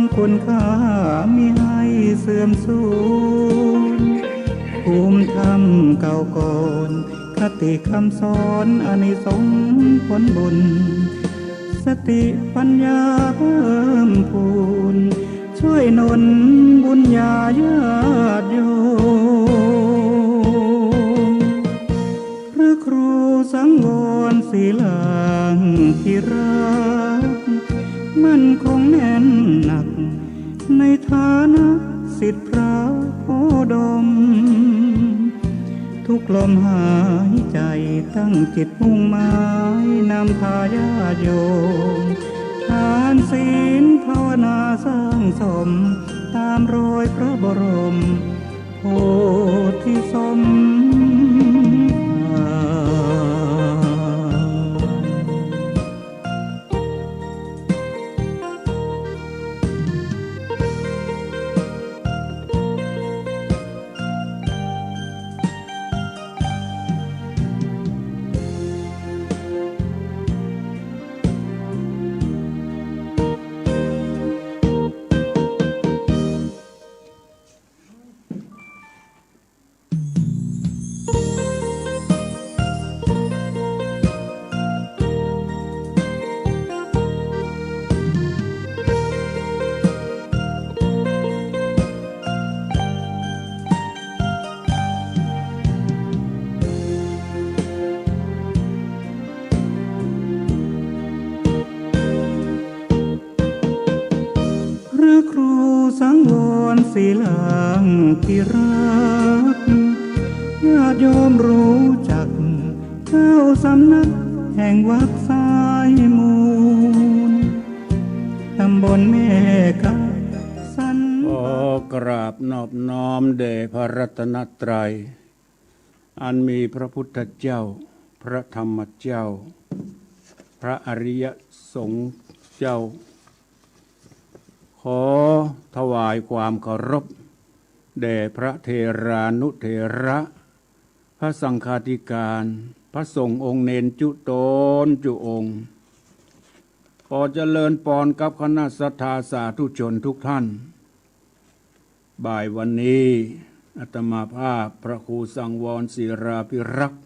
งคุณค่ามิให้เสื่อมสูญภูมิธรรมเก่าก่อนคติคำสอนอานิสงส์ผลบุญสติปัญญาเพิ่มพูนช่วยหนุนบุญญาญาติโยมพระครูสังวรศิลางที่รักมั่นคงแน่นหนักในฐานะศิษย์พระโอดมทุกลมหายใจตั้งจิตมุ่งหมายนำพาญาติโยมทานศีลภาวนาสร้างสมตามรอยพระบรมโพธิสมภารครูสังวรศิลางที่รักญาติโยมรู้จักเจ้าสำนักแห่งวัดสายมูลตำบลแม่กาสันขอกราบนอบน้อมแด่พระรัตนตรัยอันมีพระพุทธเจ้าพระธรรมเจ้าพระอริยสงฆ์เจ้าขอถวายความเคารพแด่พระเทรานุเถระพระสังฆาธิการพระสงฆ์องค์เนนจุโตนจุองค์ขอเจริญพรกับคณะศรัทธาสาธุชนทุกท่านบ่ายวันนี้อาตมาภาพพระครูสังวรศิราภิรักษ์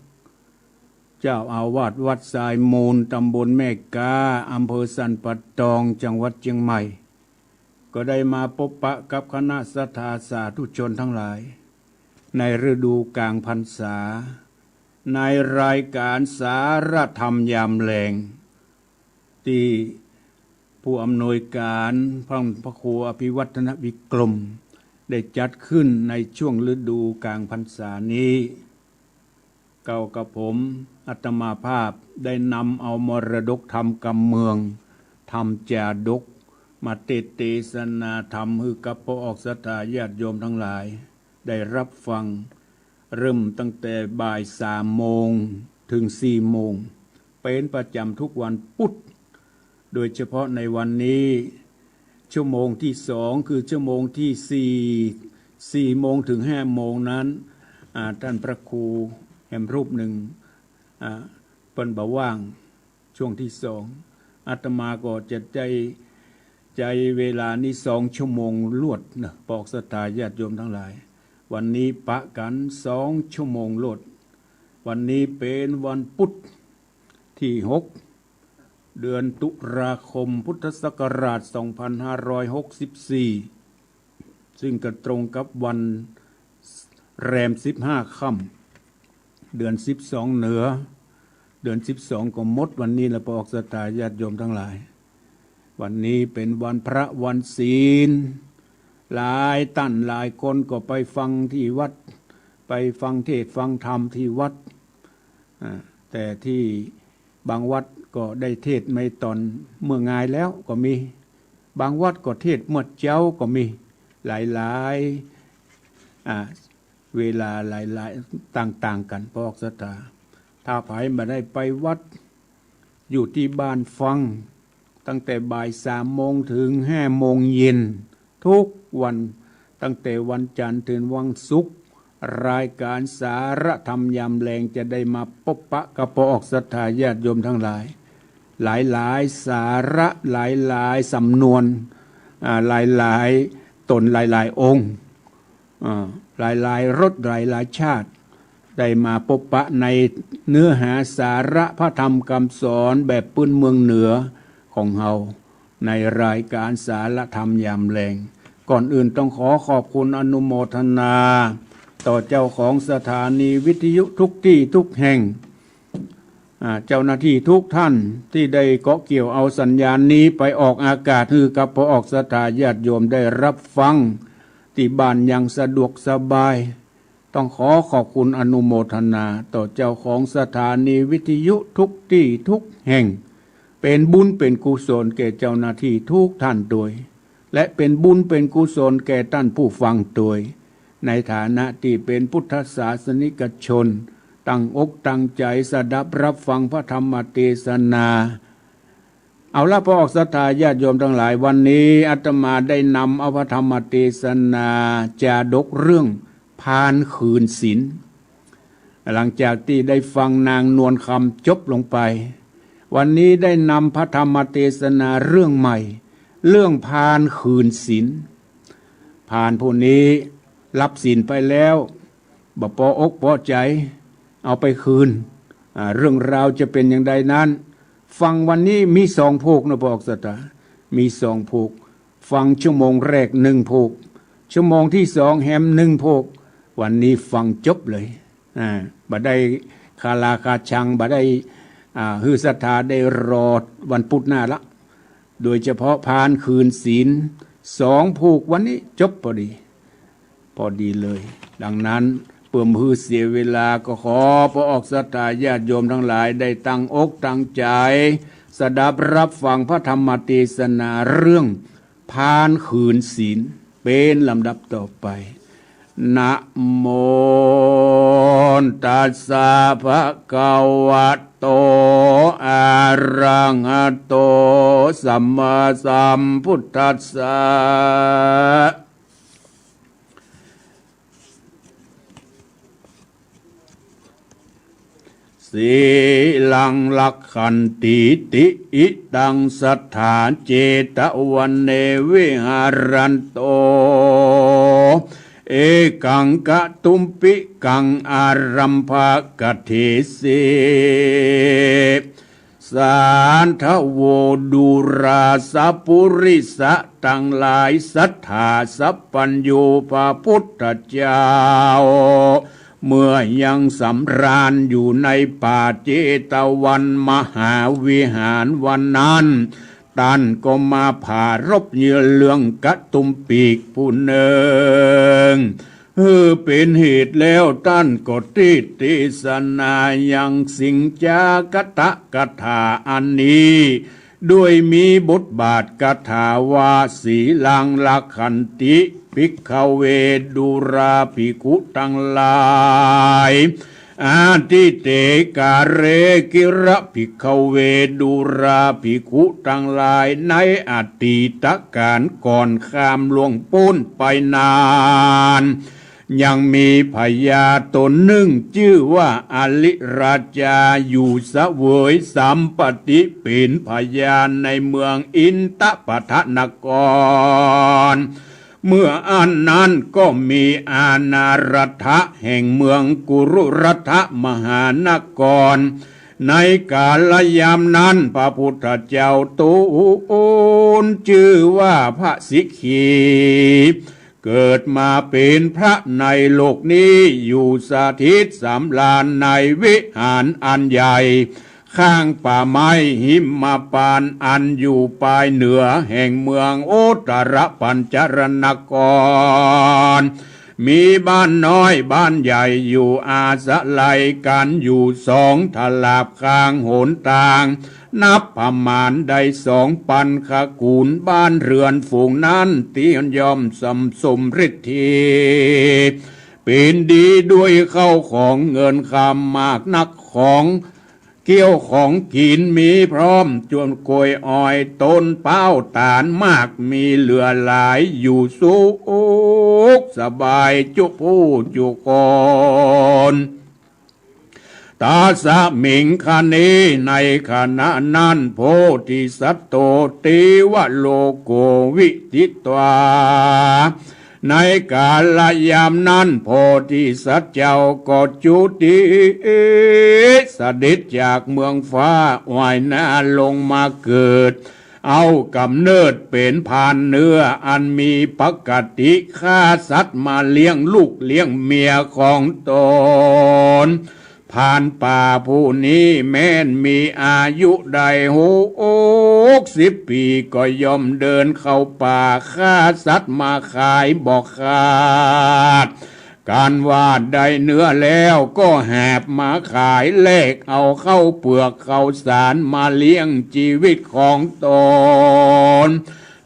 เจ้าอาวาสวัดสายมูลตำบลแม่กาอำเภอสันป่าตองจังหวัดเชียงใหม่ก็ได้มาพบปะกับคณะศรัทธาสาธุชนทั้งหลายในฤดูกลางพรรษาในรายการสารธรรมยามแลงที่ผู้อำนวยการพระครูอภิวัฒนวิกรมได้จัดขึ้นในช่วงฤดูกลางพรรษานี้เก่ากับผมอาตมาภาพได้นำเอามรดกธรรมกำเมืองธรรมจาดกมาเทศนาธรรมให้กับพระออกศรัทธาญาติโยมทั้งหลายได้รับฟังเริ่มตั้งแต่บ่าย3 โมงถึง4 โมงเป็นประจำทุกวันพุธโดยเฉพาะในวันนี้ชั่วโมงที่2คือชั่วโมงที่4 โมงถึง5 โมงนั้นท่านพระครูแห่งรูปหนึ่งเปิ้นบ่ว่างช่วงที่2อาตมาก็จะใจเวลานี้2 ชั่วโมงลวดนะปอกศรัทธาญาติโยมทั้งหลายวันนี้ปะกัน2 ชั่วโมงลวดวันนี้เป็นวันพุธที่6เดือนตุลาคมพุทธศักราช2564ซึ่งก็ตรงกับวันแรม15 ค่ำเดือน12เหนือเดือน12ก็หมดวันนี้ละปอกศรัทธาญาติโยมทั้งหลายวันนี้เป็นวันพระวันศีลหลายท่านหลายคนก็ไปฟังที่วัดไปฟังเทศฟังธรรมที่วัดแต่ที่บางวัดก็ได้เทศไม่ตอนเมื่องายแล้วก็มีบางวัดก็เทศเมื่อเจ้าก็มีหลายเวลาหลายต่างกันพอกศรัทธาถ้าไผมาได้ไปวัดอยู่ที่บ้านฟังตั้งแต่บ่าย3 โมงถึง5 โมงเย็นทุกวันตั้งแต่วันจันทร์ถึงวันศุกร์รายการสารธรรมยามแลงจะได้มาพบปะกับพระออกศรัทธาญาติโยมทั้งหลายหลายสาระหลายสำนวน หลายตนหลายองค์หลายรสหลายชาติได้มาพบปะในเนื้อหาสาระพระธรรมคำสอนแบบพื้นเมืองเหนือของเฮาในรายการสารธรรมยามแลงก่อนอื่นต้องขอขอบคุณอนุโมทนาต่อเจ้าของสถานีวิทยุทุกที่ทุกแห่งเจ้าหน้าที่ทุกท่านที่ได้เกาะเกี่ยวเอาสัญญาณนี้ไปออกอากาศให้กับพอออกสถาญาติโยมได้รับฟังที่บ้านอย่างสะดวกสบายต้องขอขอบคุณอนุโมทนาต่อเจ้าของสถานีวิทยุทุกที่ทุกแห่งเป็นบุญเป็นกุศลแก่เจ้าหน้าที่ทุกท่านโดยและเป็นบุญเป็นกุศลแก่ท่านผู้ฟังโดยในฐานะที่เป็นพุทธศาสนิกชนตั้งอกตั้งใจสดับรับฟังพระธรรมเทศนาเอาละพอออกศรัทธาญาติโยมทั้งหลายวันนี้อาตมาได้นำเอาพระธรรมเทศนาจาดกเรื่องพานคืนศีลหลังจากที่ได้ฟังนางนวลคำจบลงไปวันนี้ได้นำพระธรรมเทศนาเรื่องใหม่เรื่องพานคืนศีลพานผู้นี้รับศีลไปแล้วบ่พออกพอใจเอาไปคืนเรื่องราวจะเป็นอย่างใดนั้นฟังวันนี้มี2 ผูกนะบอกสัตว์มี2 ผูกฟังชั่วโมงแรก1 ผูกชั่วโมงที่2แฮม1 ผูกวันนี้ฟังจบเลยบ่ได้คาลาคาชังบ่ได้ฮือศรัทธาได้รอวันพุธหน้าละโดยเฉพาะพานคืนศีล2 ผูกวันนี้จบพอดีเลยดังนั้นเพื่อมือเสียเวลาก็ขอพระออกศรัทธาญาติโยมทั้งหลายได้ตั้งอกตั้งใจสดับรับฟังพระธรรมเทศนาเรื่องพานคืนศีลเป็นลำดับต่อไปนะโมตัสสะภะคะวะโตอะระหะโตสัมมาสัมพุทธัสสะสีลังลักขันติติอิตังสัทธาเจตวันเนวิหารันโตเอกังกะตุมปิกังอารัมภกเทสีสานทโวดูราสปุริสะตั้งหลายสัทธาสัพพัญญูพระพุทธเจ้าเมื่อยังสำราญอยู่ในป่าเจตวันมหาวิหารวันนั้นท่านก็มาผ่ารบเหยื่อเรื่องกะตุมปีกผู้หนึ่งเป็นเหตุแล้วท่านก็ติสนายังสิงจากตะกถาอันนี้ด้วยมีบทบาทกถาวาสีลังลักขันติภิกขเวดุราภิกขุทั้งหลายอาทิเตกาเรกิระภิกขเวดุราภิกขุทั้งหลายในอดีตการก่อนข้ามล่วงพ้นไปนานยังมีพญาตนหนึ่งชื่อว่าอลิราชาอยู่เสวยสัมปติเป็นพญาในเมืองอินทปทนกรเมื่ออันนั้นก็มีอานารัฐะแห่งเมืองกุรุรัฐมหานครในกาลยามนั้นพระพุทธเจ้าตูนชื่อว่าพระสิกขีเกิดมาเป็นพระในโลกนี้อยู่สถิตสำราญในวิหารอันใหญ่ข้างป่าไม้หิมพานต์อันอยู่ปลายเหนือแห่งเมืองโอตรปัญจรณกรมีบ้านน้อยบ้านใหญ่อยู่อาศัยกันอยู่2 ทลาบข้างหนทางนับประมาณได้2 ปันคกูลบ้านเรือนฝูงนั้นที่ย่อมสมฤทธิเป็นดีด้วยเข้าของเงินคำมากนักของเกี่ยวของกินมีพร้อมจวนกล้วยอ้อยต้นเป้าตาลมากมีเหลือหลายอยู่สุขสบายจุผู้จุกร ตาสะมิงคณีในขณะนั้นโพธิสัตโตติวะโลโกวิทิตวาในกาลยามนั้นโพธิสัตว์เจ้าก็จุติเสด็จจากเมืองฟ้าว่ายน้ำลงมาเกิดเอากำเนิดเป็นพานเนื้ออันมีปกติฆ่าสัตว์มาเลี้ยงลูกเลี้ยงเมียของตนผ่านป่าผู้นี้แม้นมีอายุได้60 ปีก็ยอมเดินเข้าป่าฆ่าสัตว์มาขายบอกขาดการว่าได้เนื้อแล้วก็แหบมาขายแลกเอาเข้าเปลือกเข้าสารมาเลี้ยงชีวิตของตน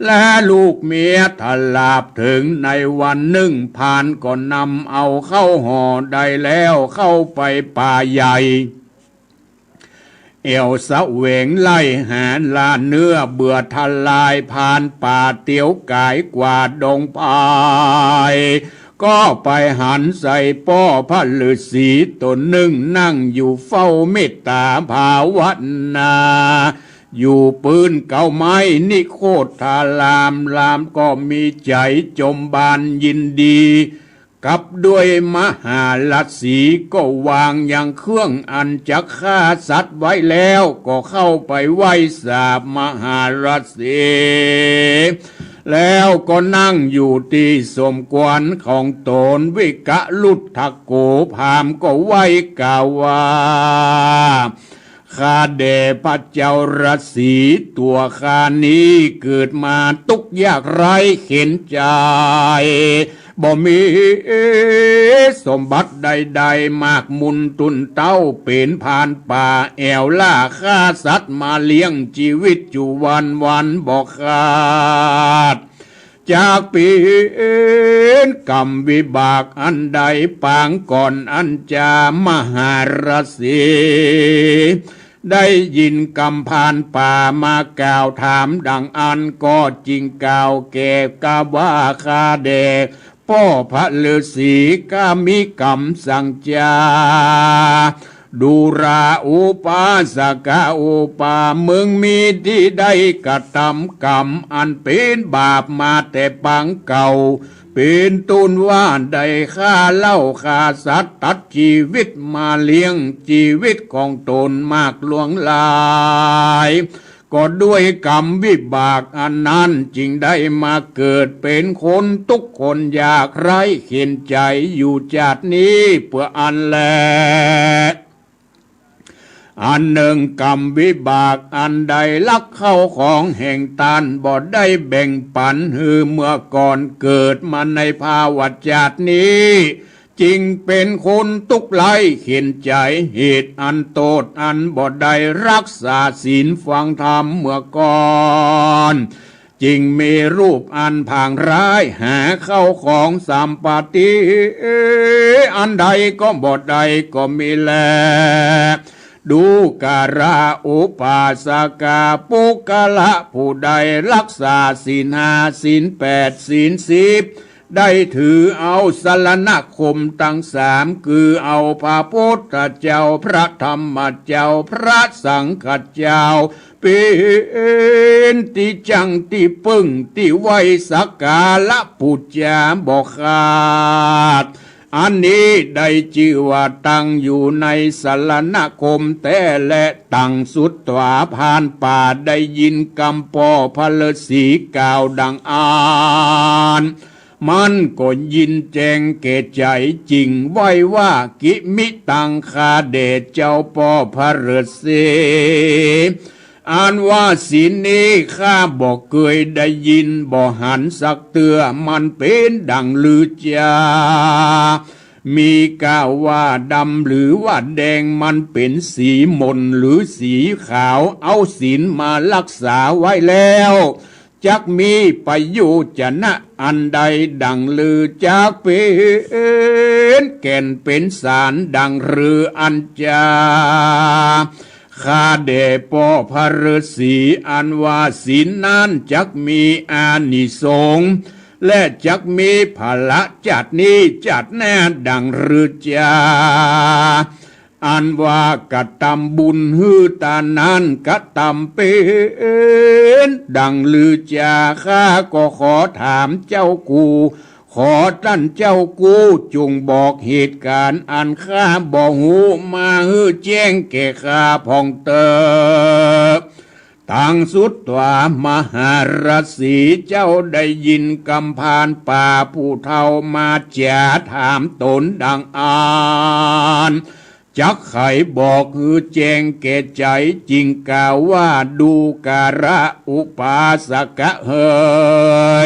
และลูกเมียถลาบถึงในวันหนึ่งผ่านก็นำเอาเข้าห่อได้แล้วเข้าไปป่าใหญ่เอวสะเวงไล่หาลาเนื้อเบื่อทลายผ่านป่าเตียวกายกว่าดงพายก็ไปหันใส่ป้อพระฤาษีตนหนึ่งนั่งอยู่เฝ้าเมตตาภาวนาอยู่ปืนเก่าไม้นิโคทารามก็มีใจจมบานยินดีกับด้วยมหาลัทสีก็วางอย่างเครื่องอันจะฆ่าสัตว์ไว้แล้วก็เข้าไปไหว้สาบมหาลัทสีแล้วก็นั่งอยู่ที่สมกวนของตนวิกะลุทธโกพามก็ไหว้กล่าวว่าข้าแด่พระเจ้าฤาษีตัวข้านี้เกิดมาทุกข์ยากไร้เข็นใจบ่มีสมบัติใดๆมากมุนตุนเต้าเป็นผ่านป่าแอวล่าฆ่าสัตว์มาเลี้ยงชีวิตอยู่วันบ่ขาดจากเป็นกรรมวิบากอันใดปางก่อนอันจามหาราศีได้ยินกำพานป่ามากล่าวถามดังอันก็จริงกล่าวแก่กาว่าคาเดพ่อพระฤาษีก็มีกรรมสั่งจาดูราอุปาสกาอุปามึงมีที่ได้กระทำกรรมอันเป็นบาปมาแต่ปังเก่าเป็นตุนว่าได้ฆ่าเล่าฆ่าสัตว์ตัดชีวิตมาเลี้ยงชีวิตของตนมากหลวงหลายก็ด้วยกรรมวิบากอันนั้นจึงได้มาเกิดเป็นคนทุกคนอยากไร้เข็นใจอยู่จาตินี้เพื่ออันแลอันหนึ่งกรรมวิบากอันใดลักเข้าของแห่งตานบ่ได้แบ่งปันหือเมื่อก่อนเกิดมาในภาวะจาตินี้จึงเป็นคนทุกข์ไร้เข็นใจเหตุอันโทษอันบ่ได้รักษาศีลฟังธรรมเมื่อก่อนจึงมีรูปอันผ่างร้ายหาเข้าของสัมปติอันใดก็บ่ได้ก็มีแลดูการาอุปาสกาปุกละผู้ใดรักษาศีล5ศีล8ศีล10ได้ถือเอาสรณคมทั้ง3คือเอาพระพุทธเจ้าพระธรรมเจ้าพระสังฆเจ้าเป็นที่จังที่ปึ้งที่ไว้สักการะปุจจาบ่ขาดอันนี้ได้ชื่อว่าตั้งอยู่ในสรณคมแต่และตั้งสุดตวาผ่านป่าได้ยินกำปอพระฤาษีกล่าวดังอ่านมันก็ยินแจงเกตใจจริงไว้ว่ากิมิตังคาเดชเจ้าปอพระฤาษีอ่านว่าศีลนี้ข้าบอกเคยได้ยินบ่หันสักเตือมันเป็นดังลือจามีกล่าวว่าดำหรือว่าแดงมันเป็นสีมนหรือสีขาวเอาศีลมารักษาไว้แล้วจักมีประโยชน์จะนะอันใดดังลือจักเป็นแก่นเป็นสารดังหรืออันจาข้าเดปอพระฤาษีอันว่าศีลนั้นจักมีอานิสงส์และจักมีภละจัดนี้จัดแน่ดังหรือจา อันว่ากะตำบุญฮือตานั้นกะตำเป็นดังลือจาข้าก็ขอถามเจ้ากูขอท่านเจ้ากูจงบอกเหตุการณ์อันข้าบอกหูมาฮือแจ้งแก่ข้าพองเตอตั้งสุดว่ามหาราศีเจ้าได้ยินกำพานป่าผู้เฒ่ามาจ่าถามตนดังอ่านจักไขบอกคือแจงแก่ใจจริงกล่าวว่าดูการะอุปาสกะเฮ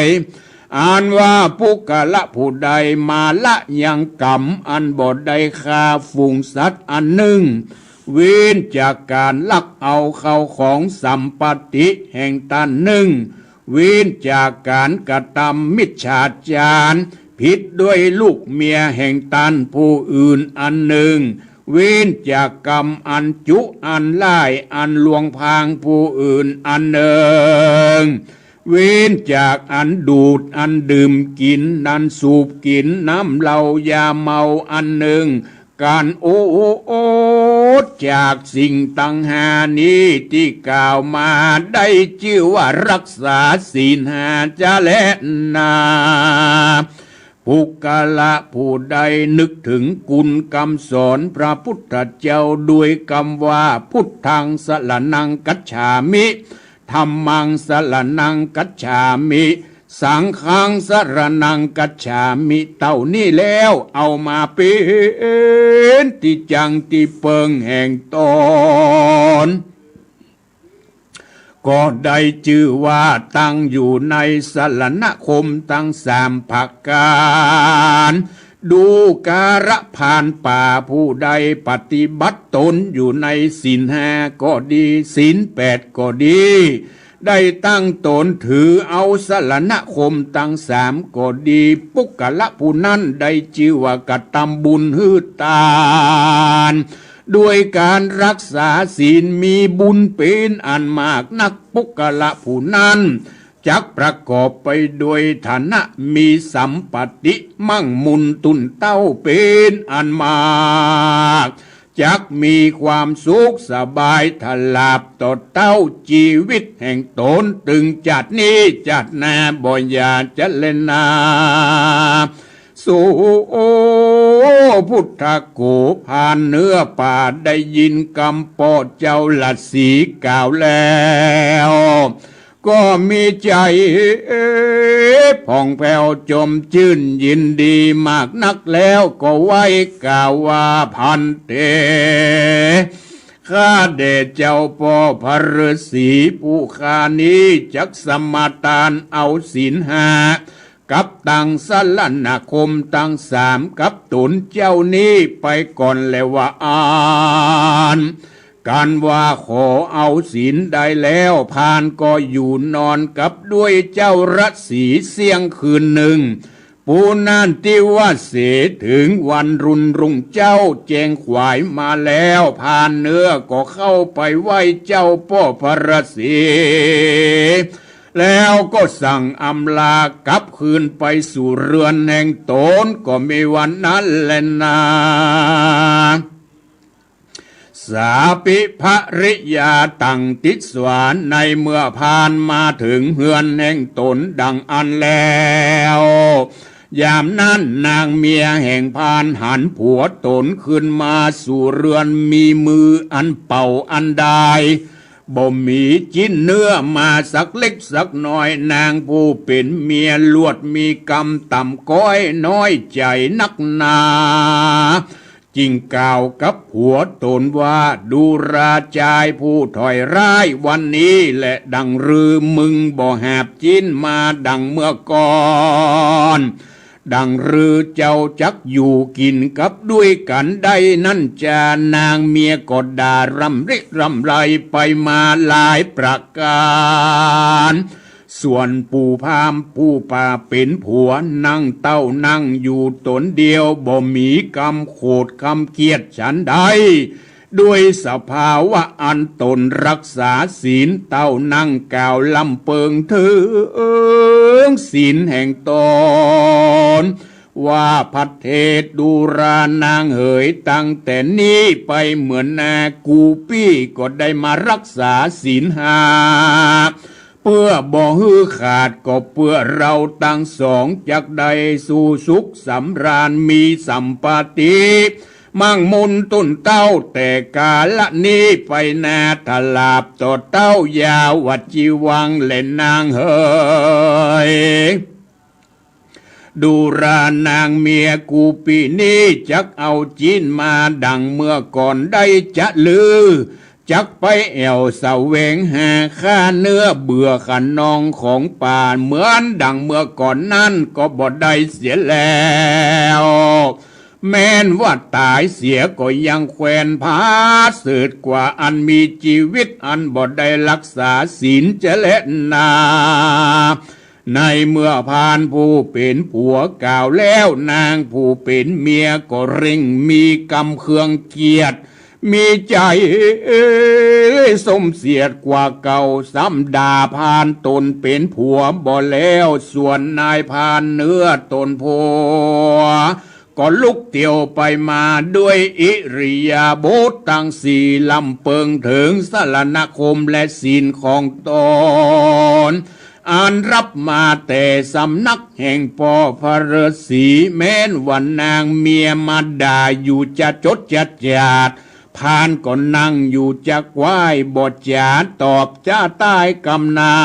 ยอ่านว่าปุกละผู้ใดมาละยังกรรมอันบ่ได้ฆ่าฝูงสัตว์อันหนึ่งเว้นจากการลักเอาเข้าของสัมปติแห่งตันหนึ่งเว้นจากการกระทำมิจฉาจารผิดด้วยลูกเมียแห่งตันผู้อื่นอันหนึ่งเว้นจากกรรมอันจุอันไล่อันลวงพางผู้อื่นอันหนึ่งเว้นจากอันดูดอันดื่มกินนันสูบกินน้ำเหล้ายาเมาอันหนึ่งการโอดจากสิ่งตังหานี้ที่กล่าวมาได้ชื่อว่ารักษาศีลห้าจะและนาปุกละผู้ใดนึกถึงคุณคำสอนพระพุทธเจ้าด้วยคำว่าพุทธังสรณังกัจฉามิธัมมังสรณังกัจฉามิสังฆังสรณังกัจฉามิเต่านี้แล้วเอามาเป็นที่จังที่เปิงแห่งตนก็ได้ชื่อว่าตั้งอยู่ในสรณคมตั้งสามภาคการดูการะผ่านป่าผู้ใดปฏิบัติตนอยู่ในศีลห้าก็ดีศีลแปดก็ดีได้ตั้งตนถือเอาสรณคมตั้งสามก็ดีปุกละผู้นั้นได้ชื่อว่ากตัมบุญฮือตานด้วยการรักษาศีลมีบุญเป็นอันมากนักปุกละผู้นั้นจักประกอบไปด้วยฐานะมีสัมปติมั่งมุนตุนเต้าเป็นอันมากจักมีความสุขสบายถลาบต่อเต้าชีวิตแห่งตนตึงจัดนี้จัดนาบ่อยาจะเล่นนาสู่พุทธโกผ่านเนื้อป่าได้ยินคำปอดเจ้าหลัดสีกล่าวแล้วก็มีใจผ่องแผ้วจมชื่นยินดีมากนักแล้วก็ไว้กล่าวว่าพันเตข้าเดชเจ้าพ่อพระฤาษีผู้ข้านี้จักสมาทานเอาศีลห้ากับตั้งสรณคมตั้งสามกับตนเจ้านี้ไปก่อนแล้วว่าอ่านการว่าขอเอาศีลได้แล้วพานก็อยู่นอนกับด้วยเจ้ารัศสีเสียงคืนหนึ่งปูนันที่ว่าเสถึงวันรุ่งเจ้าแจงขวายมาแล้วพานเนื้อก็เข้าไปไหว้เจ้าพ่อพระฤาษีแล้วก็สั่งอำลากลับคืนไปสู่เรือนแห่งตนก็มีวันนั้นแลนาสาปิภริยาตั้งติสวานในเมื่อพานมาถึงเฮือนแห่งตนดังอันแล้วยามนั้นนางเมียแห่งพานหันผัวตนขึ้นมาสู่เรือนมีมืออันเป่าอันใดบ่มีจิ้นเนื้อมาสักเล็กสักน้อยนางผู้เป็นเมียลวดมีกรรมต่ำก้อยน้อยใจนักหนาจิงกล่าวกับผัวตนว่าดูราชายผู้ถอยร้ายวันนี้แหละดังรือมึงบ่แหบจิ้นมาดังเมื่อก่อนดังรือเจ้าจักอยู่กินกับด้วยกันได้นั่นจะนางเมียก็ด่ารำริรำไรไปมาหลายประการส่วนปู่พามผู้ป่าเป็นผัวนั่งเต้านั่งอยู่ตนเดียวบ่มีกรรมโขดคำเกียดฉันใดด้วยสภาวะอันตนรักษาศีลเต้านั่งกล่าวลำเปิงถึงศีลแห่งตน ว่าพัดเทศดูรานางเหยตั้งแต่นี้ไปเหมือนนากูปี้ก็ได้มารักษาศีลห้าเพื่อบ่ฮือขาดก็เพื่อเราตั้งสองจักใดสู่สุขสำราญมีสัมปติมั่งมุนต้นเต้าแต่กาละนี้ไปนาทลาบต่อเต้ายาวัดจีวังเล่นนางเฮยดูรานางเมียกูปีนี้จักเอาจีนมาดังเมื่อก่อนได้จะลือจักไปแอวเสาเวงหาค่าเนื้อเบื่อขันนองของป่าเหมือนดังเมื่อก่อนนั้นก็บ่ได้เสียแล้วแม้นว่าตายเสียก็ยังแควนพาสืดกว่าอันมีชีวิตอันบ่ได้รักษาศีลจะเล่นนาในเมื่อพานผู้เป็นผัวกล่าวแล้วนางผู้เป็นเมียก็เร่งมีกำเคืองเกียรติมีใจสมเสียดกว่าเก่าซ้ำด่าพานตนเป็นผัวบ่แล้วส่วนนายพานเนื้อตนผัวก็ลุกเตียวไปมาด้วยอิริยาบถตั้งสี่ลำเปิงถึงสรณคมและศีลของตนอ่านรับมาแต่สำนักแห่งปอพระฤาษีแม้นวันนางเมียมาด่าอยู่จะจดจัดจาดพานก็นั่งอยู่จะไหว้บทจาตอบจะใต้กำนา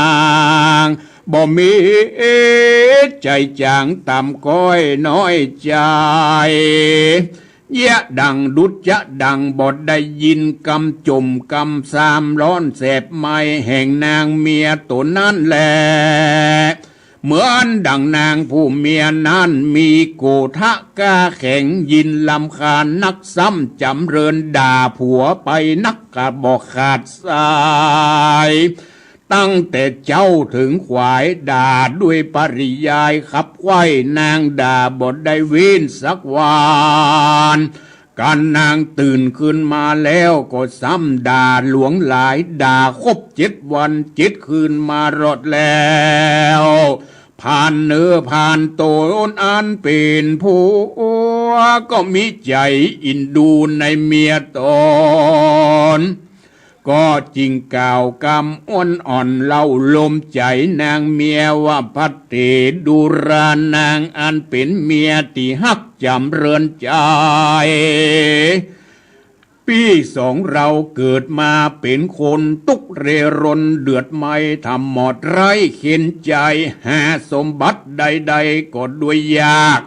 งบ่มีใจจางต่ำก้อยน้อยใจเยะดังดุจจะดังบทได้ยินกำจมกำสามร้อนแสบไม้แห่งนางเมียตัวนั้นแลเหมือนดังนางผู้เมียนั้นมีโกทะกาแข็งยินลำคาญนักซ้ำจำเริญด่าผัวไปนักกะบอกขาดสายตั้งแต่เจ้าถึงขวายด่าด้วยปริยายขับไว้นางด่าบทได้เว้นสักวันการนางตื่นขึ้นมาแล้วก็ซ้ำด่าหลวงหลายด่าครบ7 วัน7 คืนมารอดแล้วผ่านเนื้อผ่านโตนอันเป็นผัวก็มีใจอินดูในเมียตนก็จริงกล่าวกำอ้อนอ่อนเล่าลมใจนางเมียว่าพัดเตดูรานางอันเป็นเมียที่ฮักจำเริญใจปี2เราเกิดมาเป็นคนตุกเรร่นเดือดไม่ทำหมดไร้เข็นใจหาสมบัติใดๆก็ด้วยยาก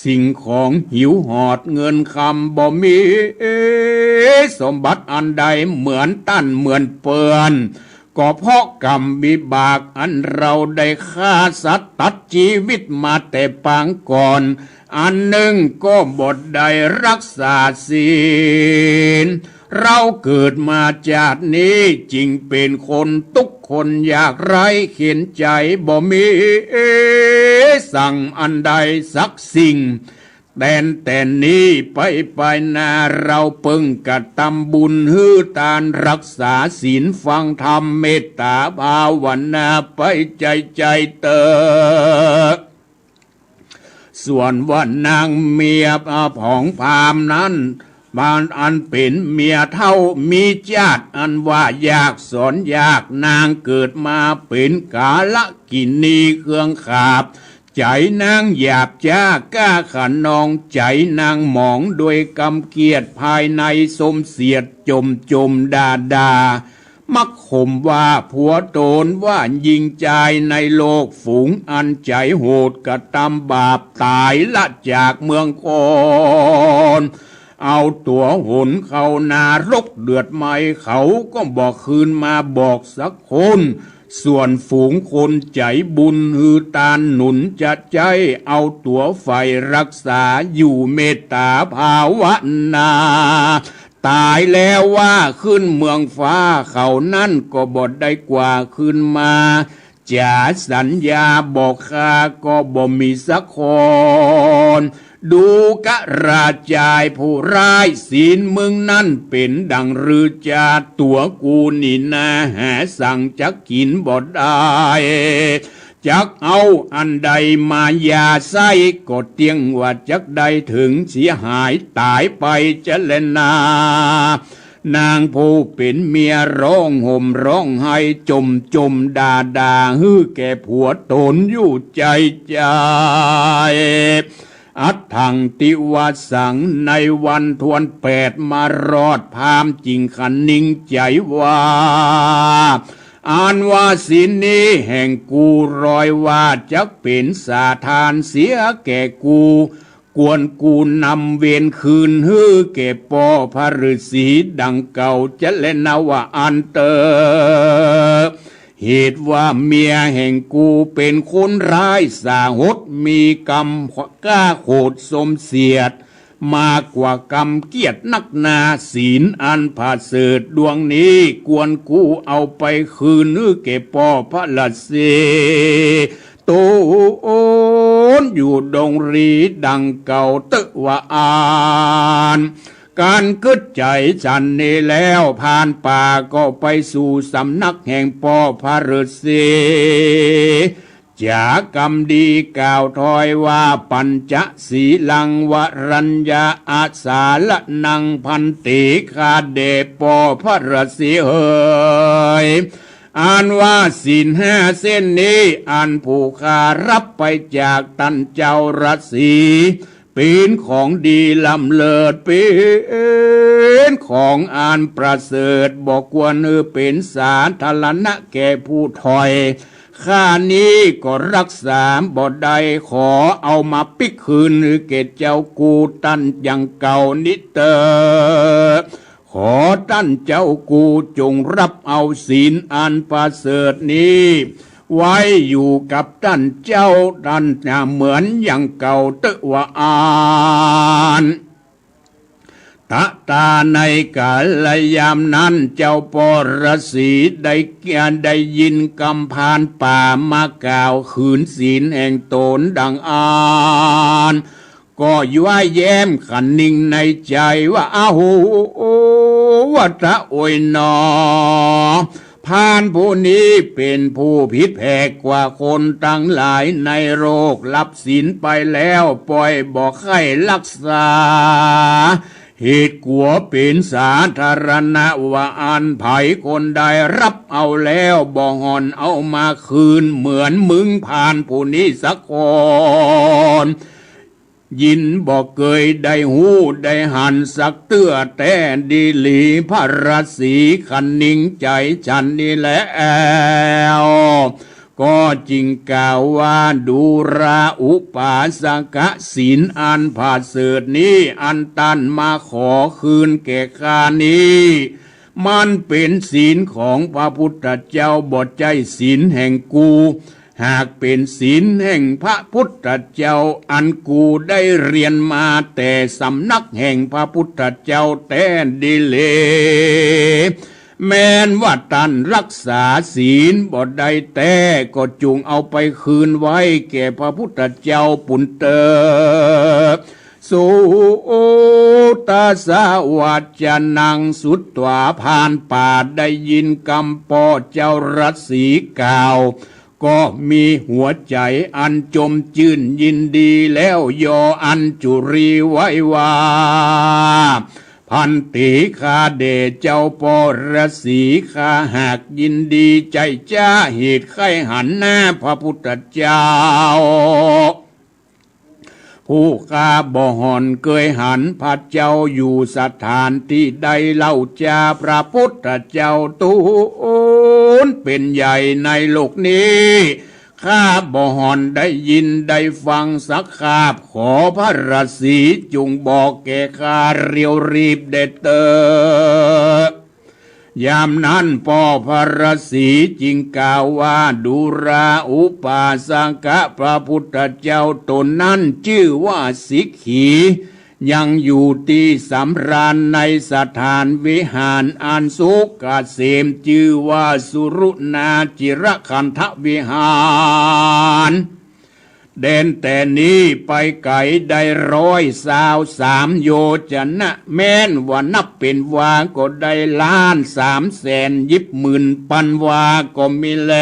สิ่งของหิวหอดเงินคำบ่มีสมบัติอันใดเหมือนตั้นเหมือนเปือน ก็เพราะกรรมวิบากอันเราได้ฆ่าสัตว์ตัดชีวิตมาแต่ปางก่อนอันหนึ่งก็บทใดรักษาศีลเราเกิดมาจากนี้จริงเป็นคนทุกคนอยากไร้เขียนใจบ่มีสั่งอันใดสักสิ่งแต่นี้ไปนาเราเพิ่งกระทำบุญฮือตานรักษาศีลฟังธรรมเมตตาภาวนาไปใจเตอส่วนว่านางเมียผ่องพามนั้นบานอันเป็นเมียเท่ามีญาติอันว่ายากสอนยากนางเกิดมาเป็นกาละกินีเครื่องขาบใจนางหยาบจ้ากล้าขันนองใจนางหมองโดยกำเกียรติภายในสมเสียดจมดามักข่มว่าผัวโตนว่ายิงใจในโลกฝูงอันใจโหดกระทำบาปตายละจากเมืองคอนเอาตัวหนเข้านารกเดือดไหมเขาก็บอกคืนมาบอกสักคนส่วนฝูงคนใจบุญฮือตานหนุนจะใจเอาตัวไฟรักษาอยู่เมตตาภาวนาตายแล้วว่าขึ้นเมืองฟ้าเขานั่นก็บดได้กว่าขึ้นมาจะสัญญาบอกข้าก็บ่มีสักคนดูกะราชายผู้ร้ายศีลมึงนั่นเป็นดังรือจาตัวกูนี่นาหาสั่งจักกินบ่ได้ จักเอาอันใดมายาใส่ก็เตียงว่าจักใดถึงเสียหายตายไปจะเล่นนานางผู้เป็นเมียร้องห่มร้องไห้จมด่าฮื้อแก่ผัวตนอยู่ใจอัตถังติวสังในวันทวน8มารอดพามจริงขันนิ่งใจว่าอ่านว่าสินนี้แห่งกูรอยว่าจักเป็นสาทานเสียแก่กูกวนกูนำเวียนคืนฮื้อแก่ปอพระฤาษีดังเก่าจะเล่นนว่าอันเตอเหตุว่าเมียแห่งกูเป็นคนร้ายสาหดมีกรรมกล้าโหดสมเสียดมากกว่ากรรมเกียรตินักนาศีลอันผาเสดดวงนี้กวนกูเอาไปคืนนึกเก็บปอพระลัดเสโตโอนอยู่ดงรีดังเก่าตะวะอานการกึดใจฉันนี้แล้วผ่านป่าก็ไปสู่สำนักแห่งปอพระฤาษีจากกรรมดีกล่าวถอยว่าปัญจศีลังวรัญญาอาสาละนังพันติคาเดปอพระฤาษีเฮยอ่านว่าศีล5เส้นนี้อันผู้ข้ารับไปจากตันเจ้าฤาษีเป็นของดีล้ำเลิศเป็นของอ่านประเสริฐบอกควรเป็นสาธารณะแก่ผู้ถอยข้านี้ก็รักษาบ่ได้ขอเอามาปิกคืนเกตเจ้ากูตั้นอย่างเก่านิเตอขอตั้นเจ้ากูจงรับเอาศีลอันประเสริฐนี้ไว้อยู่กับท่านเจ้าท่านเหมือนอย่างเก่าตะวะอานตาในกาลยามนั้นเจ้าปรสีได้ยินกำพานป่ามากล่าวขืนศีลแห่งตนดังอานก็ย้ายแย้มขันนิ่งในใจว่าอ้าวว่าตะโอยนอพานผู้นี้เป็นผู้ผิดแผกกว่าคนตั้งหลายในโรครับศีลไปแล้วปล่อยบอกให้รักษาเหตุกัวเป็นสาธารณะว่าอันไผคนใดรับเอาแล้วบ่หอนเอามาคืนเหมือนมึงผ่านผู้นี้สักคนยินบอกเกยได้หูได้หันสักเตื้อแต่ดีหลีพระราศีขันนิ่งใจฉันนี่แหละก็จริงกล่าวว่าดูราอุปาสกะศีลอันผาเสดนี้อันตันมาขอคืนแก่ข้านี้มันเป็นศีลของพระพุทธเจ้าบ่ใจศีลแห่งกูหากเป็นศีลแห่งพระพุทธเจ้าอันกูได้เรียนมาแต่สำนักแห่งพระพุทธเจ้าแต่ดีเลแม้นว่าตันรักษาศีลบ่ได้แต่ก็จุงเอาไปคืนไว้แก่พระพุทธเจ้าปุณเตอสุตาสาวัจจนังสุตวาพานป่าได้ยินกำปอเจ้ารัศีกล่าวก็มีหัวใจอันจมจื่นยินดีแล้วยออัญจุรีไว้ว่าพันติคาเดชเจ้าปรสีคาหากยินดีใจจ้าเหตุไข้หันหน้าพระพุทธเจ้าผู้ข้าบ่หอนเกยหันพระเจ้าอยู่สถานที่ใดเล่าจาพระพุทธเจ้าตูนเป็นใหญ่ในโลกนี้ข้าบ่หอนได้ยินได้ฟังสักคาบขอพระราศีจงบอกแก่ข้าเรียวรีบเด็ดเตอยามนั้นปอพระราศีจึงกล่าวว่าดูราอุปาสกะพระพุทธเจ้าตนนั้นชื่อว่าสิกขียังอยู่ที่สำราญในสถานวิหารอันสุกเกษมชื่อว่าสุรุนาจิรคันธวิหารเด่นแต่นี้ไปไกลได้123 โยชนะแม้นว่านับเป็นวาก็ได้1,310,000 ปันวาก็มีแล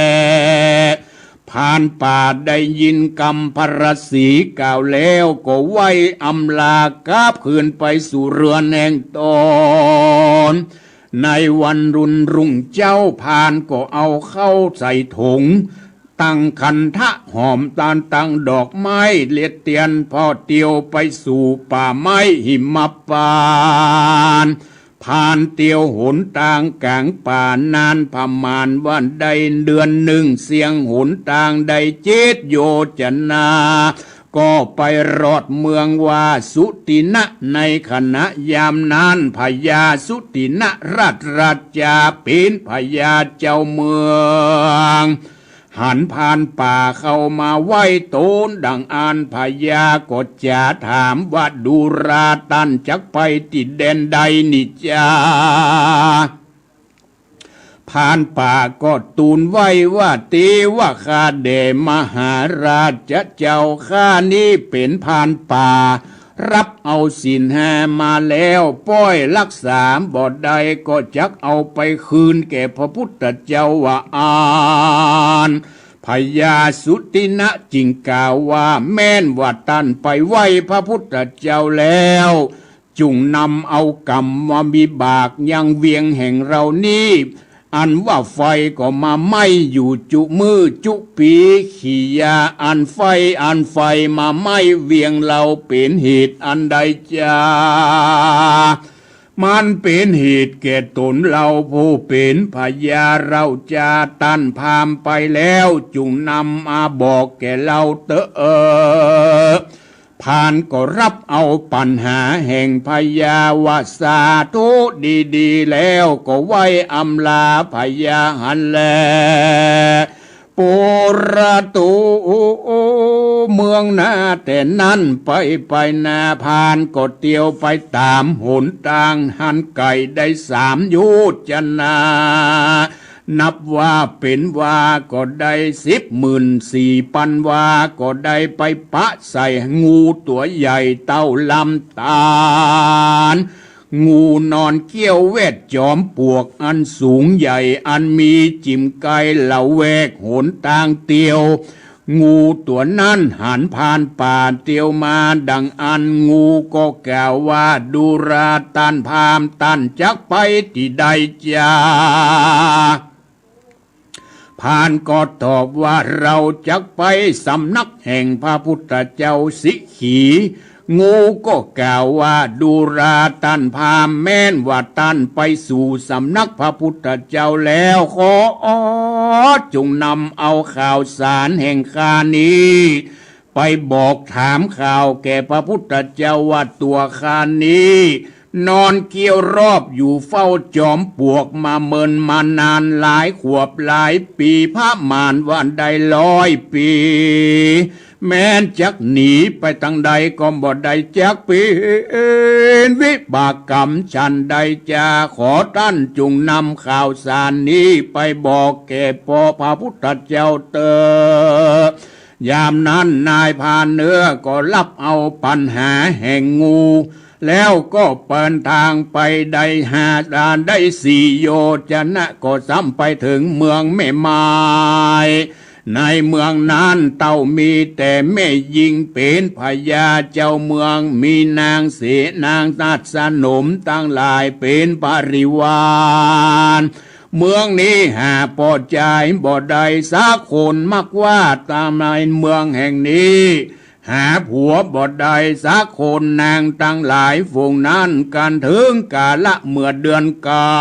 ผ่านป่าได้ยินกำพรสีกล่าวแล้วก็ไว้อำลากราบคืนไปสู่เรือนแห่งตนในวันรุ่งเจ้าผ่านก็เอาเข้าใส่ถุงตั้งคันทะหอมตาลตั้งดอกไม้เลียดเตียนพ่อเตียวไปสู่ป่าไม้หิมพานต์ผ่านเตียวหนทางกลางป่านานประมาณวันใดเดือนหนึ่งเสียงหนทางใดเจตโยจนาก็ไปรอดเมืองวาสุตินะในขณะยามนั้นพญาสุตินะราชาเป็นพญาเจ้าเมืองหันผ่านป่าเข้ามาไหว้โตนดังอ่านพญาก็จะถามว่าดูราตันจักไปติดแดนใดนิจาผ่านป่าก็ตูนไว้ว่าตีว่าข้าเดมหาราชเจ้าข้านี้เป็นผ่านป่ารับเอาศีลห้ามาแล้วป้อยรักษาบ่ได้ก็จักเอาไปคืนแก่พระพุทธเจ้าว่าอ่านพญาสุตินะจิงกล่าวว่าแม่นว่าตันไปไหว้พระพุทธเจ้าแล้วจุงนำเอากรรมมาบิบากยังเวียงแห่งเรานี้อันว่าไฟก็มาไหม้อยู่จุมือจุปีขียาอันไฟมาไหม้เวียงเราเป็นเหตุอันใดจ้ามันเป็นเหตุแก่ตนเราผู้เป็นพญาเราจะตันพามไปแล้วจุงนำมาบอกแก่เราเตอผ่านก็รับเอาปัญหาแห่งพญาวาสาธุดีๆแล้วก็ไว้อำลาพญาหันแลปุระตูเมืองนาแต่นั้นไปนาผ่านก็เตียวไปตามหนทางหันไก่ได้3 โยชนานับว่าเป็นว่าก็ได้14,000 ว่าก็ได้ไปปะใส่งูตัวใหญ่เต้าลำตาลงูนอนเกี้ยวเวทจอมปวกอันสูงใหญ่อันมีจิมไกเหล่าแวกหนทางเตียวงูตัวนั้นหันผ่านป่าเตียวมาดังอันงูก็กล่าวว่าดูราตันพามตันจักไปที่ใดจ้าผ่านก็ตอบว่าเราจักไปสำนักแห่งพระพุทธเจ้าสิขีงูก็กล่าวว่าดูราตันพามแม่นว่าตันไปสู่สำนักพระพุทธเจ้าแล้วขอจงนำเอาข่าวสารแห่งข้านี้ไปบอกถามข่าวแก่พระพุทธเจ้าว่าตัวข้านี้นอนเกี่ยวรอบอยู่เฝ้าจอมปลวกมาเมินมานานหลายขวบหลายปีพระมารวันใด100 ปีแม้นจักหนีไปทางใดก็บ่ได้จักเป็นวิบากกรรมฉันใดจะขอท่านจงนำข่าวสารนี้ไปบอกแก่พระพุทธเจ้าเตอยามนั้นนายพานเนื้อก็รับเอาปัญหาแห่งงูแล้วก็เปิดทางไปได้5 ด่านได้4 โยชนะก็ซ้ำไปถึงเมืองแม่ไม้ในเมืองนั้นเต้ามีแต่แม่หญิงเป็นพญาเจ้าเมืองมีนางเสนางตัดสนมตั้งหลายเป็นบริวารเมืองนี้หาพอใจบ่ได้สักคนมักว่าตามในเมืองแห่งนี้หาผัวบ่ได้สักคนนางตั้งหลายฝูงนั้นกันถึงกาละเมื่อเดือนเก่า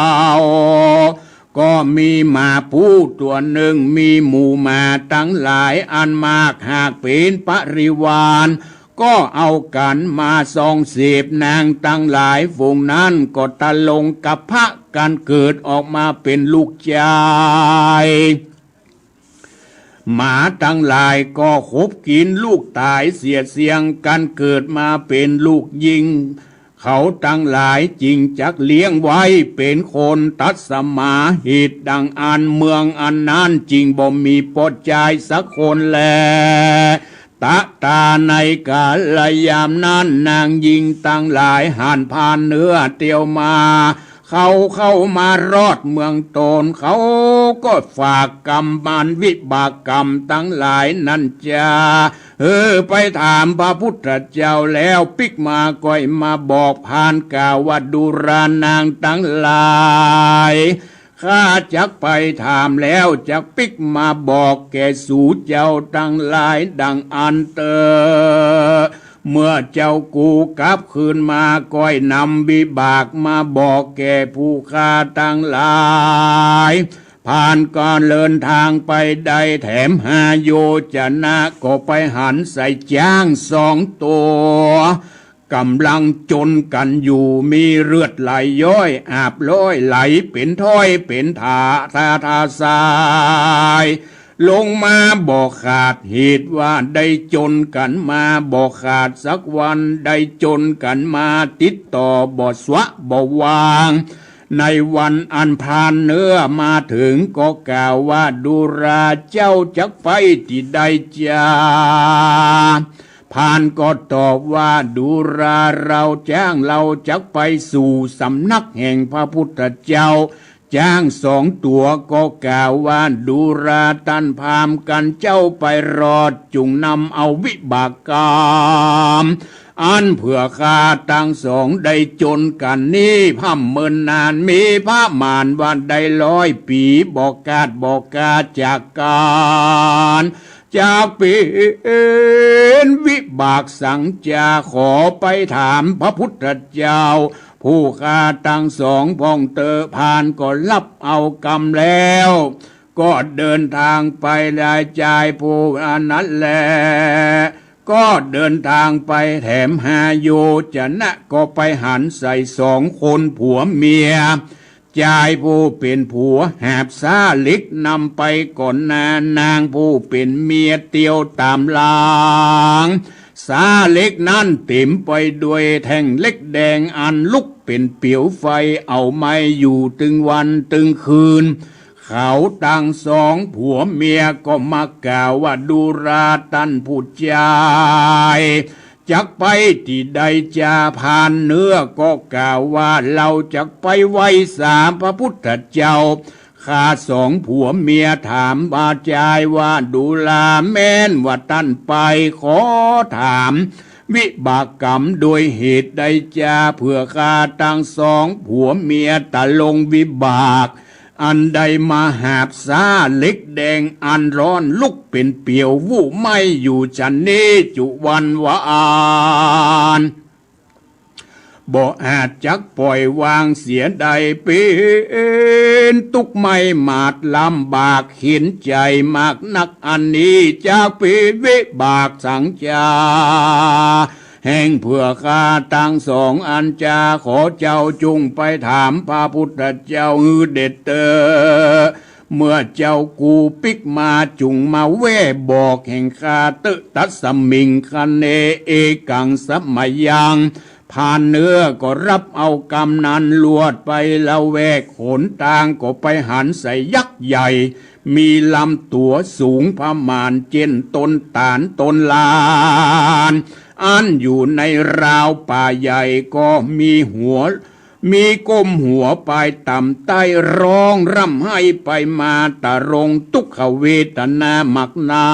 ก็มีหมาผู้ตัวหนึ่งมีหมู่หมาตั้งหลายอันมากหากเป็นปริวารก็เอากันมาส่องเสพนางตั้งหลายฝูงนั้นก็ตะลงกับพระกันเกิดออกมาเป็นลูกชายหมาตั้งหลายก็คบกินลูกตายเสียเสียงกันเกิดมาเป็นลูกยิงเขาตั้งหลายจริงจักเลี้ยงไว้เป็นคนตัดสมาหิตดังอันเมืองอันนั้นจริงบ่มีปอดใจสักคนแลตาในกาลยามนั้นนางยิงตั้งหลายหันผ่านเนื้อเตียวมาเข้ามารอดเมืองโตนเขา ก็ฝากกรรมมันวิบากกรรมทั้งหลายนั่นจ้าไปถามพระพุทธเจ้าแล้วปิกมาก้อยมาบอกผ่านกล่าวว่าดูรานางทั้งหลายข้าจักไปถามแล้วจักปิกมาบอกแก่สู่เจ้าทั้งหลายดังอันเตอเมื่อเจ้ากูกลับคืนมาก้อยนำวิบากมาบอกแก่ผู้ข้าทั้งหลายผ่านก่อนเดินทางไปได้แถมหาโยจนะก็ไปหันใส่จ้าง2 ตัวกำลังจนกันอยู่มีเลือดไหลย้อยอาบล้อยไหลเป็นถ้อยเป็นทาทรายลงมาบอกขาดเหตุว่าได้จนกันมาบอกขาดสักวันได้จนกันมาติดต่อบ่สวะบ่วางในวันอันพานเนื้อมาถึงก็กล่าวว่าดูราเจ้าจักไปที่ใดจ้าพานก็ตอบว่าดูราเราจ้างเราจักไปสู่สำนักแห่งพระพุทธเจ้าจ้าง2 ตัวก็กล่าวว่าดูราตันพามกันเจ้าไปรอดจุงนำเอาวิบากกรรมอันเผื่อข้าทั้ง2ได้จนกันนี้พ่ำเมินนานมีพระมารวันได้100 ปีบอกกาจากการจากเป็นวิบากสังจาขอไปถามพระพุทธเจ้าผู้ข้าทั้ง2พ้องเตอผ่านก็รับเอากรรมแล้วก็เดินทางไปรายจ่ายผู้อนั้นแลก็เดินทางไปแถมหาโยจนะก็ไปหันใส่2 คนผัวเมียชายผู้เป็นผัวแหบซาเล็กนำไปก่อนนางผู้เป็นเมียเตียวตามหลังซาเล็กนั้นเต็มไปด้วยแท่งเล็กแดงอันลุกเป็นเปี่ยวไฟเอาไม่อยู่ตึงวันตึงคืนเขาตั้ง2 ผัวเมียก็มากล่าวว่าดูราตันผู้ชายจักไปที่ใดจะผ่านเนื้อก็กล่าวว่าเราจักไปไหว้สามพระพุทธเจ้าข้า2 ผัวเมียถามบาจายว่าดูลาแม้นว่าตันไปขอถามวิบากกรรมโดยเหตุใดจะเพื่อข้าทั้ง2 ผัวเมียตะลงวิบากอันใดมาหาบซาเล็กแดงอันร้อนลุกเป็นเปียววู่ไม่อยู่จันนี้จุวันวานบ่อาจจักปล่อยวางเสียใดเป็นตุกไม่มาดลำบากเห็นใจมากนักอันนี้จากเป็นวิบากสังจาแห่งเพื่อข้าทั้ง2อันจาขอเจ้าจุงไปถามพระพุทธเจ้าเด็ดเตอเมื่อเจ้ากูปิกมาจุงมาแว่บอกแห่งข้าตึตัสมิงคันเนเอกังสัมมายังผ่านเนื้อก็รับเอากรรมนั้นลวดไปละแวกขนทางก็ไปหันใส่ยักษ์ใหญ่มีลำตัวสูงประมาณเจนต้นตาลต้นลานอันอยู่ในราวป่าใหญ่ก็มีก้มหัวไปต่ำใต้ร้องร่ำให้ไปมาตะรงทุกขเวทนาหมักนา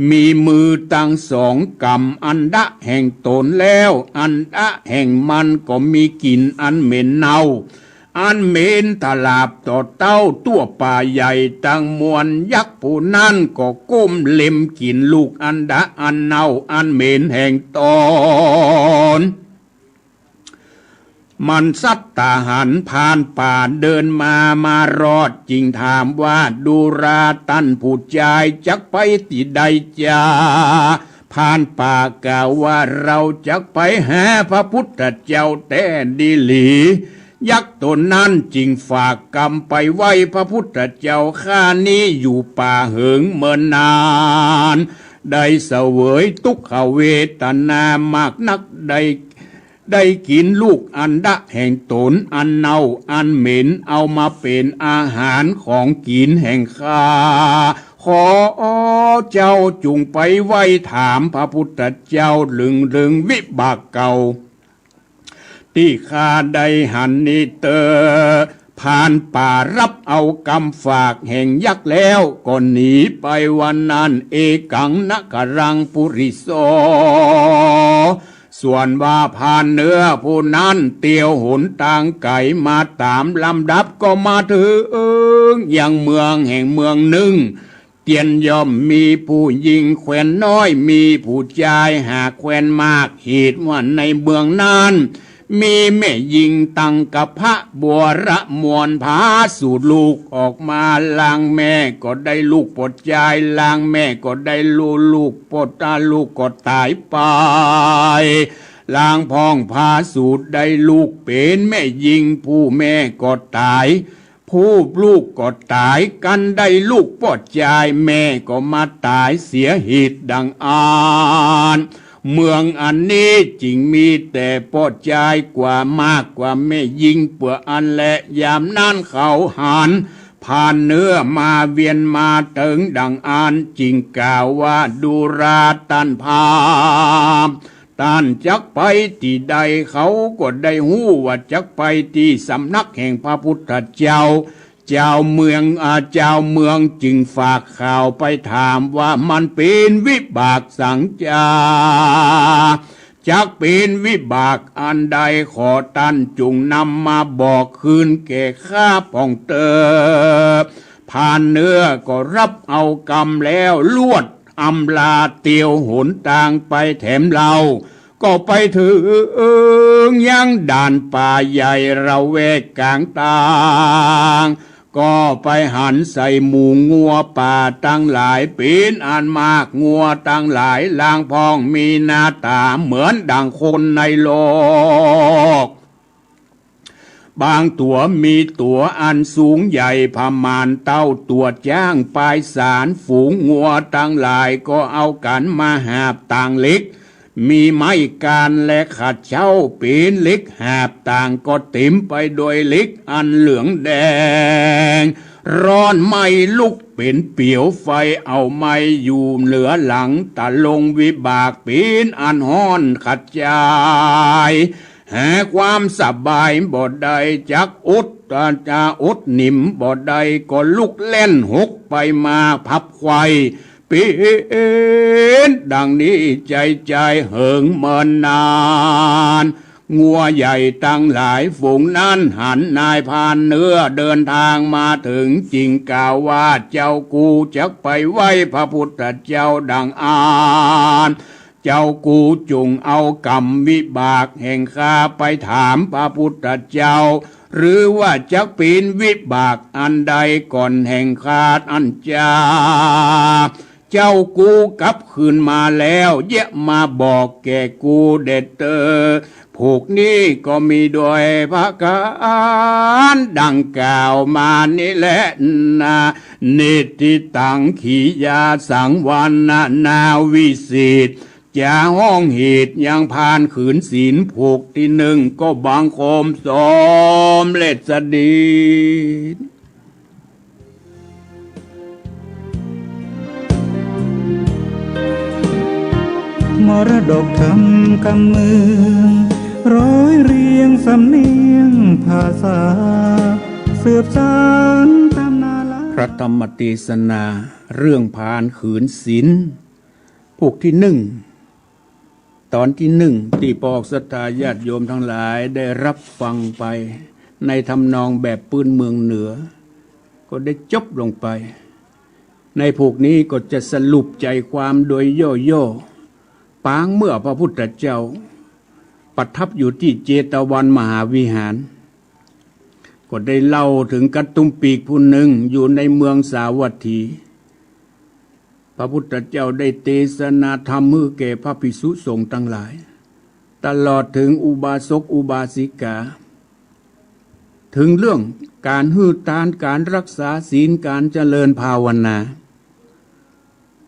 มีมือตั้ง2 กำอันดะแห่งตนแล้วอันดะแห่งมันก็มีกลิ่นอันเหม็นเน่าอันเหม็นตลาบต่อเต้าตัวป่าใหญ่ตั้งมวลยักษ์ผู้นั้นก็ก้มเล็มกินลูกอันดะอันเน่าอันเหม็นแห่งตนมันสัตตาหันผ่านป่าเดินมารอดจึงถามว่าดูราตันผู้ชายจักไปที่ใดจ้าผ่านป่ากล่าวว่าเราจักไปหาพระพุทธเจ้าแต่ดีหลียักษ์ตนนั้นจึงฝากกรรมไปไหว้พระพุทธเจ้าข้านี้อยู่ป่าเหิงเมินนานได้เสวยทุกขเวทนามากนักได้กินลูกอันดะแห่งตนอันเน่าอันเหม็นเอามาเป็นอาหารของกินแห่งข้าขอเจ้าจุงไปไหว้ถามพระพุทธเจ้าลึงวิบากเก่าที่ข้าได้หันนิเตอ ผ่านป่ารับเอากำฝากแห่งยักษ์แล้วก็หนีไปวันนั้นเอกังนกรังปุริโสส่วนว่าผ่านเนื้อผู้นั้นเตียวหนทางไก่มาตามลำดับก็มาถึงยังเมืองแห่งเมืองหนึ่งเตียนย่อมมีผู้หญิงแคว้นน้อยมีผู้ชายหาแคว้นมากเหตุว่าในเมืองนั้นมีแม่หญิงตังกับพระบัวระมวลพาสู่ลูกออกมาลางแม่ก็ได้ลูกปดชายลางแม่ก็ได้ลูกปดตาลูกก็ตายไปลางพองพาสูดได้ลูกเป็นแม่หญิงผู้แม่ก็ตายผู้ลูกก็ตายกันได้ลูกปดชายแม่ก็มาตายเสียเหตุดังอ่านเมืองอันนี้จริงมีแต่ปอดใจกว่ามากกว่าแม่ยิงเปื่ออันและยามนั้นเขาหันผ่านเนื้อมาเวียนมาถึงดังอ่านจริงกล่าวว่าดูราตันพามตันจักไปที่ใดเขาก็ได้หู้ว่าจักไปที่สำนักแห่งพระพุทธเจ้าเจ้าเมืองจึงฝากข่าวไปถามว่ามันเป็นวิบากสังจาจักเป็นวิบากอันใดขอตันจุงนำมาบอกคืนแก่ข้าป่องเตอผ่านเนื้อก็รับเอากรรมแล้วลวดอำลาเตียวหนทางไปแถมเราก็ไปถึงยังด่านป่าใหญ่ระแวกกลางตางก็ไปหันใส่หมู่งัวป่าตั้งหลายเป็นอันมากงัวตั้งหลายลางพองมีหน้าตาเหมือนดังคนในโลกบางตัวมีตัวอันสูงใหญ่พมานเต้าตัวจ้างปลายสารฝูงงัวตั้งหลายก็เอากันมาหาบต่างเล็กมีไม้การและขัดเช่าเป็นเล็กหาบต่างก็เต็มไปโดยเล็กอันเหลืองแดงร้อนไม่ลุกเป็นเปี่ยวไฟเอาไม้อยู่เหนือหลังตะลงวิบากเป็นอันห้อนขัดใจหาความสบายบ่ได้จักอดจะอดหนิมบ่ได้ก็ลุกเล่นหกไปมาพับไขว่เป็นดังนี้ใจเหิงเมินนานงัวใหญ่ตั้งหลายฝูงนั้นหันนายพานเนื้อเดินทางมาถึงจริงกล่าวว่าเจ้ากูจักไปไหว้พระพุทธเจ้าดังอ่านเจ้ากูจงเอากรรมวิบากแห่งข้าไปถามพระพุทธเจ้าหรือว่าจักเป็นวิบากอันใดก่อนแห่งขาดอันจาเจ้ากูกลับคืนมาแล้วเยะมาบอกแก่กูเด็ดเตอผูกนี้ก็มีโดยพระการดังกล่าวมานี่แหละนะนิติตังขียาสังวันนาวิสิตจะห้องเหตุยังผ่านขืนศีลผูกที่หนึ่งก็บังคมสมเล็ดสดีมรดกทำกำเมืองร้อยเรียงสำเนียงภาษาสืบสานตำนานละพระธรรมเทศนาเรื่องผ่านขืนศีลผูกที่หนึ่งตอนที่หนึ่งที่ปอกศรัทธาญาติโยมทั้งหลายได้รับฟังไปในทำนองแบบปืนเมืองเหนือก็ได้จบลงไปในผูกนี้ก็จะสรุปใจความโดยย่อๆปางเมื่อพระพุทธเจ้าประทับอยู่ที่เจตวันมหาวิหารก็ได้เล่าถึงกัตตุมปีกผู้หนึ่งอยู่ในเมืองสาวัตถีพระพุทธเจ้าได้เทศนาธรรมมือแก่พระภิกษุสงฆ์ทั้งหลายตลอดถึงอุบาสกอุบาสิกาถึงเรื่องการหื้อตานการรักษาศีลการเจริญภาวนา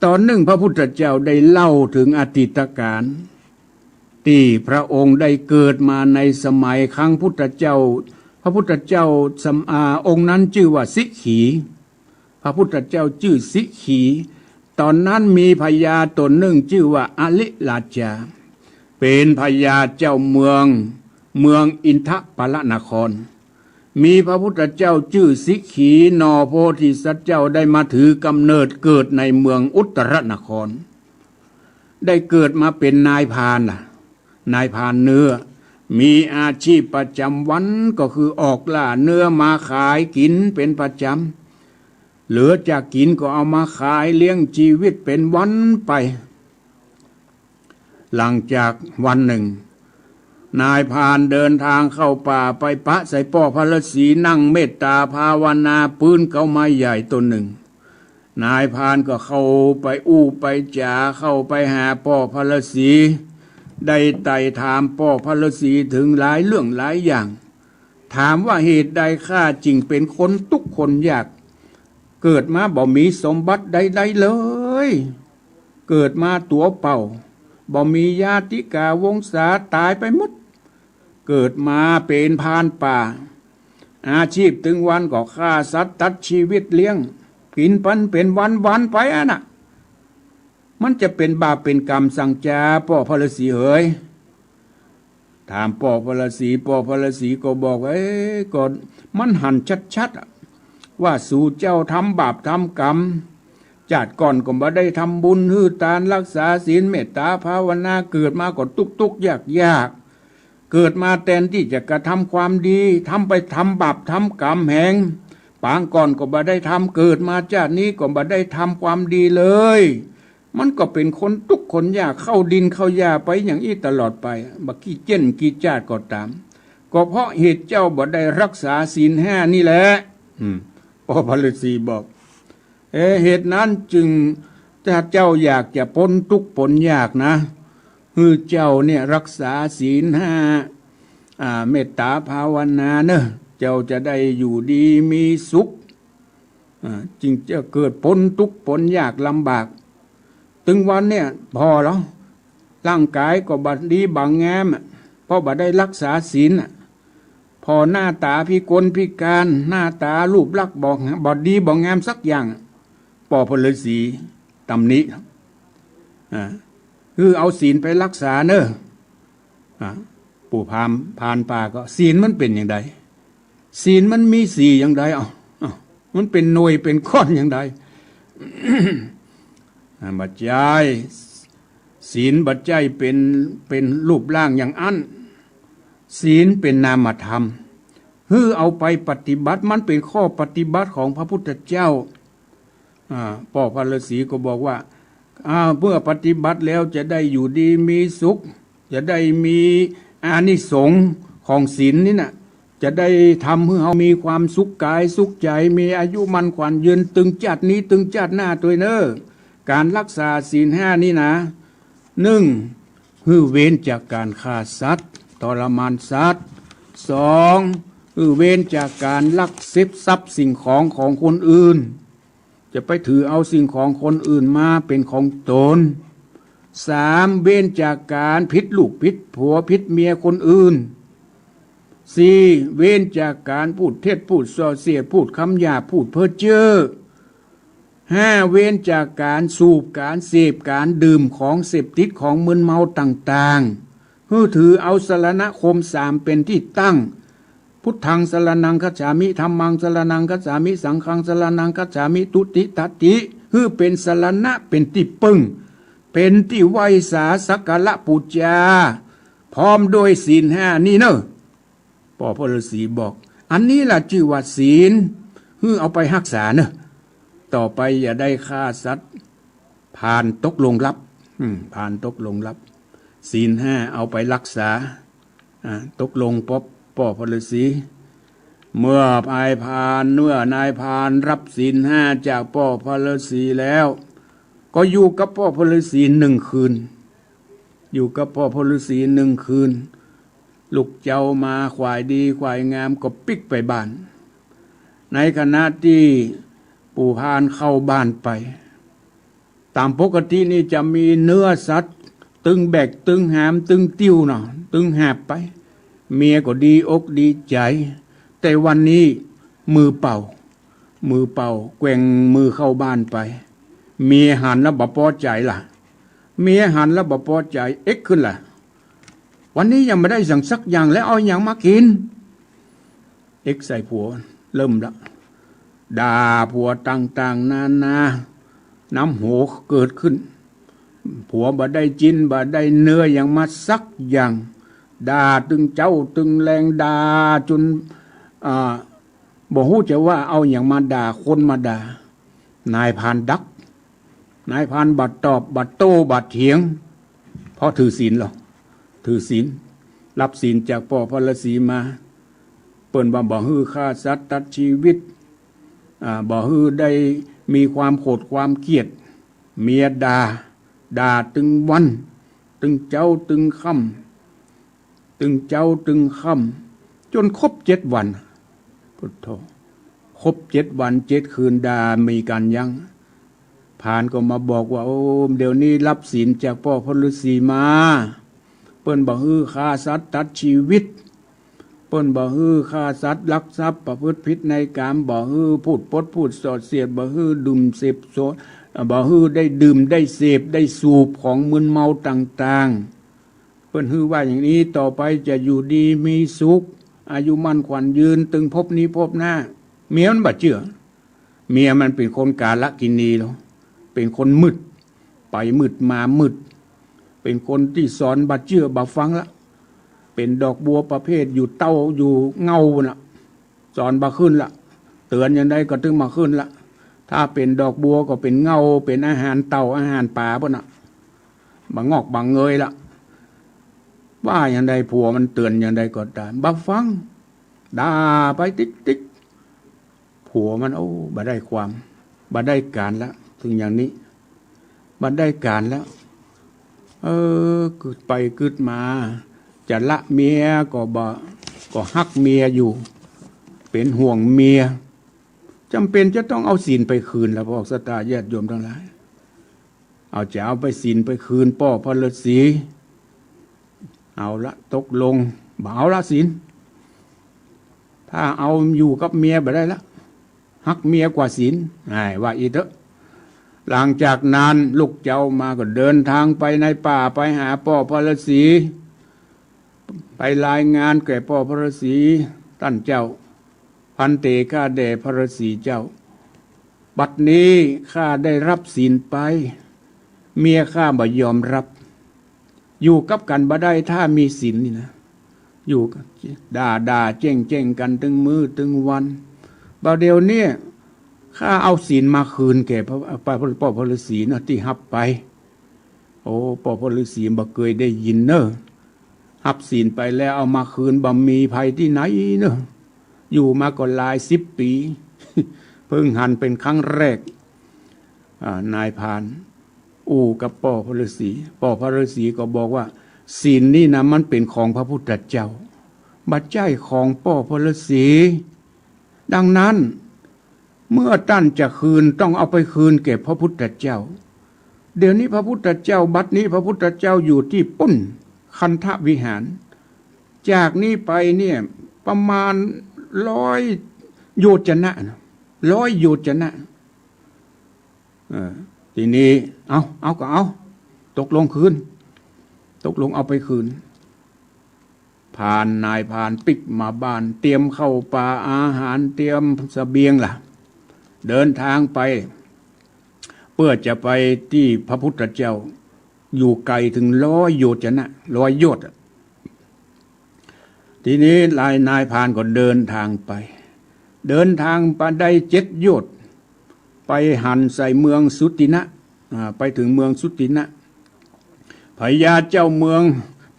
ตอนหนึ่งพระพุทธเจ้าได้เล่าถึงอดีตการที่พระองค์ได้เกิดมาในสมัยครั้งพุทธเจ้าพระพุทธเจ้าองค์นั้นชื่อว่าสิขี พระพุทธเจ้าชื่อสิขีตอนนั้นมีพญาตนหนึ่งชื่อว่าอลิราชาเป็นพญาเจ้าเมืองอินทปลนคร มีพระพุทธเจ้าชื่อสิกขีนอโพธิสัตว์เจ้าได้มาถือกำเนิดเกิดในเมืองอุตรนครได้เกิดมาเป็นนายพรานนายพรานเนื้อมีอาชีพประจำวันก็คือออกล่าเนื้อมาขายกินเป็นประจำเหลือจากกินก็เอามาขายเลี้ยงชีวิตเป็นวันไปหลังจากวันหนึ่งนายพรานเดินทางเข้าป่าไปปะใส่ป่อพระฤาษีนั่งเมตตาภาวนาปืนเขาไม้ใหญ่ต้นหนึ่งนายพรานก็เข้าไปอู้ไปจ่าเข้าไปหาป่อพระฤาษีได้ไต่ถามป่อพระฤาษีถึงหลายเรื่องหลายอย่างถามว่าเหตุใดข้าจึงเป็นคนทุกข์คนยากเกิดมาบ่มีสมบัติใดๆเลยเกิดมาตัวเป่าบ่มีญาติกาวงศาตายไปหมดเกิดมาเป็นพรานป่าอาชีพถึงวันก็ฆ่าสัตว์ตัดชีวิตเลี้ยงกินปันเป็นวันไปน่ะมันจะเป็นบาปเป็นกรรมสังจาป่อพระฤาษีเอ๋ยถามป่อพระฤาษีก็บอกว่าก่อนมันหันชัดๆว่าสู่เจ้าทำบาปทำกรรมจัดก่อนก็บ่ได้ทำบุญฮือทานรักษาศีลเมตตาภาวนาเกิดมาก็ตุกยากเกิดมาแทนที่จะกระทำความดีทำไปทำบาปทำกรรมแหงปางก่อนก็บ่ได้ทำเกิดมาชาตินี้ก็บ่ได้ทำความดีเลยมันก็เป็นคนทุกข์คนยากเข้าดินเข้ายาไปอย่างนี้ตลอดไปบักกี่เจนกี่จาดก็ตามก็เพราะเหตุเจ้าบ่ได้รักษาศีล5นี่แหละพ่อพระฤาษีบอกเหตุนั้นจึงถ้าเจ้าอยากจะพ้นทุกข์พ้นยากนะคือเจ้าเนี่ยรักษาศีล5เมตตาภาวนาเนอะเจ้าจะได้อยู่ดีมีสุขจึงจะเกิดพ้นทุกข์พ้นยากลำบากถึงวันเนี่ยพอแล้วร่างกายก็บัดดีบางแงมเพราะบัดได้รักษาศีลพอหน้าตาพิกลพิการหน้าตารูปลักษณ์บอกบอดดีบอกงามสักอย่างป่อพระฤาษีตำหนิคือเอาศีลไปรักษาเนอะปู่พานป่าก็ศีลมันเป็นอย่างไรศีลมันมีสี่อย่างไรมันเป็นหน่วยเป็นก้อนอย่างไร บัจจัยศีลบัจจัยเป็นรูปร่างอย่างอันศีลเป็นนามธรรมเอาไปปฏิบัติมันเป็นข้อปฏิบัติของพระพุทธเจ้าป่อพระฤาษีก็บอกว่าเมื่อปฏิบัติแล้วจะได้อยู่ดีมีสุขจะได้มีอานิสงส์ของศีลนี่นะจะได้ทำให้เรามีความสุขกายสุขใจมีอายุมันขวัญยืนตึงจัดนี้ตึงจัดหน้าตัวเนอการรักษาศีล5นี่นะ1เว้นจากการฆ่าสัตว์ทรมานสัตว์2เว้นจากการลักทรัพย์สิ่งของของคนอื่นจะไปถือเอาสิ่งของคนอื่นมาเป็นของตน3เว้นจากการผิดลูกผิดผัวผิดเมียคนอื่น4เว้นจากการพูดเท็จพูดส่อเสียดพูดคำหยาบพูดเพ้อเจ้อ5เว้นจากการสูบการเสพการดื่มของเสพติดของมึนเมาต่างๆถือเอาสรณคม3เป็นที่ตั้งพุทธังสรณังคัจฉามิธัมมังสรณังคัจฉามิสังฆังสรณังคัจฉามิทุติตัตติเป็นสรณะเป็นที่ปึ้งเป็นที่ไหวสาสักการะปูจาพร้อมโดยศีล5นี่เนอะป่อพระฤาษีบอกอันนี้ล่ะชื่อว่าศีลเอาไปรักษาเนอะต่อไปอย่าได้ฆ่าสัตว์ผ่านตกลงรับผ่านตกลงรับศีล5เอาไปรักษาตกลงป่อพระฤาษีเมื่อนายพานรับศีล5จากป่อพระฤาษีแล้วก็อยู่กับป่อพระฤาษี1 คืนอยู่กับป่อพระฤาษี1 คืนลูกเจ้ามาควายดีควายงามก็ปิกไปบ้านในขณะที่ปู่พานเข้าบ้านไปตามปกตินี่จะมีเนื้อสัตว์ตึงแบกตึงหามตึงติ้วเนาะตึงหาบไปเมียก็ดีอกดีใจแต่วันนี้มือเป่าแกว่งมือเข้าบ้านไปเมียหันแล้วบ่พอใจล่ะเมียหันแล้วบ่พอใจขึ้นล่ะวันนี้ยังไม่ได้สั่งสักอย่างแล้วเอาอย่างมากิน เอ็กใส่ผัวเริ่มละด่าผัวต่างๆนานาน้ำโหเกิดขึ้นผัวบ่ได้จินบ่ได้เนื้ออย่างมาสักอย่างด่าตึงเจ้าตึงแรงด่าจนบ่ฮู้จะว่าเอาอย่างมาด่าคนมาด่านายพานดักนายพานบัดตอบบัดโต้บัดเถียงเพราะถือศีลหรอถือศีลรับศีลจากพ่อพระฤาษีมาเปิ้นบ่ฮื้อฆ่าสัตว์ตัดชีวิตบ่ฮื้อได้มีความโกรธความเกลียดเมียด่าตึงวันตึงเจ้าตึงค่ำตึงเจ้าตึงค่ำจนครบ7 วันพุทโธครบ7 วัน7 คืนด่ามีการยั้งผ่านก็มาบอกว่าโอ้เดี๋ยวนี้รับศีลจากพ่อพระฤาษีมาเปิ้นบ่ฮื้อฆ่าสัตว์ตัดชีวิตเปิ้นบ่ฮื้อฆ่าสัตว์ลักทรัพย์ประพฤติผิดในกามบ่ฮื้อพูดปดพูดสอดเสียดบ่ฮื้อดื่มเสพโสบ่ฮื้อได้ดื่มได้เสพได้สูบของมึนเมาต่างๆเปิ้นฮื้อว่าอย่างนี้ต่อไปจะอยู่ดีมีสุขอายุมั่นขวัญยืนตึงพบนี้พบหน้าเมียมันบ่เชื่อเมียมันเป็นคนกาลกิณีแล้วเป็นคนมืดไปมืดมามืดเป็นคนที่สอนบ่เชื่อบ่ฟังละเป็นดอกบัวประเภทอยู่เต้าอยู่เงาน่ะสอนบ่ขึ้นละเตือนยังไงก็ถึงมาขึ้นละถ้าเป็นดอกบัวก็เป็นเงาเป็นอาหารเต่าอาหารป่าบ่น่ะบ่งอกบ่เงยละว่าอย่างใดผัวมันเตือนอย่างใดก็ตามบ่ฟังด่าไปติ๊กผัวมันโอ้บ่ได้ความบ่ได้การแล้วถึงอย่างนี้บ่ได้การแล้วกึดไปกึดมาจะละเมียก็ฮักเมียอยู่เป็นห่วงเมียจำเป็นจะต้องเอาศีลไปคืนแล้วพวกสตาญาติโยมทั้งหลายจะเอาไปศีลไปคืนพ่อพระฤาษีเอาละตกลงบ่เอาละศีลถ้าเอาอยู่กับเมียบ่ได้ละฮักเมียกว่าศีลว่าอีเถอะหลังจากนั้นลูกเจ้ามาก็เดินทางไปในป่าไปหาพ่อพระฤาษีไปรายงานแก่พ่อพระฤาษีท่านเจ้าพันเตข้าแด่พระฤาษีเจ้าบัดนี้ข้าได้รับศีลไปเมียข้าบ่ยอมรับอยู่กับกันบ่ได้ถ้ามีศีลนี่นะอยู่ด่าเจ้งกันถึงมื้อถึงวันบ่เดี๋ยวนี้ข้าเอาศีลมาคืนแก่พ่อพระฤาษีนะที่หับไปโอ้พ่อพระฤาษีบ่เคยได้ยินเนอะหับศีลไปแล้วเอามาคืนบ่มีภัยที่ไหนเนอะอยู่มาก็หลาย10 ปีเพิ่งหันเป็นครั้งแรกนายพานกับพ่อพระฤาษีพ่อพระฤาษีก็บอกว่าศีลนี่นะมันเป็นของพระพุทธเจ้าบัดใจของพ่อพระฤาษีดังนั้นเมื่อท่านจะคืนต้องเอาไปคืนแก่พระพุทธเจ้าเดี๋ยวนี้พระพุทธเจ้าบัดนี้พระพุทธเจ้าอยู่ที่ปุ้นคันธวิหารจากนี้ไปเนี่ยประมาณ100 โยชนะ100 โยชนะทีนี้เอาก็เอาตกลงคืนตกลงเอาไปคืนนายพานปิกมาบ้านเตรียมเข้าป่าอาหารเตรียมเสบียงล่ะเดินทางไปเพื่อจะไปที่พระพุทธเจ้าอยู่ไกลถึง100 โยชนะ100 โยชน์ทีนี้นายพานก็เดินทางไปได้7 โยชน์ไปหันใส่เมืองสุตินะไปถึงเมืองสุตินะพญาเจ้าเมือง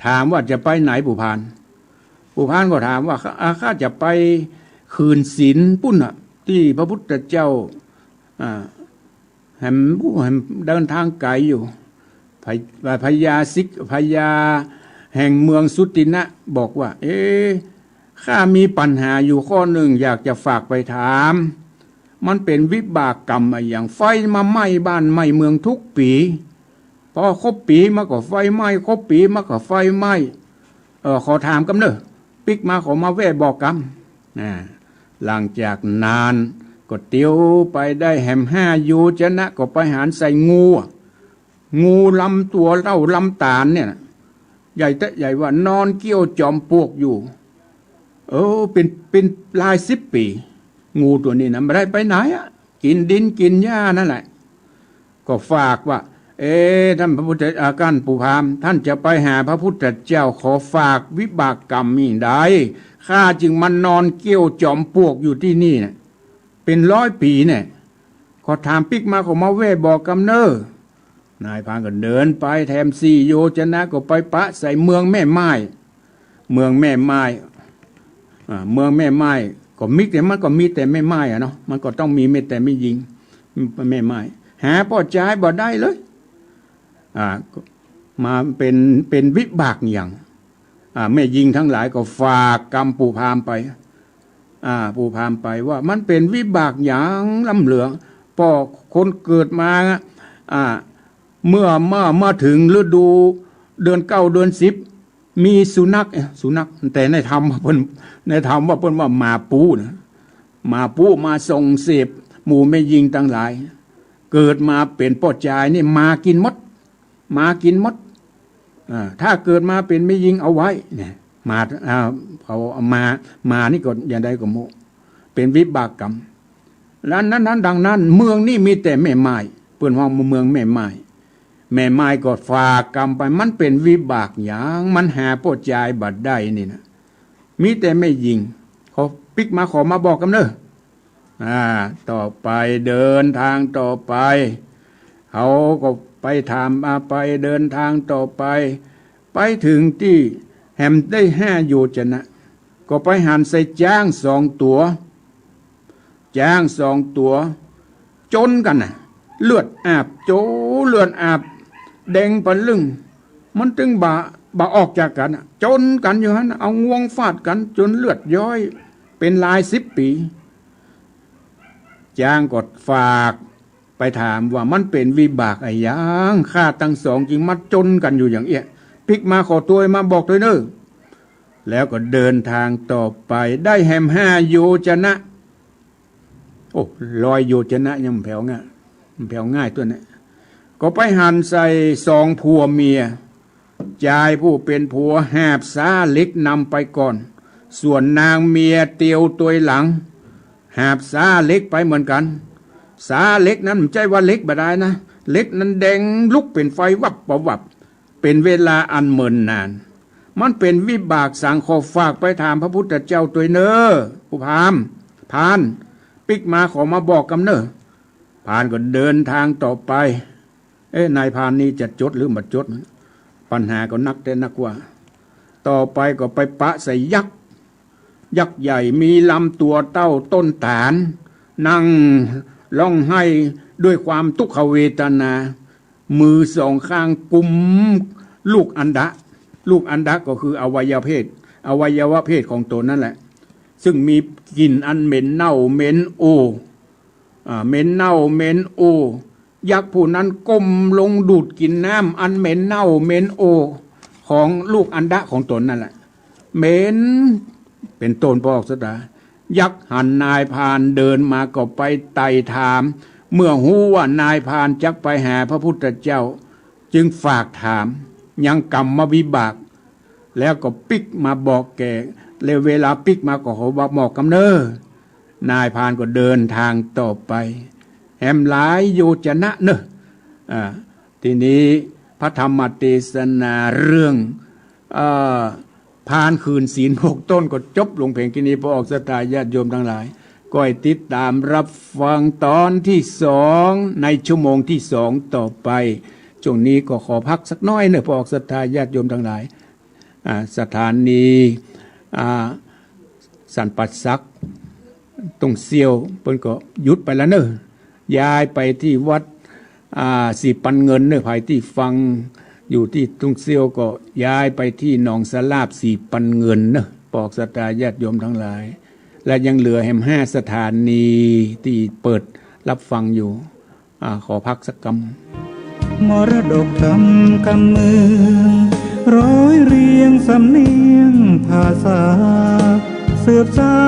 ถามว่าจะไปไหนผู้พานก็ถามว่าข้าจะไปคืนศีลปุ้นที่พระพุทธเจ้าแห่งเดินทางไกลอยู่พญาแห่งเมืองสุตินะบอกว่าข้ามีปัญหาอยู่ข้อหนึ่งอยากจะฝากไปถามมันเป็นวิบากกรรมอย่างไฟมาไหม้บ้านไหม้เมืองทุกปีพอครบปีมาก็ไฟไหม้ครบปีมาก็ไฟไหม้ขอถามกันเนอะปิกมาขอมาแว่บอกกรรมหลังจากนานก็เตียวไปได้แหม5 โยชนะก็ไปหารใส่งูลำตัวเล่าลำตาลเนี่ยใหญ่ว่านอนเกี้ยวจอมปลวกอยู่ เป็นหลาย10 ปี งูตัวนี้นะไม่ได้ไปไหนอ่ะกินดินกินหญ้านั่นแหละก็ฝากว่าท่านพระพุทธอาการปู่พามท่านจะไปหาพระพุทธเจ้าขอฝากวิบากกรรมมีได้ข้าจึงมันนอนเกี้ยวจอมปลวกอยู่ที่นี่เนี่ยเป็น100 ปีเนี่ยขอถามปิกมาก็มาเว่บอกกำเนอนายพานก็เดินไปแถม4 โยชนะก็ไปปะใส่เมืองแม่ไม้เมืองแม่ไม้เมืองแม่ไม้ก็มิกแต่มันก็มีแต่แม่ไม้อะเนาะมันก็ต้องมีไม่แต่ไม่ยิงแม่ไม้หาพ่อใจบ่ได้เลยมาเป็นวิบากอย่างแม่ยิงทั้งหลายก็ฝากกรรมปู่พามไปปู่พามไปว่ามันเป็นวิบากอย่างล้ำเหลืองพอคนเกิดมาเมื่อถึงฤดูเดือน9เดือน10มีสุนัขแต่ในธรรมว่าเพิ่นว่าหมาปูนะหมาปูมาส่งเสพหมู่ไม่ยิงทั้งหลายเกิดมาเป็นพ่อจายนี่มากินมดถ้าเกิดมาเป็นไม่ยิงเอาไว้เนี่ยมาเอามานี่ก็อย่างใดก็โมเป็นวิบากกรรมนั้นดังนั้นเมืองนี่มีแต่แม่ไม้เปิ้นว่าเมืองแม่ไม้ก็ฝากกรรมไปมันเป็นวิบากอย่างมันหาพ่อจายบัดได้นี่นะมีแต่ไม่ยิงเขาปิกมาขอมาบอกกันเนอะต่อไปเดินทางต่อไปเขาก็ไปถามไปเดินทางต่อไปถึงที่แหมได้5 โยชนะก็ไปหันใส่จ้าง2 ตัวจนกันน่ะเลือดอาบแดงปะลึงมันตึงบะออกจากกันจนกันอยู่ฮะเอางวงฟาดกันจนเลือดย้อยเป็นหลาย10 ปีจ้างกดฝากไปถามว่ามันเป็นวิบากอะไรอย่างข้าทั้งสองจึงมาจนกันอยู่อย่างเอี้ยพลิกมาขอตัวมาบอกด้วยเนอะแล้วก็เดินทางต่อไปได้แหม5 โยชนะ100 โยชนะยังแผ่วง่ายตัวนี้ก็ไปหันใส่2 ผัวเมียชายผู้เป็นผัวแหบสาเล็กนำไปก่อนส่วนนางเมียเตียวตัวหลังหาบสาเล็กไปเหมือนกันสาเล็กนั้นไม่ใช่ว่าเล็กบ่ได้นะเล็กนั้นแดงลุกเป็นไฟวับเป็นเวลาอันเมินนานมันเป็นวิบากสั่งขอฝากไปถามพระพุทธเจ้าตัวเนอผู้พานปิกมาขอมาบอกกำเนอพานก็เดินทางต่อไปนายพานนี้จะจดหรือไม่จดปัญหาก็นักแต่นักว่าต่อไปก็ไปปะใส่ยักษ์ใหญ่มีลำตัวเต้าต้นฐานนั่งร้องไห้ด้วยความทุกขเวทนามือ2 ข้างกุมลูกอัณฑะก็คืออวัยวะเพศของตนนั่นแหละซึ่งมีกลิ่นอันเหม็นเน่าเหม็นโอยักษ์ผู้นั้นก้มลงดูดกินน้ำอันเหม็นเน่าเหม็นโอของลูกอัณฑะของตนนั่นแหละเหม็นเป็นต้นพอกสตายักษ์หันนายพานเดินมาก็ไปไต่ถามเมื่อหูว่านายพานจักไปหาพระพุทธเจ้าจึงฝากถามยังกรรมวิบากแล้วก็ปิกมาบอกแกเลยเวลาปิกมาก็ขอบอกกำเนอนายพานก็เดินทางต่อไปแหมหลายโยชนะเนอะทีนี้พระธรรมเทศนาเรื่องพานคืนศีล6 ต้นก็จบลงเพียงแค่นี้พอออกสตาญาติโยมทั้งหลายก็ให้ติดตามรับฟังตอนที่2ในชั่วโมงที่2ต่อไปช่วงนี้ก็ขอพักสักน้อยเนอะพอออกสตาญาติโยมทั้งหลายสถานีสันปัดซักตรงเซียวเพิ่นก็หยุดไปแล้วเนอะย้ายไปที่วัดสีปันเงินเนอะภายที่ฟังอยู่ที่ทุ่งเซียวก็ย้ายไปที่หนองสลาบสีปันเงินเนอะปอกสตาญาติโยมทั้งหลายและยังเหลือแหม5 สถานีที่เปิดรับฟังอยู่ขอพักสักกำ มรดกทำกำเมืองร้อยเรียงสำเนียงภาษาสืบสา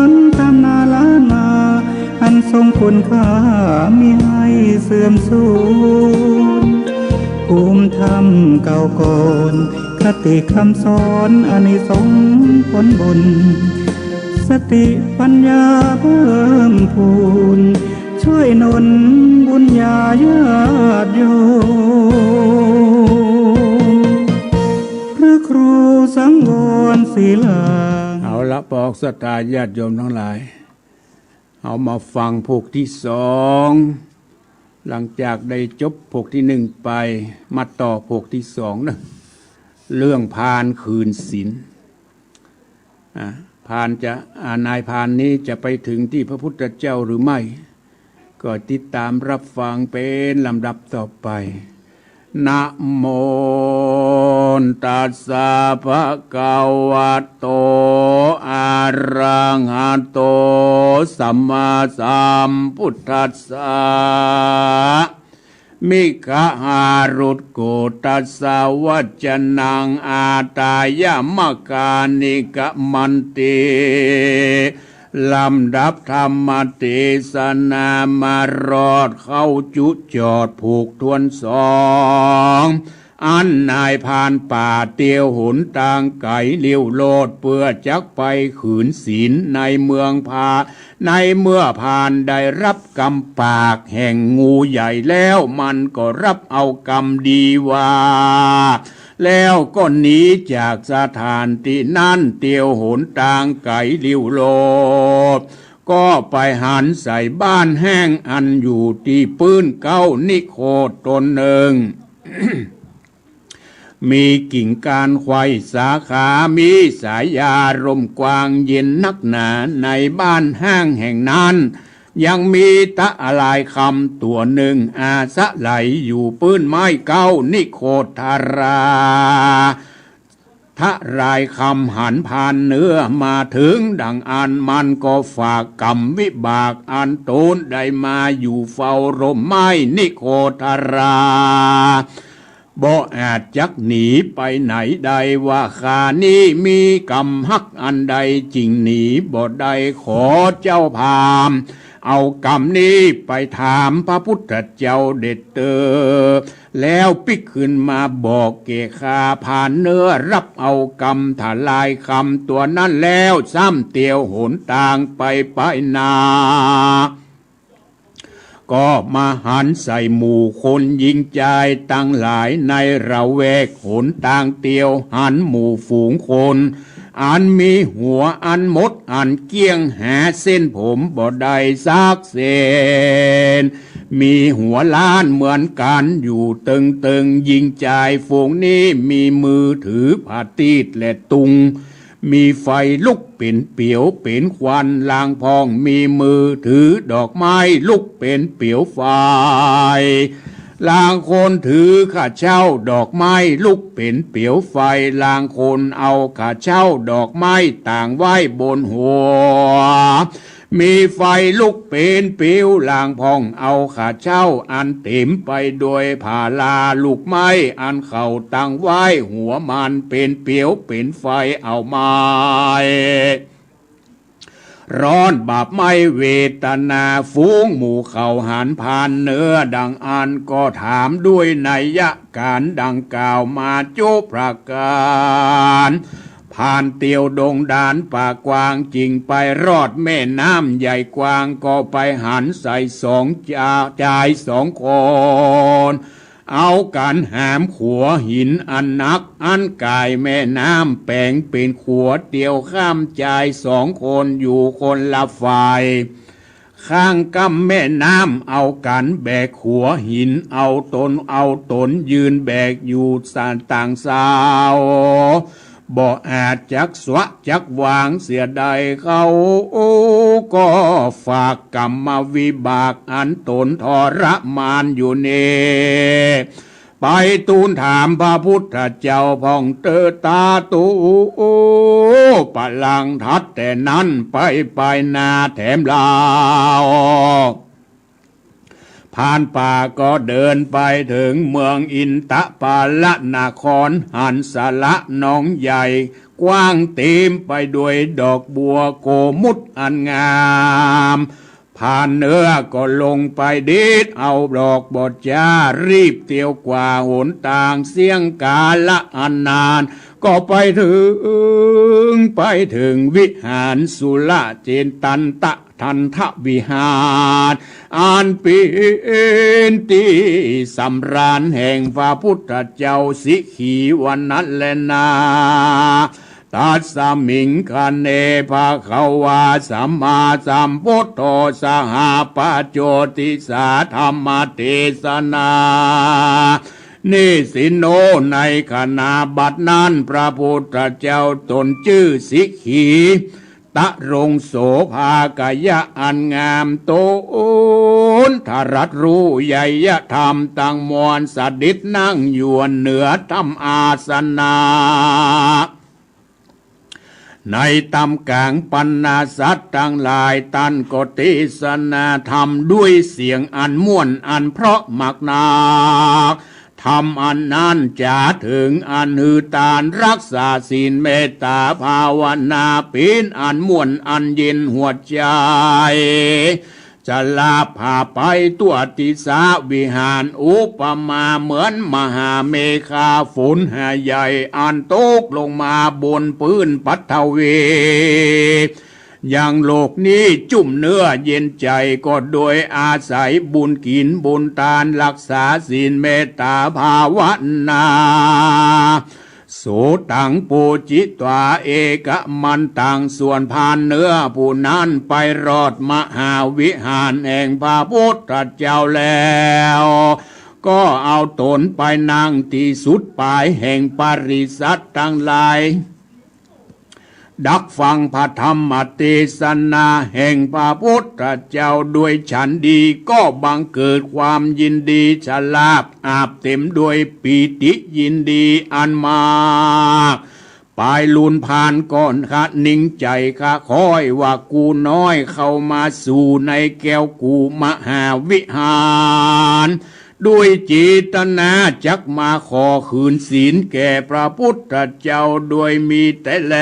นตำนานล้านนาอันทรงคุณค่ามิให้เสื่อมสูญภูมิธรรมเก่าก่อนคติคำสอนอานิสงส์ผลบุญ สติปัญญาเพิ่มพูนช่วยหนุนบุญญาญาติโยมพระครูสังวรศิลาเอาละปอกศรัทธาญาติโยมทั้งหลายเอามาฟังพวกที่สองหลังจากได้จบพวกที่หนึ่งไปมาต่อพวกที่สองนะเรื่องพานคืนศีลพานจะนายพานนี้จะไปถึงที่พระพุทธเจ้าหรือไม่ก็ติดตามรับฟังเป็นลำดับต่อไปนะโมตัสสะภะคะวะโตอะระหะโตสัมมาสัมพุทธัสสะมิขะหารุตโกตัสสะวัจจนังอาตายมกานิกะมันติลำดับธรรมเทศนามารอดเข้าจุจอดผูกทวนสองอันนายพานป่าเตียวหุนตางไก่เลี้ยวโลดเพื่อจักไปขืนศีลในเมืองพาในเมื่อพานได้รับกรรมปากแห่งงูใหญ่แล้วมันก็รับเอากรรมดีว่าแล้วก็หนีจากสถานที่นั้นเตียวโหนตางไก่ลิ้วโลดก็ไปหันใส่บ้านแห้งอันอยู่ที่ปื้นเก้านิโคตนหนึ่ง มีกิ่งการไขว้สาขามีสายยาลมกวางเย็นนักหนาในบ้านห้างแห่งนั้นยังมีตะอลายคำตัวหนึ่งอาสะไหลอยู่ปื้นไม้เก้านิโคทาราทะรายคำหันผ่านเนื้อมาถึงดังอันมันก็ฝากกรรมวิบากอันโตนได้มาอยู่เฝ้าร่มไม้นิโคทาราบ่อาจจักหนีไปไหนใดว่าข้านี้มีกรรมฮักอันใดจริงหนีบ่ได้ขอเจ้าพามเอากรรมนี้ไปถามพระพุทธเจ้าเด็ดเตอแล้วปิกขึ้นมาบอกเกข้าผ่านเนื้อรับเอากรรมทลายคำตัวนั้นแล้วซ้ำเตียวโหนต่างไปนาก็มาหันใส่หมู่คนยิงใจตั้งหลายในระแวกหนต่างเตียวหันหมู่ฝูงคนอันมีหัวอันมดอันเกี้ยงหาเส้นผมบ่ได้ซักเส้นมีหัวล้านเหมือนกันอยู่ตึงยิงใจฝูงนี้มีมือถือผ้าตีดและตุงมีไฟลุกเป็นเปียวเป็นควันลางพองมีมือถือดอกไม้ลุกเป็นเปียวไฟลางคนถือข้าเช่าดอกไม้ลุกเป็นเปียวไฟลางคนเอาข้าเช่าดอกไม้ต่างไว้บนหัวมีไฟลุกเป็นเปียวลางพองเอาข้าเช่าอันเต็มไปด้วยผ่าลาลูกไม้อันเขาตั้งไว้หัวมันเป็นเปียวเป็นไฟเอาไม้ร้อนบาปไม่เวทนาฟูงหมู่เขาหันผ่านเนื้อดังอันก็ถามด้วยนัยยะการดังกล่าวมาจุประการผ่านเตียวดงดานป่ากวางจริงไปรอดแม่น้ำใหญ่กวางก็ไปหันใส่สองจ่ายสองคนเอากันหามขัวหินอันนักอันกายแม่น้ำแปลงเป็นขัวเตียวข้ามจ่ายสองคนอยู่คนละฝ่ายข้างกำแม่น้ำเอากันแบกขัวหินเอาตนยืนแบกอยู่สานต่างสาวบ่อาจจักสวะจักวางเสียใดเขาก็ฝากกรรมวิบากอันตนทรมานอยู่เนไปทูลถามพระพุทธเจ้าพ่องเตอตาตูปะลังทัดแต่นั้นไปนาแถมลาวผ่านป่าก็เดินไปถึงเมืองอินตะปาลนครหันสละน้องใหญ่กว้างเต็มไปด้วยดอกบัวโกมุดอันงามผ่านเนื้อก็ลงไปดีดเอาดอกบดจารีบเตียวกว่าหนต่างเสียงกาละอันนาน ก็ไปถึงวิหารสุลเจนตันตะทันทวิหารอันเป็นที่สำราญแห่งพระพุทธเจ้าสิขีวันนั้นแลนาตัสสมิงคะเนภะคะวาสัมมาสัมพุทโธสหปัจโจติสาธรรมเทศนานิสิโนในขณะบัดนั้นพระพุทธเจ้าตนชื่อสิกขีตะรงโสภากายะอันงามโตนทรัตรู้ใหญ่ยะธรรมตั้งมวลสดิษนั่งอยู่เหนือธรรมอาสนาในตำกลางปัญนาสัตว์ทั้งหลายตันก็เทศนาธรรมด้วยเสียงอันม่วนอันเพราะมักนาธรรมอันนั้นจะถึงอันหือตานรักษาศีลเมตตาภาวนาเป็นอันม่วนอันเย็นหัวใจจะลาพาไปตัวติสาวิหารอุปมาเหมือนมหาเมฆาฝนหาใหญ่อันตกลงมาบนพื้นปัทเวอย่างโลกนี้จุ่มเนื้อเย็นใจก็โดยอาศัยบุญกินบุญทานรักษาศีลเมตตาภาวนาโสตังปูจิตวาเอกมันตังส่วนพานเนื้อผู้นั้นไปรอดมหาวิหารแห่งพระพุทธเจ้าแล้วก็เอาตนไปนั่งที่สุดปลายแห่งปริษัททั้งหลายดักฟังพระธรรมเทศนาแห่งพระพุทธเจ้าด้วยฉันดีก็บังเกิดความยินดีฉลาบอาบเต็มด้วยปีติยินดีอันมากปลายลุนผ่านก่อนคะนิ่งใจคะคอยว่ากูน้อยเข้ามาสู่ในแก้วกูมหาวิหารด้วยจิตนาจักมาขอคืนศีลแก่พระพุทธเจ้าโดยมีแต่แล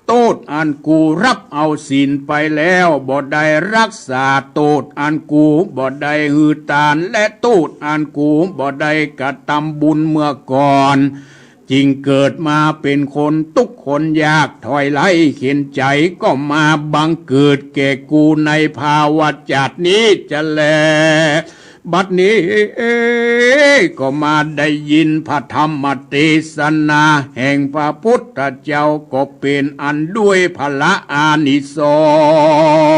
โทษอันกูรับเอาศีลไปแล้วบ่ได้รักษาโทษอันกูบ่ได้หือตานและโทษอันกูบ่ได้กระทำบุญเมื่อก่อนจึงเกิดมาเป็นคนทุกคนยากถอยไล่เข็นใจก็มาบังเกิดแก่กูในภาวะจัดนี้จะแลบัดนี้ก็มาได้ยินพระธรรมเทศนาแห่งพระพุทธเจ้าก็เป็นอันด้วยพละอานิส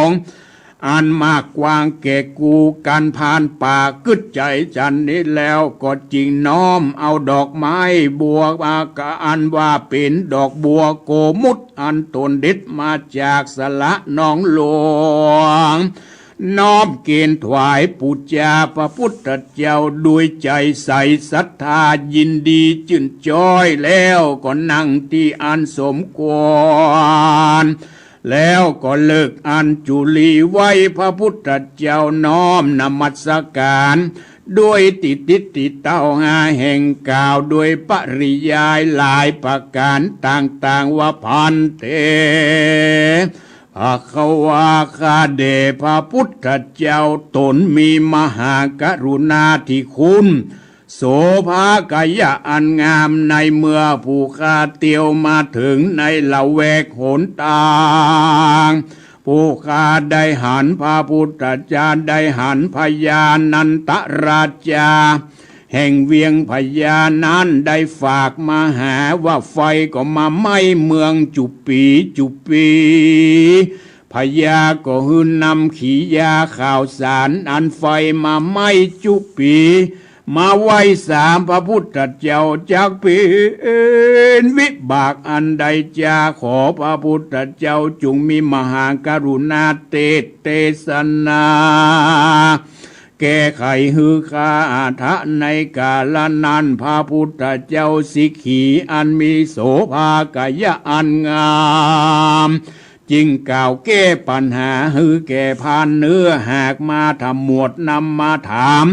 งส์อันมากกว้างแก่กูการผ่านป่ากึดใจจันนี้แล้วก็จริงน้อมเอาดอกไม้บัวมากะอันว่าเป็นดอกบัวโกมุตอันตนเด็ดมาจากสละน้องหลวงน้อมเกณฑ์ถวายปุจจาพระพุทธเจ้าด้วยใจใสศรัทธายินดีชื่นจ้อยแล้วก็นั่งที่อันสมควรแล้วก็เลิกอันจุลีไว้พระพุทธเจ้าน้อมนมัสการด้วยติเต้าหาแห่งกล่าวด้วยปริยายหลายประการต่างๆว่าพันเตภควาคาเดพระพุทธเจ้าตนมีมหากรุณาธิคุณโสภากายะอันงามในเมื่อผู้ข้าเตียวมาถึงในละแวกหนทางผู้ข้าได้หันพระพุทธเจ้าได้หันพญานันตราชาแห่งเวียงพญานั้นได้ฝากมาหาว่าไฟก็มาไหม้เมืองจุปีพญาก็หืนนำขียาข่าวสารอันไฟมาไหม้จุปีมาไหว้สามพระพุทธเจ้าจากเป็นวิบากอันใดจะขอพระพุทธเจ้าจงมีมหากรุณาเทศนาแก้ไขฮือคาทะในกาลนั้นพระพุทธเจ้าสิกขีอันมีโสภากายะอันงามจึงกล่าวแก้ปัญหาฮือแก่พานเนื้อหากมาทำหมวดนำมาถาม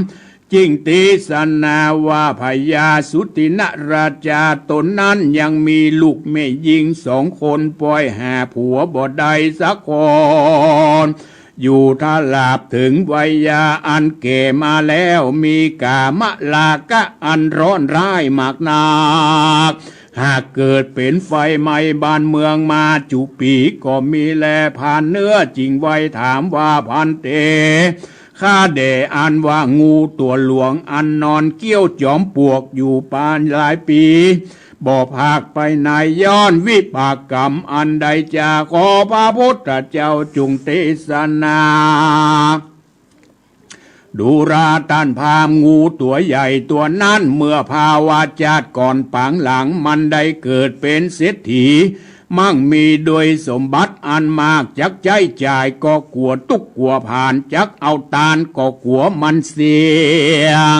จึงเทศนาว่าพญาสุตินราชาตนนั้นยังมีลูกแม่หญิง2 คนปล่อยหาผัวบ่ได้สักคนอยู่ถ้าลาบถึงวัยยาอันแก่มาแล้วมีกามลากะอันร้อนร้ายมากนัก หากเกิดเป็นไฟไหม้บ้านเมืองมาจุปีก็มีแลผ่านเนื้อจริงไว้ถามว่าพันเตข้าเดอ่านว่างูตัวหลวงอันนอนเกี้ยวจอมปลวกอยู่ปานหลายปีบ่ภาคไปในย้อนวิปากกรรมอันใดจะขอพระพุทธเจ้าจงเทศนาดูราตันพามงูตัวใหญ่ตัวนั้นเมื่อภาวะชาติก่อนปางหลังมันได้เกิดเป็นเศรษฐีมั่งมีโดยสมบัติอันมากจักใจจ่ายก็กลัวตุกกลัวผ่านจักเอาตานก็กลัวมันเสียง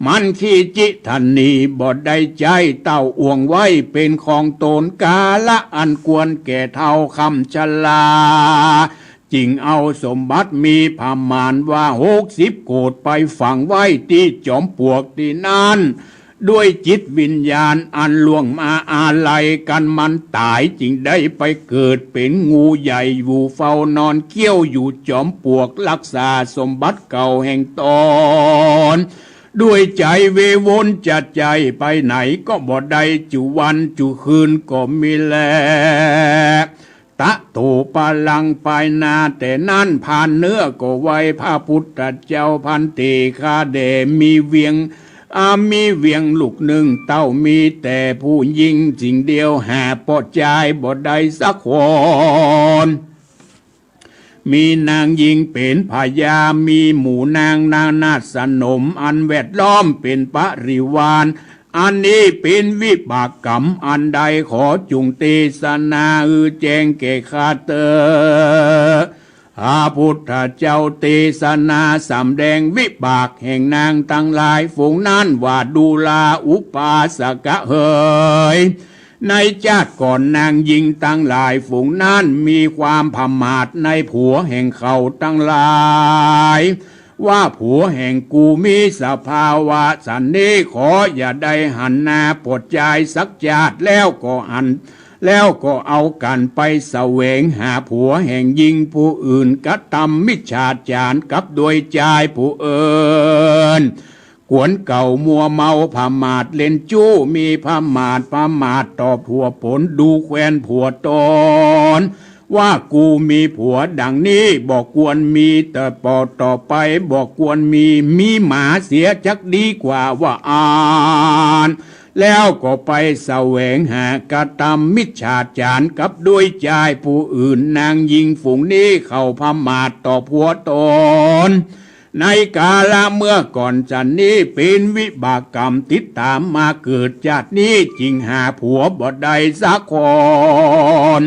มันขี้จิทันนีบ่ได้ใจเต้าอ่วงไว้เป็นของตนกาละอันควรแก่เท่าคำชลาจิงเอาสมบัติมีพามานว่า60 โกฏไปฝังไว้ที่จอมปลวกที่นั่นด้วยจิตวิญญาณอันล่วงมาอาลัยกันมันตายจึงได้ไปเกิดเป็นงูใหญ่อยู่เฝ้านอนเขี้ยวอยู่จอมปลวกรักษาสมบัติเก่าแห่งตนด้วยใจเววนจัดใจไปไหนก็บ่ได้จุวันจุคืนก็มีแลตะโตปาลังไปนาแต่นั่นผ่านเนื้อก็ไว้พระพุทธเจ้าพันเตคาเดมีเวียงมีเวียงลูกหนึ่งเต้ามีแต่ผู้ยิงสิ่งเดียวหาปอดใจบ่ได้สักคนมีนางยิงเป็นพญามีหมู่นางนาฏสนมอันแวดล้อมเป็นปริวารอันนี้เป็นวิบากกรรมอันใดขอจุงเทศนาแจ้งแก่ข้าเตอพระพุทธเจ้าเทศนาสำแดงวิบากแห่งนางทั้งหลายฝูงนั้นว่าดูลาอุปาสกะเฮยในชาติก่อนนางยิงทั้งหลายฝูงนั้นมีความพมาทในผัวแห่งเขาทั้งหลายว่าผัวแห่งกูมีสภาวะสันนี้ขออย่าได้หันหน้าปดใจสักชาติแล้วก็เอากันไปแสวงหาผัวแห่งยิงผู้อื่นกระทำมิจฉาจารกับโดยใจผู้อื่นกวนเก่ามัวเมาพมาทเล่นจู้มีพมาทต่อผัวผลดูแควนผัวตนว่ากูมีผัวดังนี้บอกควรมีแต่ปอต่อไปบอกควรมีหมาเสียจักดีกว่าว่าอ่านแล้วก็ไปแสวงหากระทำมิจฉาจารกับด้วยใจผู้อื่นนางยิงฝูงนี้เข้าพมาทต่อผัวตนในกาลเมื่อก่อนจันนี้เป็นวิบากกรรมติดตามมาเกิดจากนี้จึงหาผัวบ่ได้สักคน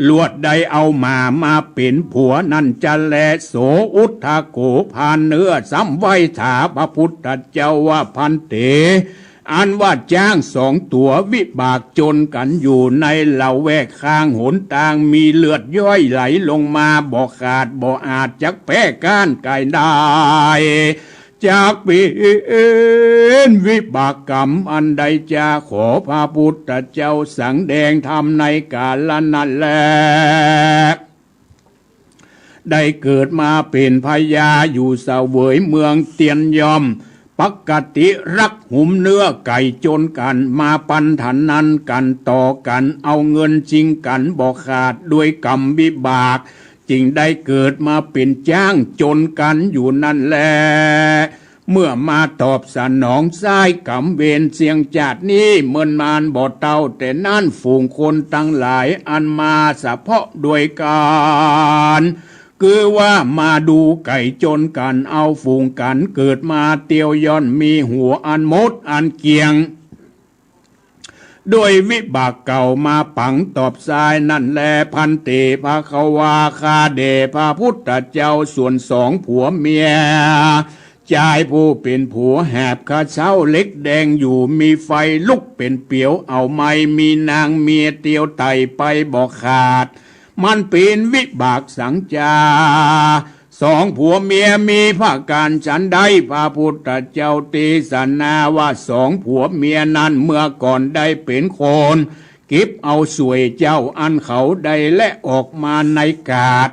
ลวดใดเอามาเป็นผัวนั่นจะแลโสอุทธโกพานเนื้อซ้ำไว้ถาพระพุทธเจ้าว่าพันเตอันว่าจ้าง2 ตัววิบากจนกันอยู่ในละแวกข้างหนต่างมีเลือดย้อยไหลลงมาบ่ขาดบ่อาจจักแพ้ก้านไก่ได้จากเป็นวิบากกรรมอันใดจะขอพระพุทธเจ้าสังแดงธรรมในกาลนั้นแลได้เกิดมาเป็นพญาอยู่เสวยเมืองเตียนยอมปกติรักหุมเนื้อไก่จนกันมาปันถันนั้นกันต่อกันเอาเงินจริงกันบ่ขาดด้วยกรรมวิบากจึงได้เกิดมาเป็นจ้างจนกันอยู่นั่นแลเมื่อมาตอบสนองซ้ายกรรมเวรเสียงจาดนี้เมินมานบ่เต่าแต่นั่นฝูงคนตั้งหลายอันมาสะเพาะด้วยกันคือว่ามาดูไก่จนกันเอาฝูงกันเกิดมาเตียวย่อนมีหัวอันมดอันเกียงด้วยวิบากเก่ามาปังตอบสายนั่นแลพันเตภาควาคาเดพระพุทธเจ้าส่วน2 ผัวเมียชายผู้เป็นผัวแหบข้าเช้าเล็กแดงอยู่มีไฟลุกเป็นเปียวเอาไม้มีนางเมียเตียวไตไปบอกขาดมันเป็นวิบากสังจา2 ผัวเมียมีภาการฉันใดพระพุทธเจ้าเทศนาว่า2 ผัวเมียนั้นเมื่อก่อนได้เป็นคนเก็บเอาสวยเจ้าอันเขาได้และออกมาในกาด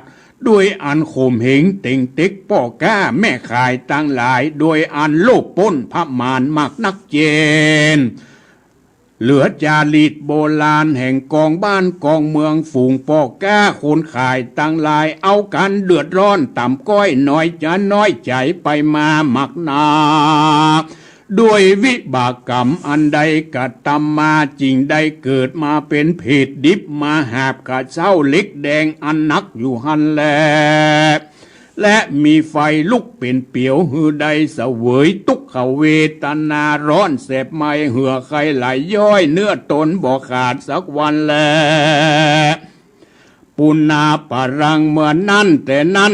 ด้วยอันข่มเหงเต่งเต็กป่อก้าแม่ขายตั้งหลายด้วยอันโลภปล้นพระมารมากนักเจน เหลือจารีตโบราณแห่งกองบ้านกองเมืองฝูงปอกแก้คนขายตั้งหลายเอากันเดือดร้อนต่ำก้อยน้อยจะน้อยใจไปมามักนาด้วยวิบากกรรมอันใดกระทำมาจริงได้เกิดมาเป็นเพศดิบมาหาบกะเจ้าเล็กแดงอันนักอยู่หันแลและมีไฟลุกเป็นเปียวหือใดเสวยทุกขเวทนาร้อนแสบไม่เหือใครไหลย้อยเนื้อตนบ่ขาดสักวันแลปุณาปรังเมื่อนั้นแต่นั้น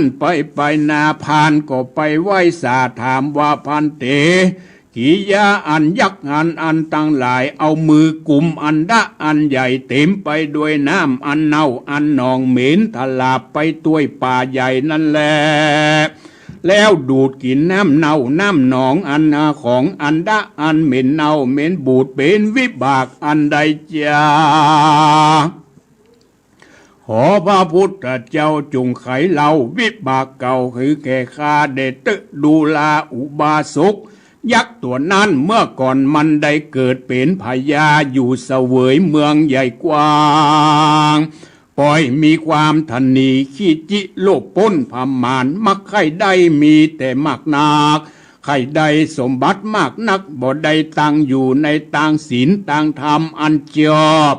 ไปนาพานก็ไปไหว้สาถามว่าพันเตกิยาอันยักษ์อันตั้งหลายเอามือกุมอันดะอันใหญ่เต็มไปด้วยน้ำอันเน่าอันหนองเหม็นทลาบไปตัวยป่าใหญ่นั่นแหละแล้วดูดกินน้ำเน่าน้ำหนองอันของอันดะอันเหม็นเน่าเหม็นบูดเป็นวิบากอันใดจ้าขอพระพุทธเจ้าจงไขเล่าวิบากเก่าคือแก่ข้าเดชดูลาอุบาสกยักษ์ตัวนั้นเมื่อก่อนมันได้เกิดเป็นพญาอยู่เสวยเมืองใหญ่กว้างปล่อยมีความทันนีขี้จิโลภปล้นพมานมักใครได้มีแต่มากนักใครได้สมบัติมากนักบ่ได้ตั้งอยู่ในต่างศีลต่างธรรมอันจอบ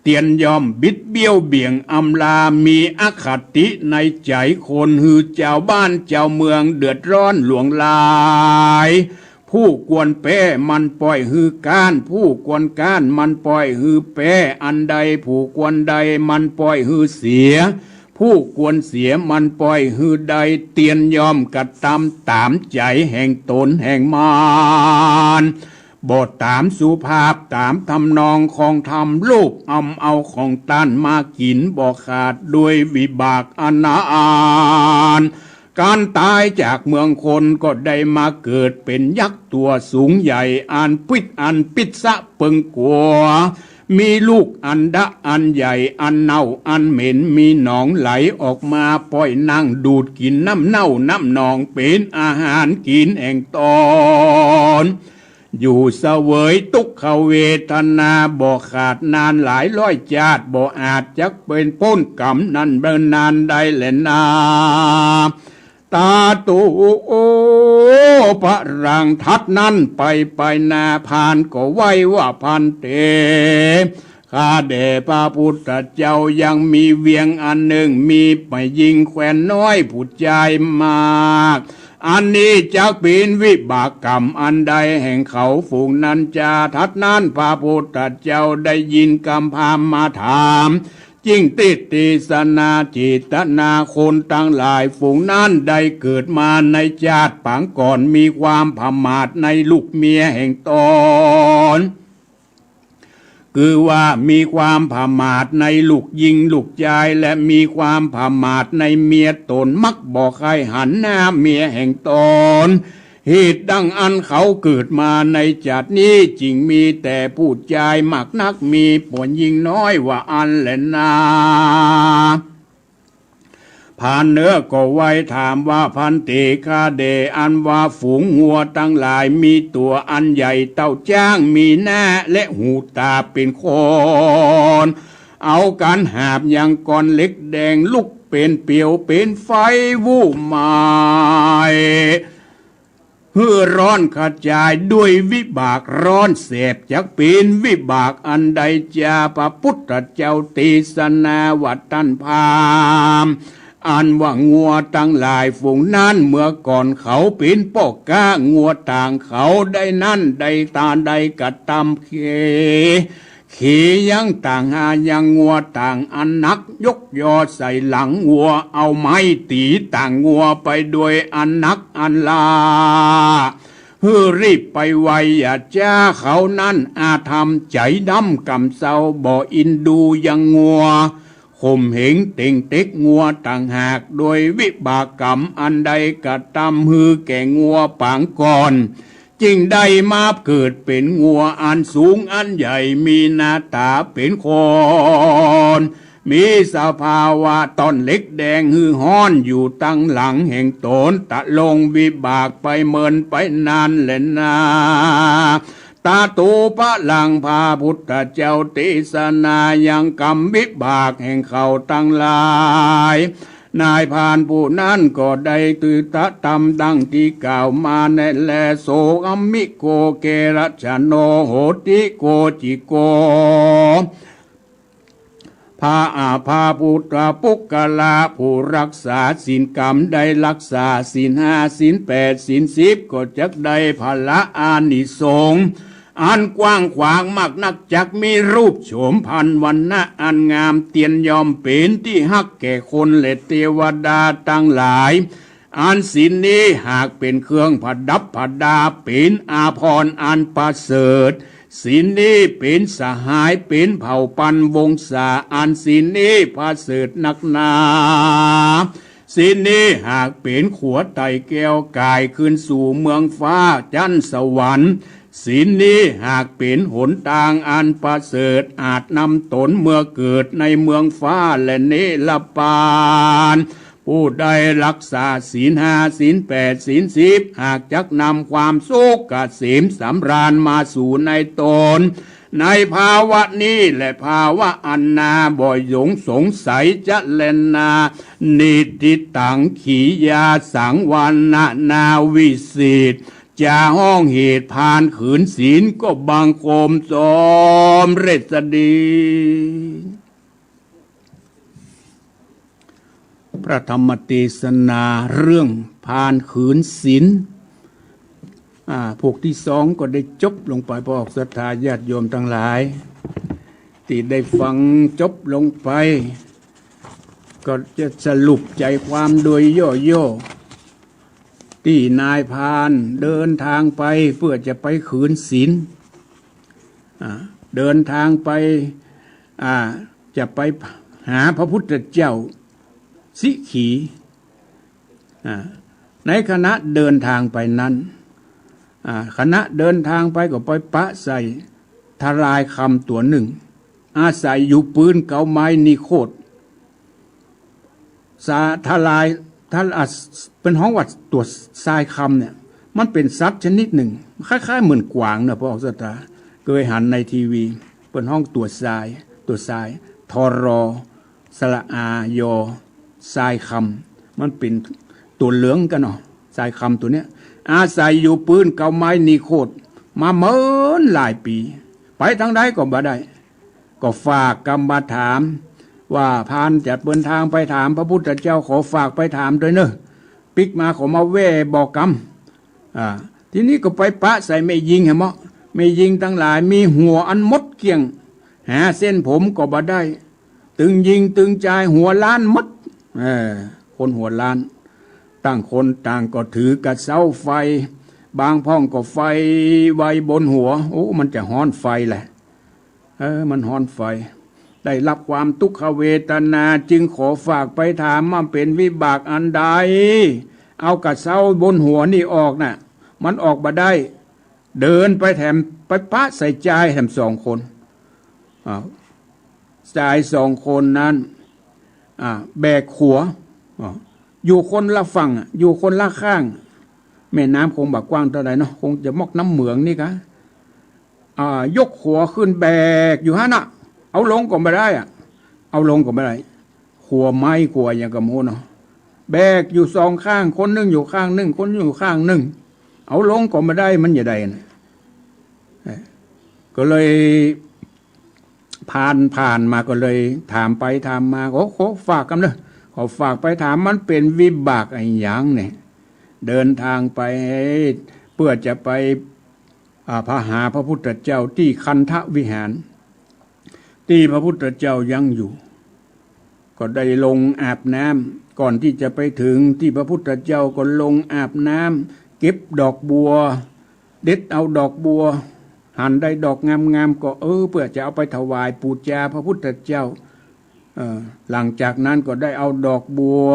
เตียนยอมบิดเบี้ยวเบี่ยงอำลามีอคติในใจคนหือเจ้าบ้านเจ้าเมืองเดือดร้อนหลวงลายผู้กวนแป้มันปล่อยหือก้านผู้กวนก้านมันปล่อยหือแป้อันใดผู้กวนใดมันปล่อยหือเสียผู้กวนเสียมันปล่อยหือใดเตียนยอมกระทำตามใจแห่งตนแห่งมารบทตามสุภาพตามทำนองของธรรมลูกเอาของต้านมากินบ่ขาดด้วยวิบากอนาถการตายจากเมืองคนก็ได้มาเกิดเป็นยักษ์ตัวสูงใหญ่อันปิดสะเปิงกัวมีลูกอันดะอันใหญ่อันเน่าอันเหม็นมีหนองไหลออกมาปล่อยนั่งดูดกินน้ำเน่าน้ำหนองเป็นอาหารกินแห่งตนอยู่เสวยทุกขเวทนาบ่ขาดนานหลายร้อยชาติบ่อาจจักเป็นพ้นกรรมนั้นเบิ่นนานได้แลนาตาตูโอพระรังทัดนั้นไปนาพานก็ไว้ว่าพันเตข้าแด่พระพุทธเจ้ายังมีเวียงอันหนึ่งมีไปยิงแควนน้อยผู้ใจมากอันนี้จักเป็นวิบากกรรมอันใดแห่งเขาฝูงนั้นจะทัดนั้นพระพุทธเจ้าได้ยินคำพามมาถามยิ่งติสนาจิตนาคนตั้งหลายฝูงนั้นได้เกิดมาในชาติปางก่อนมีความพมาทในลูกเมียแห่งตนคือว่ามีความพมาทในลูกยิงลูกชายและมีความพมาทในเมียตนมักบอกใครหันหน้าเมียแห่งตนเหตุดังอันเขาเกิดมาในจัดนี้จริงมีแต่ผู้ชายมากนักมีผลยิงน้อยว่าอันแหละนาผ่านเนื้อก็ไว้ถามว่าพันเตคาเดอันว่าฝูงงัวตั้งหลายมีตัวอันใหญ่เต้าจ้างมีหน้าและหูตาเป็นคนเอาการหาบอย่างก้อนเล็กแดงลุกเป็นเปียวเป็นไฟวู่ไม้เพื่อร้อนกระจายด้วยวิบากร้อนเสพจักเป็นวิบากอันใดจาพระพุทธเจ้าตีสนาวัดตันพามอันว่างัวตั้งหลายฝูงนั้นเมื่อก่อนเขาเป็นปอกก้างัวต่างเขาได้นั่นได้ตาได้กระตำขี่ยังต่างหายังงัวต่างอันนักยกยอใส่หลังงัวเอาไม้ตีต่างงัวไปด้วยอันนักอันลารีบไปไวอย่าจ้าเขานั้นอาธรรมใจดำกำเศร้าบ่อินดูยังงัวข่มเหงเต่งเต็กงัวต่างหากโดยวิบากกรรมอันใดกระทำแก่งัวปางก่อนจึงได้มาเกิดเป็นงัวอันสูงอันใหญ่มีหน้าตาเป็นคนมีสภาวะตอนเล็กแดงฮ้อนอยู่ตั้งหลังแห่งตนตะลงวิบากไปเมินไปนานแลยนา ตาโตปะลังพาพุทธเจ้าเทศนายังกรรมวิบากแห่งเขาตั้งหลายนายพรานผู้นั้นก็ได้ตือตะตำดังที่กล่าวมาในแลโสอัมมิโกเกรัชโนโหติโกจิโกพาพุทธปุกกะลาผู้รักษาศีลกรรมได้รักษาศีลห้าศีลแปดศีลสิบก็จักได้พละอานิสงส์อันกว้างขวางมากนักจักมีรูปโฉมพันวันนะอันงามเตียนยอมเป็นที่ฮักแก่คนและเทวดาตั้งหลายอันศีลนี้หากเป็นเครื่องผดับผดาเป็นอาภรณ์อันประเสริฐศีลนี้เป็นสหายเป็นเผ่าพันธุ์วงศาอันศีลนี้ประเสริฐนักหนาศีลนี้หากเป็นขัวไตแก้วกายขึ้นสู่เมืองฟ้าจันสวรรค์ศีลนี้หากเป็นหนทางอันประเสริฐอาจนำตนเมื่อเกิดในเมืองฟ้าและเนรปานผู้ใดรักษาศีลห้าศีลแปดศีลสิบหากจักนำความสุขเกษมสำราญมาสู่ในตนในภาวะนี้และภาวะอันนาบ่อยหยงสงสัยจะเลนนานิติตังขียาสังวันนาวิสิตจะห้องเหตุพานขืนศีลก็บังคมสมเรศดีพระธรรมเทศนาเรื่องพานขืนศีลพวกที่สองก็ได้จบลงไปพอออกศรัทธาญาติโยมทั้งหลายที่ได้ฟังจบลงไปก็จะสรุปใจความโดยย่อๆที่นายพรานเดินทางไปเพื่อจะไปขืนศีลเดินทางไปจะไปหาพระพุทธเจ้าสิขีในขณะเดินทางไปนั้นคณะเดินทางไปก็ไปปะใส่ทลายคำตัวหนึ่งอาศัยอยู่ปืนเกาไม้นิโคตทลายเป็นห้องวัดตัวทรายคำเนี่ยมันเป็นสัตว์ชนิดหนึ่งคล้ายๆเหมือนกวางนะพระองค์สตาเคยหันในทีวีเป็นห้องตัวทรายทรอสระอายอทรายคำมันเป็นตัวเหลืองกันเนาะทรายคำตัวเนี้ยอาศัยอยู่ปืนเกาไม้นิโคตมาเมินหลายปีไปทางใดก็บ่ได้ก็ฝากกรรมมาถามว่าพานจะเดินทางไปถามพระพุทธเจ้าขอฝากไปถามด้วยเนอะปิกมาขอมาแว่บอกกรรมทีนี้ก็ไปปะใส่ไม่ยิงเหรอมะไม่ยิงทั้งหลายมีหัวอันมดเกี่ยงหาเส้นผมก็บ่ได้ตึงยิงตึงใจหัวล้านมดคนหัวล้านต่างคนต่างก็ถือกระเซ้าไฟบางพ้องก็ไฟไว้บนหัวโอ้มันจะฮ้อนไฟแหละมันฮ้อนไฟได้รับความทุกขเวทนาจึงขอฝากไปถามมันเป็นวิบากอันใดเอากระเซ้าบนหัวนี่ออกน่ะมันออกมาได้เดินไปแถมไปปะใส่ใจแถมสองคนชายสองคนนั้นแบกขัวอยู่คนละฝั่งอยู่คนละข้างแม่น้ำคงบักกว้างเท่าไหร่เนาะคงจะมอกน้ำเหมืองนี่กะยกขัวขึ้นแบกอยู่ฮะน่ะเอาลงก็ไม่ได้เอาลงก็ไม่ได้ขัวไม้ขัวอย่างกระโมเนาะแบกอยู่สองข้างคนหนึ่งอยู่ข้างหนึ่งคนอยู่ข้างหนึ่งเอาลงก็ไม่ได้มันอย่าได้นะก็เลยผ่านมาก็เลยถามไปถามมาขอฝากกันเลยขอฝากไปถามมันเป็นวิบากอะไรอย่างเนี่ยเดินทางไปเพื่อจะไปพหาพระพุทธเจ้าที่คันธวิหารที่พระพุทธเจ้ายังอยู่ก็ได้ลงอาบน้ำก่อนที่จะไปถึงที่พระพุทธเจ้าก็ลงอาบน้ำเก็บดอกบัวเด็ดเอาดอกบัวหั่นได้ดอกงามๆก็เพื่อจะเอาไปถวายปูจาพระพุทธเจ้าหลังจากนั้นก็ได้เอาดอกบัว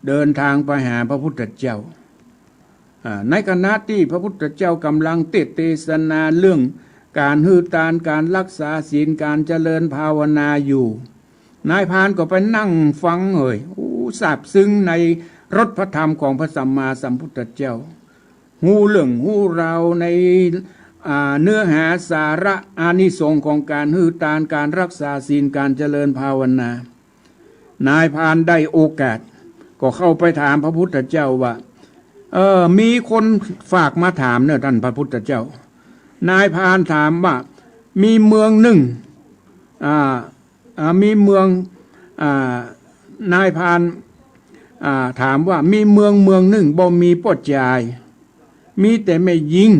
เดินทางไปหาพระพุทธเจ้าในขณะที่พระพุทธเจ้ากำลังเทศนาเรื่องการฮือตานการรักษาศีลการเจริญภาวนาอยู่นายพรานก็ไปนั่งฟังซาบซึ้งในรสพระธรรมของพระสัมมาสัมพุทธเจ้าหูเรื่องหูราวใน เนื้อหาสาระอานิสงส์ของการฮือตานการรักษาศีลการเจริญภาวนานายพรานได้โอกาสก็เข้าไปถามพระพุทธเจ้าว่ามีคนฝากมาถามเนี่ยท่านพระพุทธเจ้านายพรานถามว่ามีเมืองหนึ่งมีเมืองนายพรานถามว่ามีเมืองหนึ่งบ่มีปอดจายมีแต่ไม่ยิง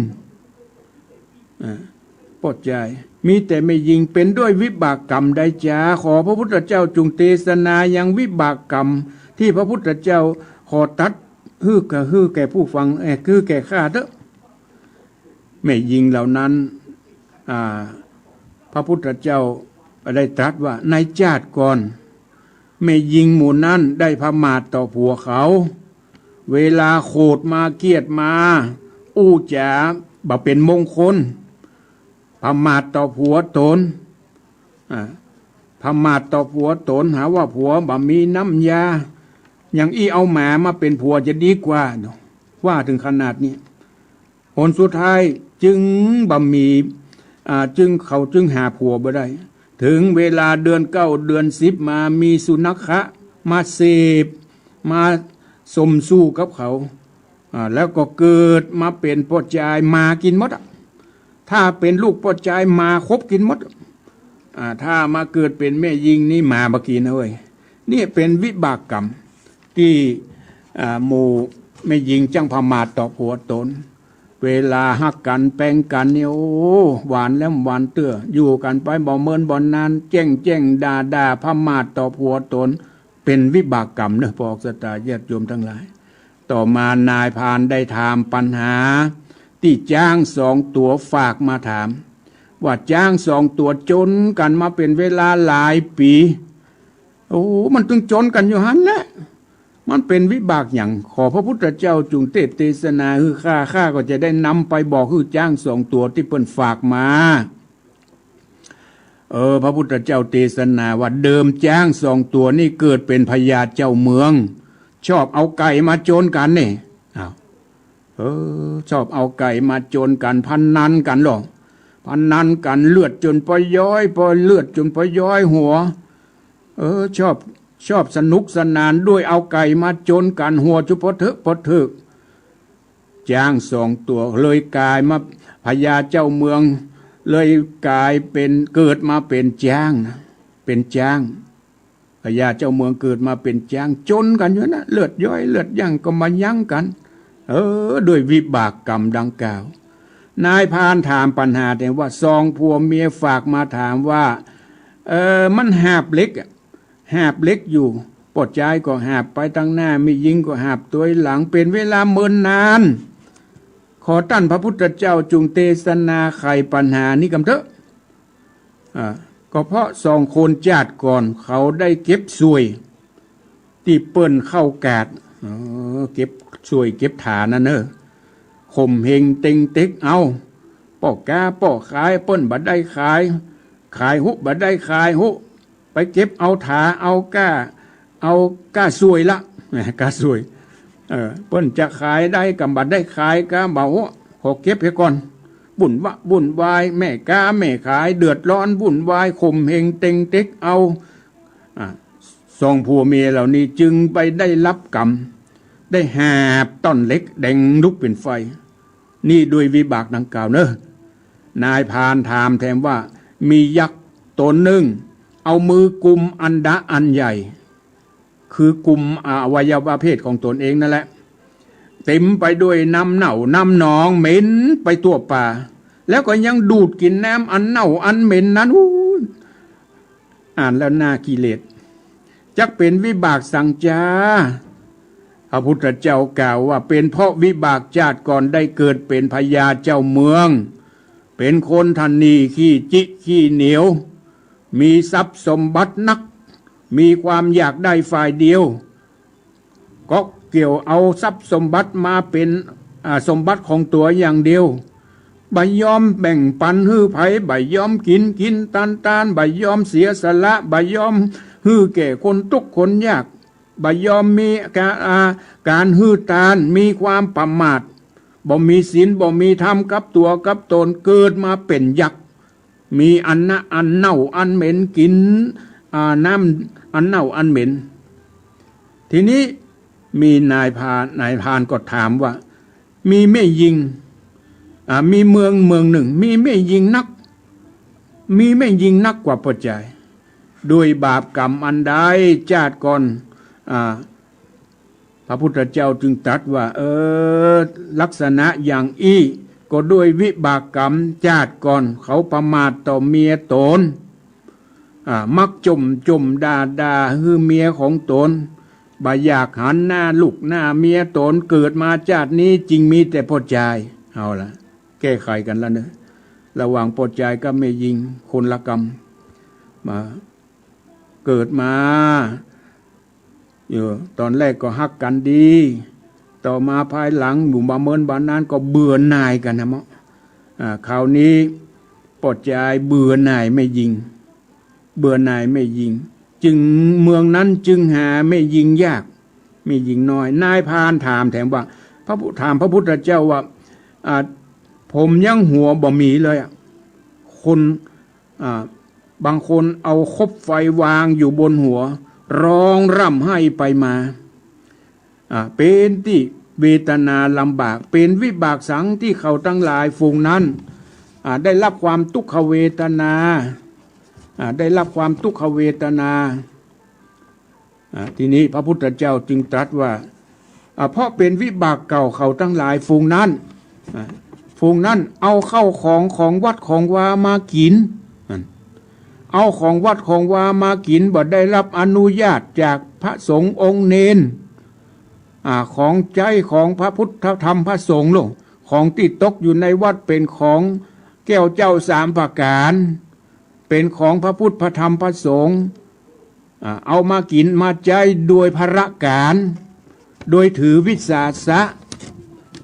ปอดจายมีแต่ไม่ยิงเป็นด้วยวิบากกรรมใดจ้าขอพระพุทธเจ้าจงเทศนายังวิบากกรรมที่พระพุทธเจ้าขอตัดฮือแก่ผู้ฟังคือแก่ข้าเถอะไม่ยิงเหล่านั้นพระพุทธเจ้าได้ตรัสว่าในชาติก่อนไม่ยิงหมู่นั้นได้พมาทต่อผัวเขาเวลาโคดมาเกียดมาอู้จ๋าบ่เป็นมงคลพมาทต่อผัวตนพมาทต่อผัวตนหาว่าผัวบ่มีน้ำยาอย่างเอาหมามาเป็นผัวจะดีกว่าว่าถึงขนาดนี้ผลสุดท้ายจึงบ่มีจึงหาผัวบ่ได้ถึงเวลาเดือน9เดือน10มามีสุนัขะมาเสพมาสมสู้กับเขาแล้วก็เกิดมาเป็นปอดจายมากินหมดถ้าเป็นลูกปอดจายมาครบกินหมดถ้ามาเกิดเป็นแม่ยิงนี่มาบกินนะเว้ยนี่เป็นวิบากกรรมที่หมู่แม่ยิงจังพมาทต่อผัวตนเวลาฮักกันแป้งกันเนี่ยโอ้หวานแล้วหวานเตื้ออยู่กันไปบ่เมินบ่นานแจ้งด่าพมาทต่อผัวตนเป็นวิบากกรรมเนอะพอกสตาญาติโยมทั้งหลายต่อมานายพรานได้ถามปัญหาที่จ้าง2 ตัวฝากมาถามว่าจ้าง2 ตัวจนกันมาเป็นเวลาหลายปีโอ้มันตึงจนกันอยู่หันแหละมันเป็นวิบากอย่างขอพระพุทธเจ้าจุงเทศนาคือข้าก็จะได้นำไปบอกคือจ้าง2 ตัวที่เปิ้นฝากมาพระพุทธเจ้าเทศนาว่าเดิมจ้าง2 ตัวนี่เกิดเป็นพญาเจ้าเมืองชอบเอาไก่มาโจรกันนี่ชอบเอาไก่มาโจรกันพันนันกันหรอพันนันกันเลือดจนปย้อยเลือดจนปย้อยหัวชอบสนุกสนานด้วยเอาไก่มาโจรกันหัวจุพเถกจ้าง2 ตัวเลยกลายมาพญาเจ้าเมืองเลยกลายเป็นเกิดมาเป็นจ้างนะเป็นจ้างพญาเจ้าเมืองเกิดมาเป็นจ้างจนกันอยู่นะเลือดย้อยเลือดยั่งก็มายั่งกันด้วยวิบากกรรมดังกล่าวนายพรานถามปัญหาแต่ว่า2 ผัวเมียฝากมาถามว่ามันหาบเล็กอยู่ปอดใจก็หาบไปตั้งหน้าไม่ยิงก็หาบตัวหลังเป็นเวลาเมินนานขอท่านพระพุทธเจ้าจุงเทศนาไขปัญหานี้กันเถอะก็เพราะ2 คนญาติก่อนเขาได้เก็บสวยที่เปิ้นเข้ากาดเก็บสวยเก็บฐานนั่นข่มเฮงเต็งเต็กเอาป้อกาป้อขายเปิ้นบัดได้ขายหุบัดได้ขายหุไปเก็บเอาถาเอาก้าสวยละก้าสวยเปิ้นจะขายได้กำบัดได้ขายก้าเบาขอเก็บให้ก่อนบุ่นวายแม่ก้าแม่ขายเดือดร้อนบุ่นวายข่มเฮงเต็งเต็กเอา2 ผัวเมียเหล่านี้จึงไปได้รับกรรมได้หาบต้นเล็กแดงลุกเป็นไฟนี่ด้วยวิบากดังกล่าวเนอะนายพรานถามแถมว่ามียักษ์ตนหนึ่งเอามือกุมอันดะอันใหญ่คือกุมอวัยวะเพศของตนเองนั่นแหละเต็มไปด้วยน้ำเน่าน้ำหนองเหม็นไปทั่วป่าแล้วก็ยังดูดกินน้ำอันเน่าอันเหม็นนั้นอ่านแล้วน่ากิเลสจักเป็นวิบากสังจาพระพุทธเจ้ากล่าวว่าเป็นเพราะวิบากชาติก่อนได้เกิดเป็นพญาเจ้าเมืองเป็นคนทันนีขี้จิขี้เหนียวมีทรัพย์สมบัตินักมีความอยากได้ฝ่ายเดียวก็เกี่ยวเอาทรัพย์สมบัติมาเป็นสมบัติของตัวอย่างเดียวใบยอมแบ่งปันฮื้อไผใบยอมกินตานใบยอมเสียสละใบยอมฮื้อแก่คนทุกข์คนยากใบยอมมีการฮื้อตานมีความประมาท บ่มีศีลบ่มีธรรมกับตัวกับตนเกิดมาเป็นยักษ์มีอันนะอันเน่าอันเหม็นกินน้ำอันเน่าอันเหม็นทีนี้มีนายพรานก็ถามว่ามีแม่ยิงมีเมืองหนึ่งมีแม่ยิงนักกว่าพอใจด้วยบาปกรรมอันใดชาติก่อนพระพุทธเจ้าจึงตรัสว่าลักษณะอย่างอี้ก็ด้วยวิบากกรรมชาติก่อนเขาประมาทต่อเมียตนมักจมด่าฮือเมียของตนบ่อยากหันหน้าลูกหน้าเมียตนเกิดมาชาตินี้จริงมีแต่พอใจเอาละแก้ไขกันแล้วเนอะระหว่างพอใจก็ไม่ยิงคนละกรรมมาเกิดมาอยู่ตอนแรกก็ฮักกันดีต่อมาภายหลังหมู่บ้านเมินบ้านนั้นก็เบื่อหน่ายกันนะมั้งคราวนี้ปอดใจเบื่อหน่ายไม่ยิงจึงเมืองนั้นจึงหาไม่ยิงยากไม่ยิงน้อยนายพรานถามแถมว่าพระพุทธเจ้าว่าผมยังหัวบ่มีเลยคนบางคนเอาคบไฟวางอยู่บนหัวร้องร่ำไห้ไปมาเป็นที่เวทนาลำบากเป็นวิบากสังที่เขาทั้งหลายฝูงนั้นได้รับความทุกขเวทนาทีนี้พระพุทธเจ้าจึงตรัสว่าเพราะเป็นวิบากเก่าเขาทั้งหลายฝูงนั้นเอาเข้าของวัดของวามากินเอาของวัดของวามากินบ่ได้รับอนุญาตจากพระสงฆ์องค์เนนของใจของพระพุทธธรรมพระสงฆ์ลงของที่ตกอยู่ในวัดเป็นของแก้วเจ้าสามประการเป็นของพระพุทธพระธรรมพระสงฆ์เอามากินมาใจโดยภรการโดยถือวิสาสะ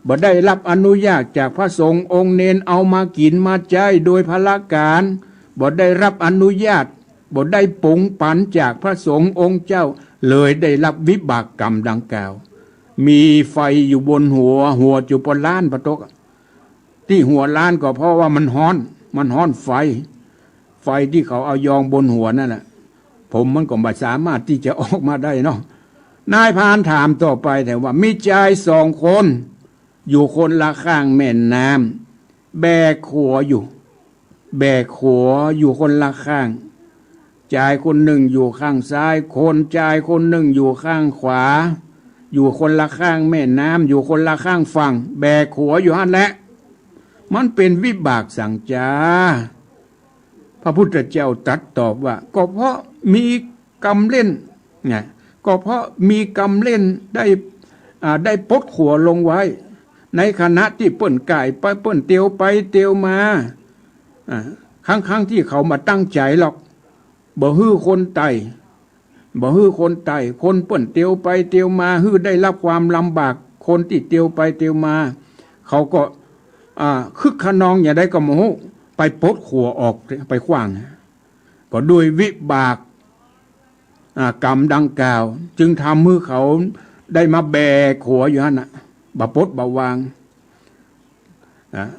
บ่ได้รับอนุญาตจากพระสงฆ์องค์เนนเอามากินมาใจโดยภรการบ่ได้รับอนุญาตบ่ได้ปรุงปันจากพระสงฆ์องค์เจ้าเลยได้รับวิบากกรรมดังกล่าวมีไฟอยู่บนหัวจุปล้านประตกที่หัวล้านก็เพราะว่ามันฮ้อนไฟที่เขาเอายองบนหัวนั่นแหละผมมันก็ไม่สามารถที่จะออกมาได้เนาะนายพรานถามต่อไปแต่ว่ามีชาย2 คนอยู่คนละข้างแม่น้ำแบกขัวอยู่คนละข้างชายคนหนึ่งอยู่ข้างซ้ายชายคนหนึ่งอยู่ข้างขวาอยู่คนละข้างแม่น้ำอยู่คนละข้างฝั่งแบกขัวอยู่หั่นแหละมันเป็นวิบากสังจาพระพุทธเจ้าตรัสตอบว่าก็เพราะมีกรรมเล่นไงก็เพราะมีกรรมเล่นได้ปดขัวลงไว้ในขณะที่เปิ้นไก่ไปเปิ้นเตียวไปเตียวมาครั้งที่เขามาตั้งใจหรอกบ่ฮื้อคนไต่คนเปิ้นเตียวไปเตียวมาฮื้อได้รับความลำบากคนที่เตียวไปเตียวมาเขาก็คึกขนองอย่าได้ก็โมโหไปปดขัวออกไปขว้างก็ด้วยวิบากกรรมดังกล่าวจึงทำให้เขาได้มาแบกขัวอยู่นั่นน่ะบปดบวาง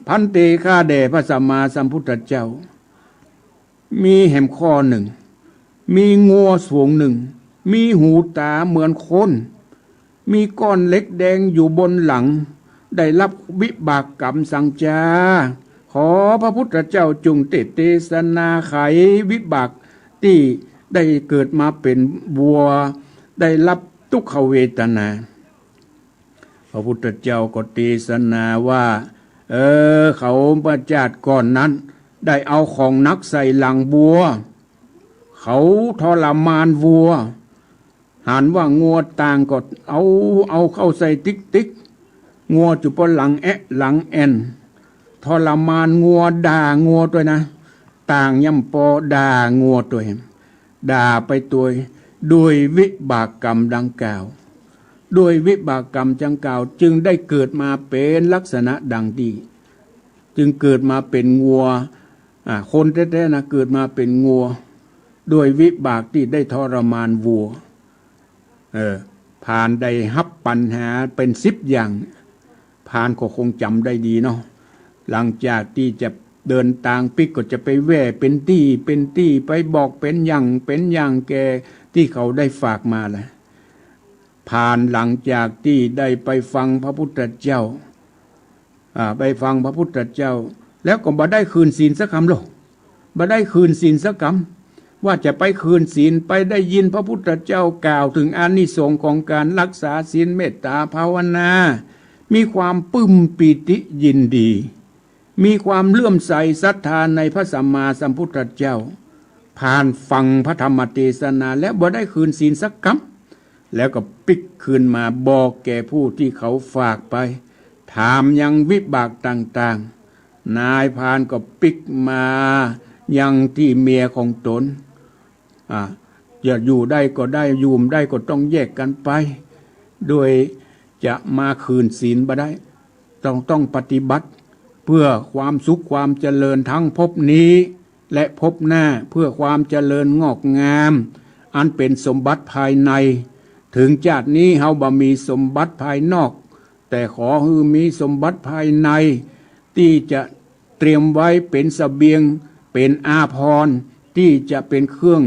พันเตฆาแด่พระสัมมาสัมพุทธเจ้ามีแหมข้อหนึ่งมีงัวสวงหนึ่งมีหูตาเหมือนคนมีก้อนเล็กแดงอยู่บนหลังได้รับวิบากกรรมสังจาขอพระพุทธเจ้าจงเทศนาไขวิบากที่ได้เกิดมาเป็นวัวได้รับทุกขเวทนาพระพุทธเจ้าก็เทศนาว่าเขาประจาดก่อนนั้นได้เอาของนักใส่หลังบัวเขาทรมานวัวหันว่างัวต่างก็เอาเข้าใส่ติ๊กงัวจุปหลังหลังแอนทรมานงัวด่างัวตัวนะต่างย่ำปอด่างัวตัวด่าไปตัวด้วยวิบากกรรมดังกล่าวด้วยวิบากกรรมดังกล่าวจึงได้เกิดมาเป็นลักษณะดังดีจึงเกิดมาเป็นงัวคนแท้ๆนะเกิดมาเป็นงัวด้วยวิบากที่ได้ทรมานวัวผ่านได้ฮับปัญหาเป็น10 อย่าง พานก็คงจำได้ดีเนาะหลังจากที่จะเดินทางปิกก็จะไปแว่เป็นที่ไปบอกเป็นอย่างแกที่เขาได้ฝากมาแหละผ่านหลังจากที่ได้ไปฟังพระพุทธเจ้าไปฟังพระพุทธเจ้าแล้วก็บ่ได้คืนศีลสักคำหรอกบ่ได้คืนศีลสักคำว่าจะไปคืนศีลไปได้ยินพระพุทธเจ้ากล่าวถึงอานิสงส์ของการรักษาศีลเมตตาภาวนามีความปลื้มปิติยินดีมีความเลื่อมใสศรัทธาในพระสัมมาสัมพุทธเจ้าผ่านฟังพระธรรมเทศนาแล้วบ่ได้คืนศีลสักคำแล้วก็ปิกคืนมาบอกแก่ผู้ที่เขาฝากไปถามยังวิบากต่างๆนายพรานก็ปิกมายังที่เมียของตนจะอยู่ได้ก็ได้อยู่ไม่ได้ก็ต้องแยกกันไปโดยจะมาคืนศีลบ่ได้ต้องปฏิบัติเพื่อความสุขความเจริญทั้งภพนี้และภพหน้าเพื่อความเจริญงอกงามอันเป็นสมบัติภายในถึงชาตินี้เฮาบ่มีสมบัติภายนอกแต่ขอให้มีสมบัติภายในที่จะเตรียมไว้เป็นเสบียงเป็นอาภรณ์ที่จะเป็นเครื่อง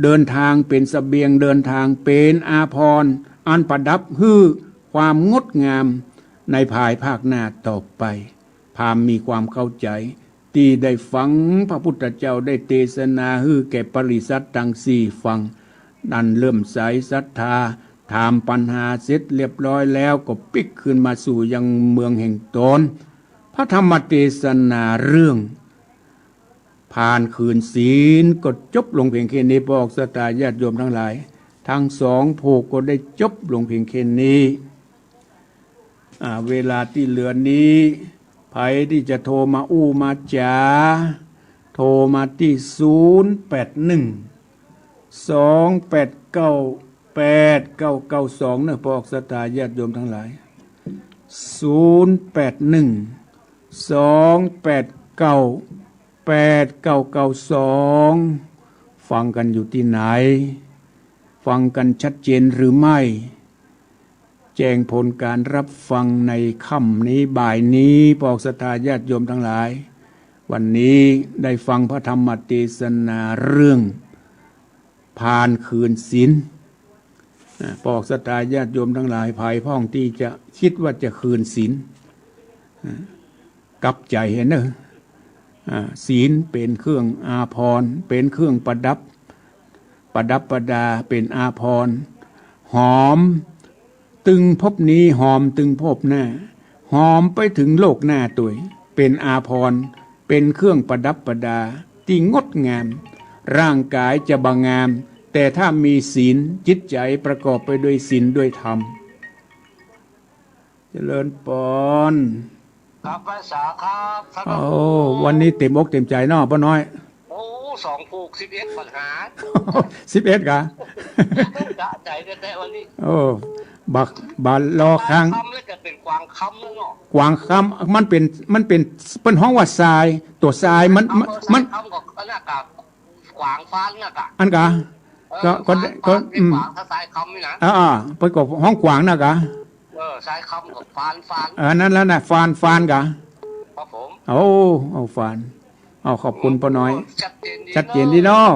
เดินทางเป็นเสบียงเดินทางเป็นอาภรณ์อันประดับฮือความงดงามในภายภาคหน้าต่อไปพามมีความเข้าใจที่ได้ฟังพระพุทธเจ้าได้เทศนาฮือแก่ปริษัททั้งสี่ฟังดันเริ่มใสศรัทธาถามปัญหาเสร็จเรียบร้อยแล้วก็ปิกขึ้นมาสู่ยังเมืองแห่งตนพระธรรมเทศนาเรื่องผ่านคืนศีลก็จบลงเพียงแค่นี้บอกสตาญาติโยมทั้งหลายทั้งสองผูกก็ได้จบลงเพียงแค่นี้เวลาที่เหลือนี้ใครที่จะโทรมาอู้มาจ๋าโทรมาที่0812898992นะบอกสตาญาติโยมทั้งหลาย0812898992ฟังกันอยู่ที่ไหนฟังกันชัดเจนหรือไม่แจ้งผลการรับฟังในค่ำนี้บ่ายนี้บอกศรัทธาญาติโยมทั้งหลายวันนี้ได้ฟังพระธรรมเทศนาเรื่องผ่านคืนศีลบอกศรัทธาญาติโยมทั้งหลายภายพ้องที่จะคิดว่าจะคืนศีลกลับใจเห็นเนอะศีลเป็นเครื่องอาภรณ์เป็นเครื่องประดับประดาเป็นอาภรณ์หอมตึงภพนี้หอมตึงภพหน้าหอมไปถึงโลกหน้าตัวเป็นอาภรณ์เป็นเครื่องประดับประดาที่งดงามร่างกายจะบางงามแต่ถ้ามีศีลจิตใจประกอบไปด้วยศีลด้วยธรรมเจริญปอนครับภาษาครับวันนี้เต็มอกเต็มใจเนาะป้าน้อย2 ผูก 11 ปัญหา11กะจะใจแต่วันนี้บาลอค้างคำแล้วจะเป็นกวางคำแล้วเนาะกวางคำมันเป็นห้องว่าทรายตัวทรายมันคำก็น่ากะกวางฟ้าน่ากะอันกะก็กวางถ้าทรายคำนี่นะไปกบห้องกวางน่ะกะทรายคำกับฟานนั่นแล้วน่ะฟานกะครับผมเอาฟานขอบคุณป้าน้อยชัดเจนดีเนาะ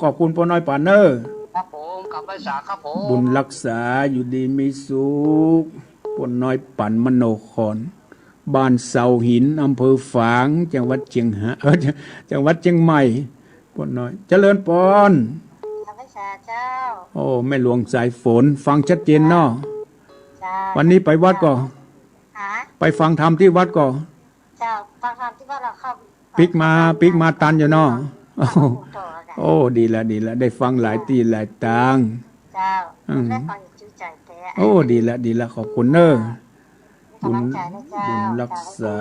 ขอบคุณป้าน้อยปานเนอร์ครับผมกับภาษาครับผมบุญรักษาอยู่ดีมีสุขป้าน้อยปั่นมโนครบ้านเสาหินอำเภอฝางจังหวัดเชียงจังหวัดเชียงใหม่ป้าน้อยเจริญปอนภาษาเจ้าแม่หลวงสายฝนฟังชัดเจนเนาะวันนี้ไปวัดก่อนไปฟังธรรมที่วัดก่อนฟังธรรมที่วัดเราเข้าปิกมาตันอยู่เนาะดีละได้ฟังหลายตีหลายตางได้ฟังอยู่ชื่อใจแท้ดีละขอบคุณเนอะบุญรักษา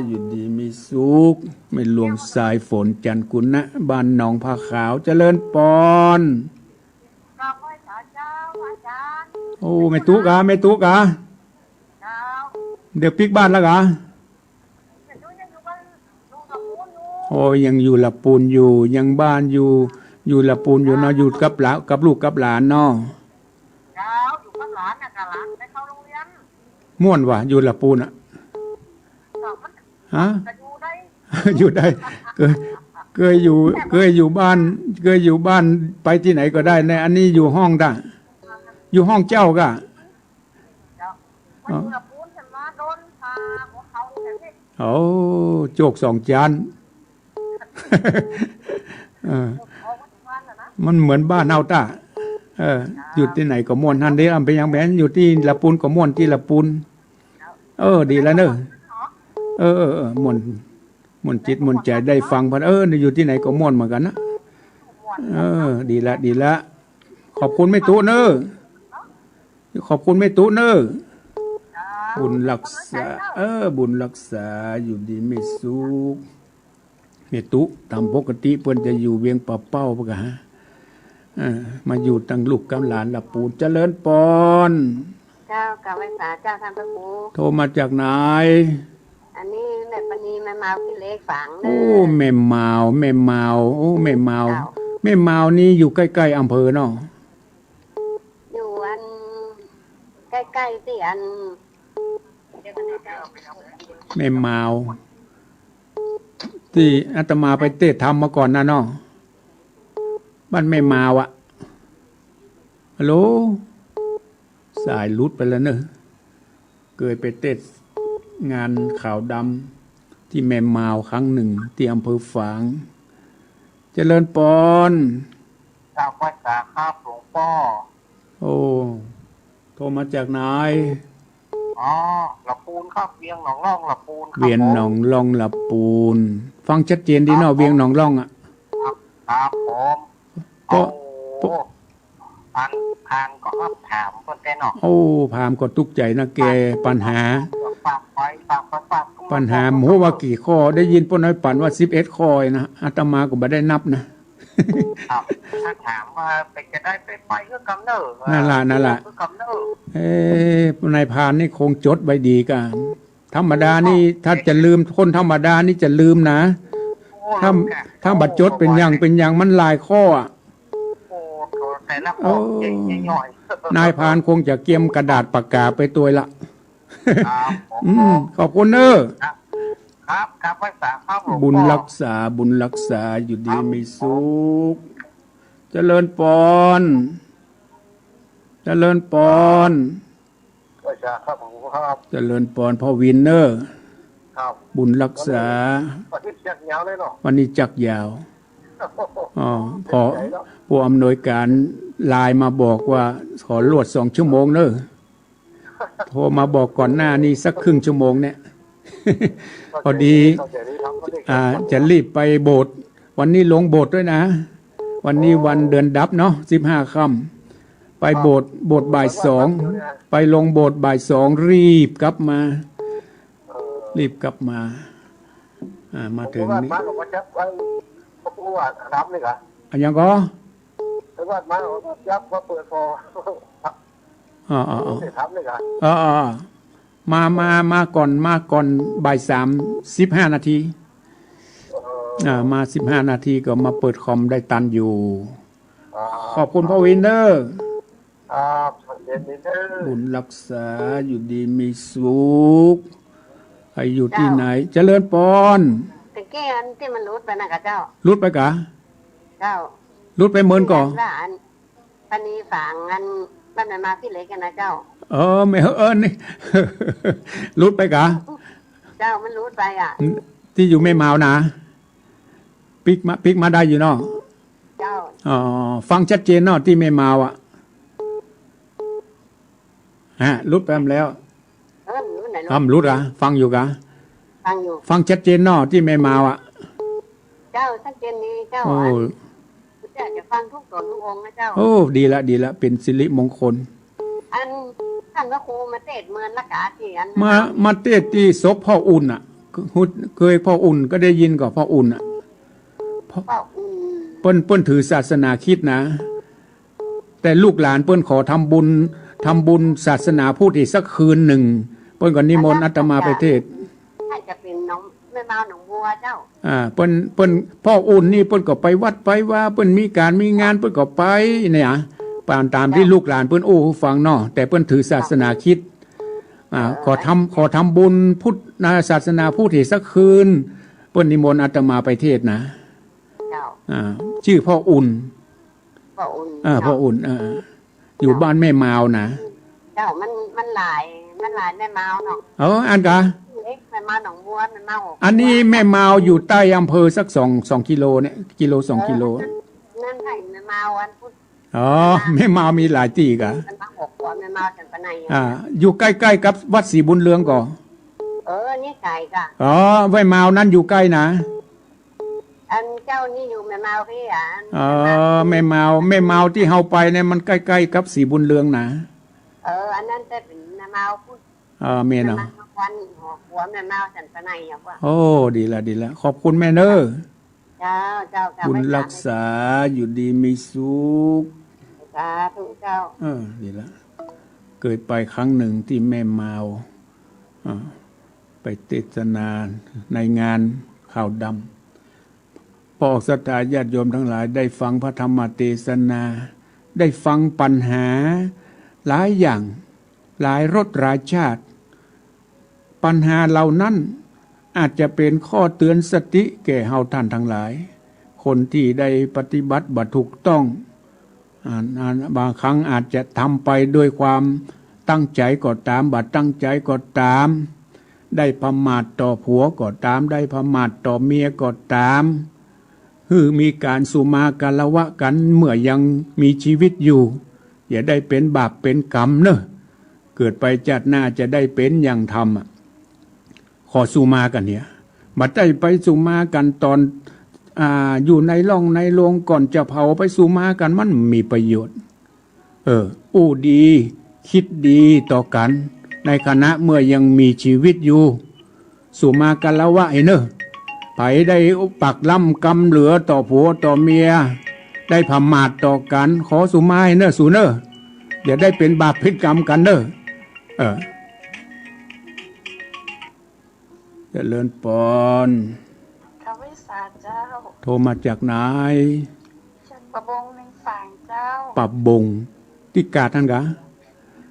อยู่ดีมีสุขไม่หลวงสายฝนจันกุลนะบ้านหนองผ้าขาวเจริญปอนไม่ตุกะเดี๋ยวปิกบ้านแล้วกะยังอยู่ละปูนอยู่ยังบ้านอยู่ละปูนอยู่เนาะอยู่กับลูกกับหลานเนาะอยู่กับหลานนะกับหลานได้เข้าโรงเรียน ม่วนว่ะอยู่ละปูนอ่ะฮะ อยู่ได้เคยอยู่บ้านไปที่ไหนก็ได้ในอันนี้อยู่ห้องได้อยู่ห้องเจ้าก็โอ้โจกสองจานมันเหมือนบ้านเฮาตาอยู่ที่ไหนก็ม่วนทันเด้อำไปยังแบนอยู่ที่ละปูนก็ม่วนที่ละปูนดีแล้วเนอะม่วนจิตม่วนใจได้ฟังพันอยู่ที่ไหนก็ม่วนเหมือนกันนะดีละขอบคุณแม่ตุ๊เนอะขอบคุณแม่ตุ๊เนอะบุญรักษาบุญรักษาอยู่ดีไม่สุขแม่ตุ๊ตามปกติเพิ่นจะอยู่เวียงป่าเป้าปะกะมาอยู่ตั้งลูกกำหลานละปูนเจริญปอนเจ้ากำไว้สาเจ้าท่านพระครูโทรมาจากไหนอันนี้แม่ปณีแม่มาพี่เล็กฝังโอ้แม่เมาโอ้แม่เมานี่อยู่ใกล้ๆอำเภอเนาะอยู่อันใกล้ๆที่อันแม่เมาที่อาตมาไปเทศธรรมมาก่อนนะเนาะบ้านแม่เมาอ่ะฮัลโหลสายลุดไปแล้วเนอะเคยไปเทศงานข่าวดำที่แม่เมาครั้งหนึ่งที่อำเภอฝางเจริญปอนจากวัดสาครับหลวงพ่อโอ้โทรมาจากไหนละปูนครับเวียงหนองร่องละปูนเวียงหนองร่องละปูนฟังชัดเจนดีเนาะเวียงหนองร่องอ่ะครับผมก็อันพานก็ครับถามเพื่อนแกเนาะพามก็ตุกใจนะแกปัญหาหมูว่ากี่ข้อได้ยินป้นน้อยปั่นว่า11ข้อนะอาตมาก็ไม่ได้นับนะถ้าถามว่าเป็นจะได้ไปก็กำเนิดนั่นล่ะนายพานนี่คงจดไว้ดีกันธรรมดานี่ถ้าจะลืมคนธรรมดานี่จะลืมนะถ้าบัดจดเป็นอย่างมันหลายข้อแต่ละข้อย่อยนายพานคงจะเกียมกระดาษปากกาไปตัวละขอบคุณเนอะครับรักษาครับบุญรักษาอยู่ดีมีสุขเจริญปอนเจริญปอนพ่อวินเนอร์บุญรักษาวันนี้จักยาวพอผู้อำนวยการไลน์มาบอกว่าขอลวด2 ชั่วโมงเนอะโทรมาบอกก่อนหน้านี้สักครึ่งชั่วโมงเนี่ยพอดีจะรีบไปโบสถ์วันนี้ลงโบสถ์ด้วยนะวันนี้วันเดือนดับเนาะ15 ค่ำไปโบสถ์บ่าย2ไปลงโบสถ์บ่าย2รีบกลับมามาถึงนี่อันยังก็มาก่อนบ่าย3 15 นาทีมา15 นาทีก็มาเปิดคอมได้ตันอยู่ขอบคุณพ่อวินเนอร์บุญรักษาอยู่ดีมีสุขใครอยู่ที่ไหนเจริญปอนตะเกียนที่มันรุดไปนะกะเจ้ารุดไปกะเจ้ารุดไปเมินก่อปณีฝังอันบ้านมาพี่เล็กกันนะเจ้าไม่นี่รุดไปกะเจ้ามันรุดไปอ่ะที่อยู่ไม่เมานะปิกมาได้อยู่เนาะเจ้าฟังชัดเจนเนาะที่ไม่เมาอ่ะรุดไปแล้วรุดอ่ะฟังอยู่กะฟังชัดเจนเนาะที่ไม่เมาอ่ะเจ้าชัดเจนนี้เจ้าจะฟังทุกตนทุกองนะเจ้าดีละเป็นสิริมงคลอันท่านพระครูมาเทศเมืองละกาที่อันมาเทศที่ศพพ่ออุ่นอ่ะเคยพ่ออุ่นก็ได้ยินกับพ่ออุ่นอ่ะเปิ้นถือศาสนาคริสต์นะแต่ลูกหลานเปิ้นขอทำบุญศาสนาพูดอีกสักคืนหนึ่งเปิ้นก็นิมนต์อาตมาไปเทศให้จะเป็นน้องแม่มาหนองบัวเจ้าเปิ้นพ่ออุ่นนี่เปิ้นก็ไปวัดไปว่าเปิ้นมีการมีงานเปิ้นก็ไปเนี่ยตามที่ลูกหลานเปิ้นฟังเนาะแต่เปิ้นถือศาสนาคริสต์ ขอทำบุญพุทธศาสนาพุทธอีกสักคืนเปิ้นนิมนต์อาตมาไปเทศน์นะ เจ้า ชื่อพ่ออุ่น พ่ออุ่น พ่ออุ่นอยู่บ้านแม่มาวนะ เจ้ามันหลายแม่เมาเนาะอันกะเล็กแม่เมาหนองบัวแม่เมาอันนี้แม่มาวอยู่ใต้อำเภอสัก2 กิโลเนี่ยกิโล2 กิโลนั่นไผ่แม่เมาวันพุธแม่มาวมีหลายที่กะมันมา6หัวแม่เมาจังปะไหนอยู่ใกล้ๆกับวัดศรีบุญเรืองก่อนี่ไก่กะแม่มาวนั้นอยู่ใกล้นะอันเจ้านี่อยู่แม่เมาพี่แม่มาวที่เฮาไปเนี่ยมันใกล้ๆกับศรีบุญเรืองนะอันนั้นจะเป็นแม่เมาพุธเมียเนาะวันหัวแม่เมาจังปะไหนว่าโอ้ดีละขอบคุณแม่เน้อเจ้าบุญรักษาอยู่ดีมีสุขสาธุเจ้าดีละเกิดไปครั้งหนึ่งที่แม่มาวไปเทศนาในงานข่าวดำพอศรัทธาญาติโยมทั้งหลายได้ฟังพระธรรมเทศนาได้ฟังปัญหาหลายอย่างหลายรสหลายชาติปัญหาเหล่านั้นอาจจะเป็นข้อเตือนสติแก่เฮาท่านทั้งหลายคนที่ได้ปฏิบัติบัถูกต้องบางครั้งอาจจะทำไปด้วยความตั้งใจก็ตามบัดตั้งใจก็ตามได้ประมาทต่อผัวก็ตามได้ประมาทต่อเมียก็ตามมีการสุมากาละวะกันเมื่อยังมีชีวิตอยู่อย่าได้เป็นบาปเป็นกรรมเนอะเกิดไปจัดหน้าจะได้เป็นอย่างธรรมขอสุมากันเนี่ยบัดได้ไปสุมากันตอนอยู่ในร่องในโรงก่อนจะเผาไปสุมากันมันมีประโยชน์อู้ดีคิดดีต่อกันในคณะเมื่อยังมีชีวิตอยู่สุมากันละวะเนอะไผได้ปักล่ำกำเหลือต่อผัวต่อเมียได้พมาทต่อกันขอสุมาให้เนอะสูเนอะอย่าได้เป็นบาปเป็นกรรมกันเนอะเจริญปอนข้าวิสาเจ้าโทรมาจากไหนจากปะบงในฝั่งเจ้าปะบงติกาท่านกะ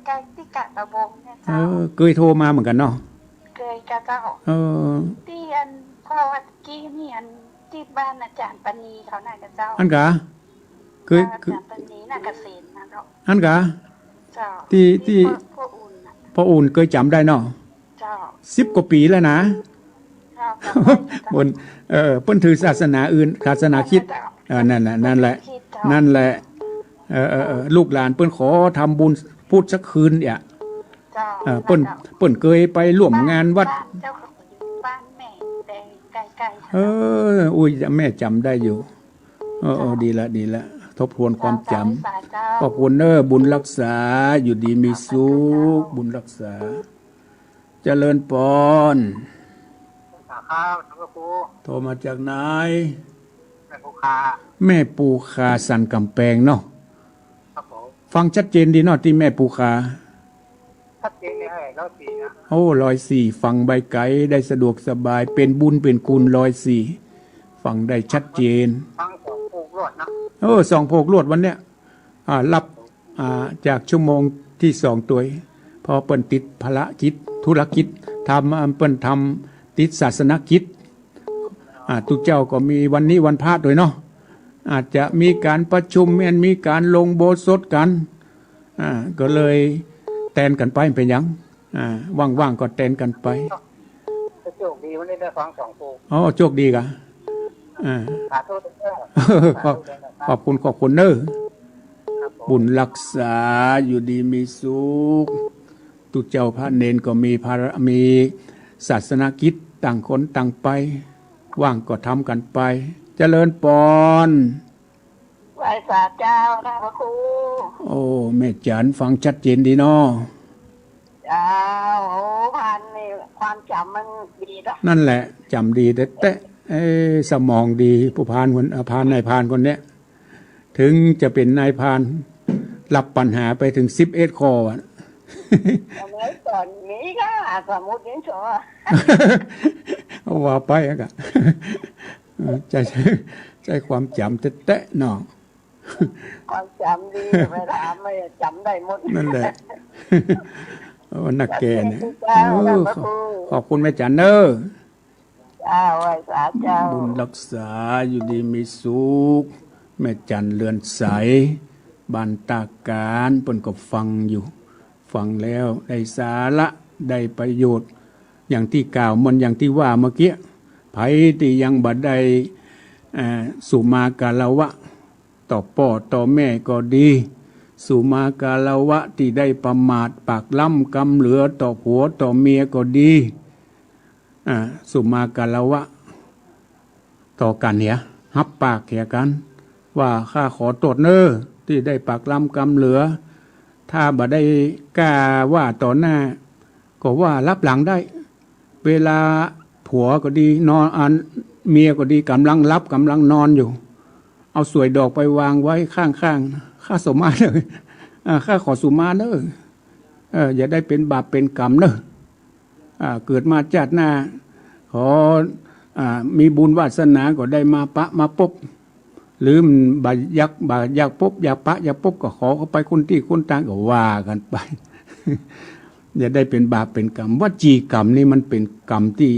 ไกติกาปะบงเนี่ยเจ้าเคยโทรมาเหมือนกันเนาะเคยกะเจ้าที่อันพ่อวัดกี้นี่อันที่บ้านอาจารย์ปณีเขาน่ะกะเจ้าอันกะเคยอาจารย์ปณีน่ะเกษตรนะเนาะอันกะเจ้าที่พ่ออุ่นเคยจำได้เนาะเจ้า10 กว่าปีแล้วนะบนเพิ่นถือศาสนาอื่นศาสนาคริสต์นั่นแหละลูกหลานเพิ่นขอทำบุญพูดสักคืนเนี่ยเพิ่นเคยไปร่วมงานวัดบ้านแม่แต่ไกลๆอุ้ยแม่จำได้อยู่ดีละทบทวนความจำขอบคุณบุญรักษาอยู่ดีมีสุขบุญรักษาเจริญปอนโทรมาจากไหนแม่ปูคาสันกำแพงเนาะฟังชัดเจนดีเนาะที่แม่ปูคาชัดเจนเลย104นะ104ฟังใบไก่ได้สะดวกสบายเป็นบุญเป็นคุณ104ฟังได้ชัดเจนฟัง2 โพกรวดนะ2 โพกรวดวันเนี้ยรับจากชั่วโมงที่2ตัวพอเปิ้นติดภารกิจธุรกิจทำเปิ้นทำติดศาสนกิจทุกเจ้าก็มีวันนี้วันพระด้วยเนาะอาจจะมีการประชุมมีการลงโบสถกันก็เลยแตนกันไปเป็นยังว่างๆก็แตนกันไปโชคดีวันนี้ได้ฟัง2 โพกโชคดีกะขอบคุณเนอะบุญรักษาอยู่ดีมีสุขทุกเจ้าพระเนนก็มีศาสนกิจต่างคนต่างไปว่างก็ทำกันไปเจริญปอนไหว้สาเจ้านะพระครูแม่จันฟังชัดเจนดีเนาะเจ้าพันนี่ความจำมันดีเนาะนั่นแหละจำดีแต่สมองดีผู้พานคนนายพานคนเนี้ยถึงจะเป็นนายพานรับปัญหาไปถึง11 ข้อตอนนี้ก็สมมุตินี้ชัวว่าไปอะใจความจำแตะเนาะความจำดีไปถามไม่จำได้หมดนั่นแหละ วันนักแกเนี่ย เจ้า เออ พระครู ขอบคุณแม่จันเนอร์ เจ้าไหว้สาเจ้า บุญรักษาอยู่ดีมีสุขแม่จันเรือนใสบ้านตาการเปิ้นก็ฟังอยู่ ฟังแล้วได้สาระได้ประโยชน์ อย่างที่กล่าวมันอย่างที่ว่าเมื่อกี้ไผที่ยังบัดได้สุมากาลวะ ต่อพ่อต่อแม่ก็ดี สุมากาลวะที่ได้ประมาทปากล่ำกำเหลือต่อผัวต่อเมียก็ดีสุมากาลวะ ต่อกันเนี่ยฮับปากแข่กัน ว่าข้าขอโทษเนอที่ได้ปากล่ำกำเหลือ ถ้าบ่ได้กล้าว่าต่อหน้า ก็ว่ารับหลังได้ เวลาผัวก็ดีนอนเมียก็ดีกำลังรับกำลังนอนอยู่ เอาสวยดอกไปวางไว้ข้างๆข้าสมมาเลยข้าขอสุมาเนออย่าได้เป็นบาปเป็นกรรมเนอเกิดมาชาติหน้าขอมีบุญวาสนาก็ได้มาปะมาพบหรือบาอยากพบอยากปะอยากพบก็ขอเขาไปคนที่คนต่างก็ว่ากันไป อย่าได้เป็นบาปเป็นกรรมวจีกรรมนี่มันเป็นกรรมที่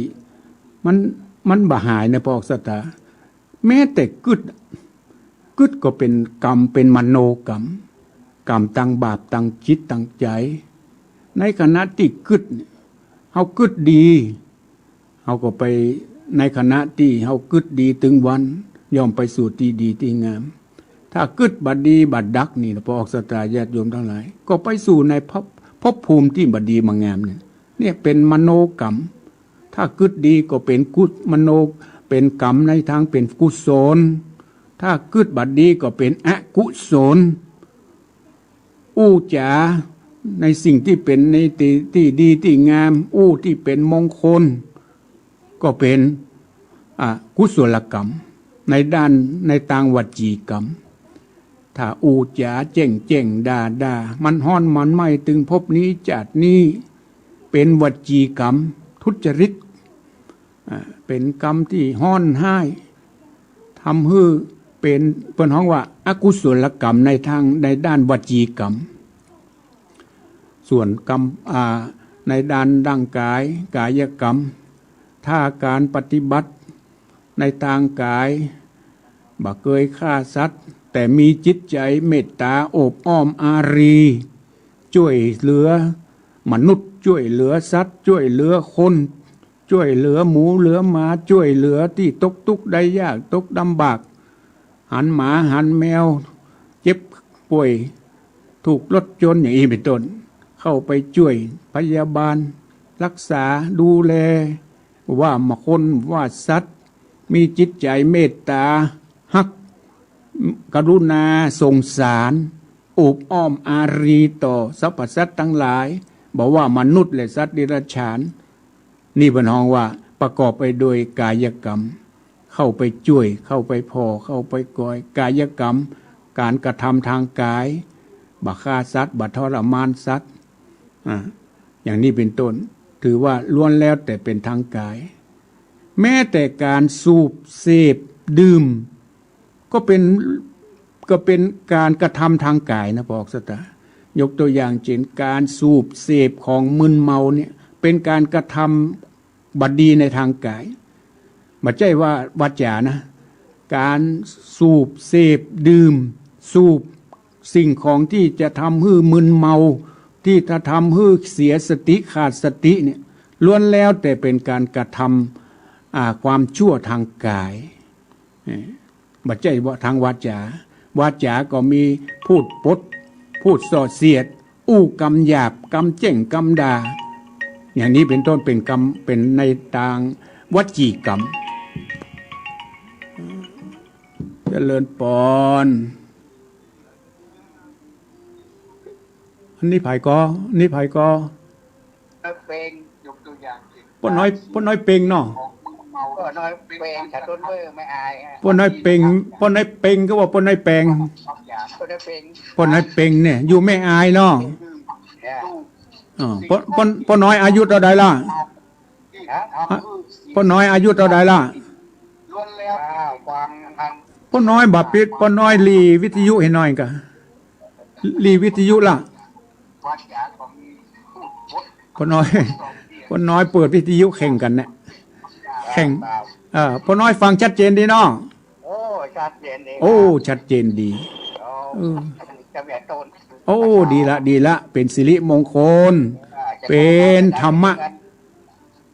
มันบ่หายในพระสัตตาแม้แต่กึดก็เป็นกรรมเป็นมโนกรรมกรรมตั้งบาปตั้งจิตตั้งใจในขณะที่กึดเฮากึดดีเฮาก็ไปในขณะที่เฮากึดดีถึงวันย่อมไปสู่ที่ดีที่งามถ้ากึดบัดดีบัดดักนี่พระสัตตาญาติโยมทั้งหลายก็ไปสู่ในภพภูมิที่บัดดีมางามเนี่ยเป็นมโนกรรมถ้ากึดดีก็เป็นกุศมโนเป็นกรรมในทางเป็นกุศลถ้ากึดบัดดีก็เป็นอกุศลอู้จ๋าในสิ่งที่เป็นในที่ดีที่งามอู้ที่เป็นมงคลก็เป็นกุศลกรรมในด้านในทางวจีกรรมถ้าอูจ๋าเจ่งด่ามันฮ้อนมันไหมถึงพบนี้จัดนี้เป็นวจีกรรมทุจริตเป็นกรรมที่ฮ้อนให้ทำให้เป็นเปิ้นฮ้องว่าอกุศลกรรมในทางในด้านวจีกรรมส่วนกรรมในด้านร่างกายกายกรรมถ้าการปฏิบัติในทางกายบ่เคยฆ่าสัตว์แต่มีจิตใจเมตตาโอบอ้อมอารีช่วยเหลือมนุษย์ช่วยเหลือสัตว์ช่วยเหลือคนช่วยเหลือหมูเหลือหมาช่วยเหลือที่ตกทุกข์ได้ยากตกลำบากหันหมาหันแมวเจ็บป่วยถูกรถชนอย่างนี้เป็นต้นเข้าไปช่วยพยาบาลรักษาดูแลว่าคนว่าสัตว์มีจิตใจเมตตาฮักกรุณาสงสารอบอ้อมอารีต่อสรรพสัตว์ทั้งหลายบอกว่ามนุษย์และสัตว์เดรัจฉานนี่เป็นห้องว่าประกอบไปโดยกายกรรมเข้าไปช่วยเข้าไปพอเข้าไปก่อยกายกรรมการกระทำทางกายบัฆ่าสัตว์บัทรมานสัตว์อย่างนี้เป็นต้นถือว่าล้วนแล้วแต่เป็นทางกายแม้แต่การสูบเสพดื่มก็เป็นการกระทำทางกายนะบอกสตายกตัวอย่างเช่นการสูบเสพของมึนเมาเนี่ยเป็นการกระทำบัดดีในทางกายไม่ใช่ว่าวาจานะการสูบเสพดื่มสูบสิ่งของที่จะทำให้มึนเมาที่จะทำให้เสียสติขาดสติเนี่ยล้วนแล้วแต่เป็นการกระทำความชั่วทางกายไม่ใช่ว่าทางวาจาก็มีพูดปดพูดส่อเสียดอู้กำหยาบกำเจ่งกำด่าอย่างนี้เป็นต้นเป็นกรรมเป็นในทางวจีกรรมเจริญปอนอันนี้ไผ่กอนี่ไผ่กอเป็นยกตัวอย่างสิ ป้นน้อยเป่งเนาะ ก็น้อยเป็นแต่ต้นเบอร์ไม่อาย ป้นน้อยเป่งก็ว่าป้นน้อยแปง ก็ได้เป็น ป้นน้อยเป่งเนี่ยอยู่ไม่อายเนาะป้นน้อยอายุเท่าใดล่ะป้นน้อยอายุเท่าใดล่ะ ล้วนแล้วความทาง ป้นน้อยบัดปิดป้นน้อยลีวิทยุให้หน่อยกะลีวิทยุล่ะ วาจาของมีพูด พ่อน้อยพ่อน้อยเปิดวิทยุแข่งกันเนี่ยแข่งพ่อน้อยฟังชัดเจนดีเนาะ โอ้ชัดเจนดี โอ้ชัดเจนดี โอ้จะแม่โตน โอ้ดีละเป็นสิริมงคล เป็นธรรมะ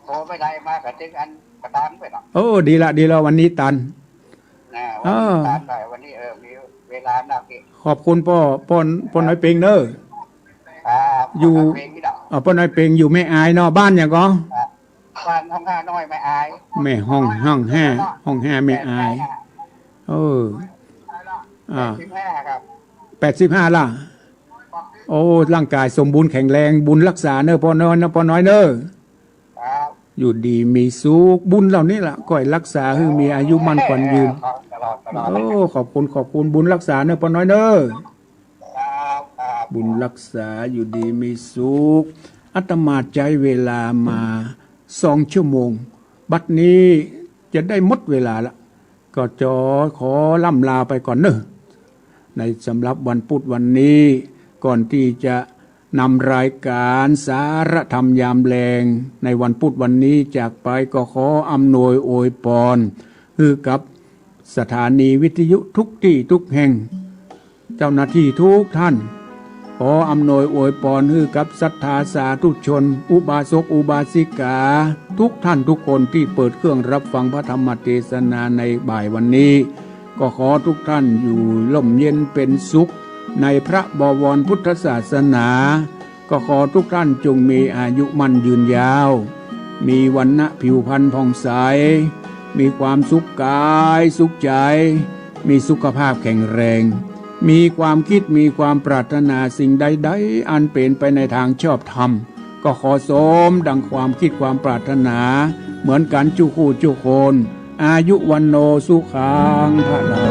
โทรไม่ได้มากกับจึงอันกระตันไปหรอก โอ้ดีละวันนี้ตัน นะวันนี้ตันหน่อยวันนี้มีเวลาหนักอีก ขอบคุณพ่อน้อยเปงเนอะ อยู่ เพลงนี่ดอก พ่อน้อยเปงอยู่แม่อายเนาะบ้านอย่างก็ บ้านห้องห้าน้อยไม่อาย แม่ห้องแห่แม่อาย15ครับ 85ล่ะโอ้ร่างกายสมบูรณ์แข็งแรงบุญรักษาเนอะพ่อน้อยเนอะ ครับ อยู่ดีมีสุขบุญเหล่านี้ล่ะก่อยรักษาให้มีอายุมั่นขวัญยืน ตลอด โอ้ขอบคุณบุญรักษาเนอะพ่อน้อยเนอะ ครับ บุญรักษาอยู่ดีมีสุขอาตมาใจเวลามา2 ชั่วโมงบัดนี้จะได้หมดเวลาละก็ขอล่ำลาไปก่อนเนอะในสำหรับวันพุธวันนี้ก่อนที่จะนำรายการสารธรรมยามแลงในวันพุธวันนี้จากไปก็ขออำนวยอวยพรคือกับสถานีวิทยุทุกที่ทุกแห่งเจ้าหน้าที่ทุกท่านขออำนวยอวยพรคือกับศรัทธาสาธุชนอุบาสกอุบาสิกาทุกท่านทุกคนที่เปิดเครื่องรับฟังพระธรรมเทศนาในบ่ายวันนี้ก็ขอทุกท่านอยู่ร่มเย็นเป็นสุขในพระบวรพุทธศาสนาก็ขอทุกท่านจงมีอายุมั่นยืนยาวมีวรรณะผิวพรรณผ่องใสมีความสุขกายสุขใจมีสุขภาพแข็งแรงมีความคิดมีความปรารถนาสิ่งใดๆอันเป็นไปในทางชอบธรรมก็ขอสมดังความคิดความปรารถนาเหมือนกันจุคู่จุโคนอายุวันโนสุขังพระลา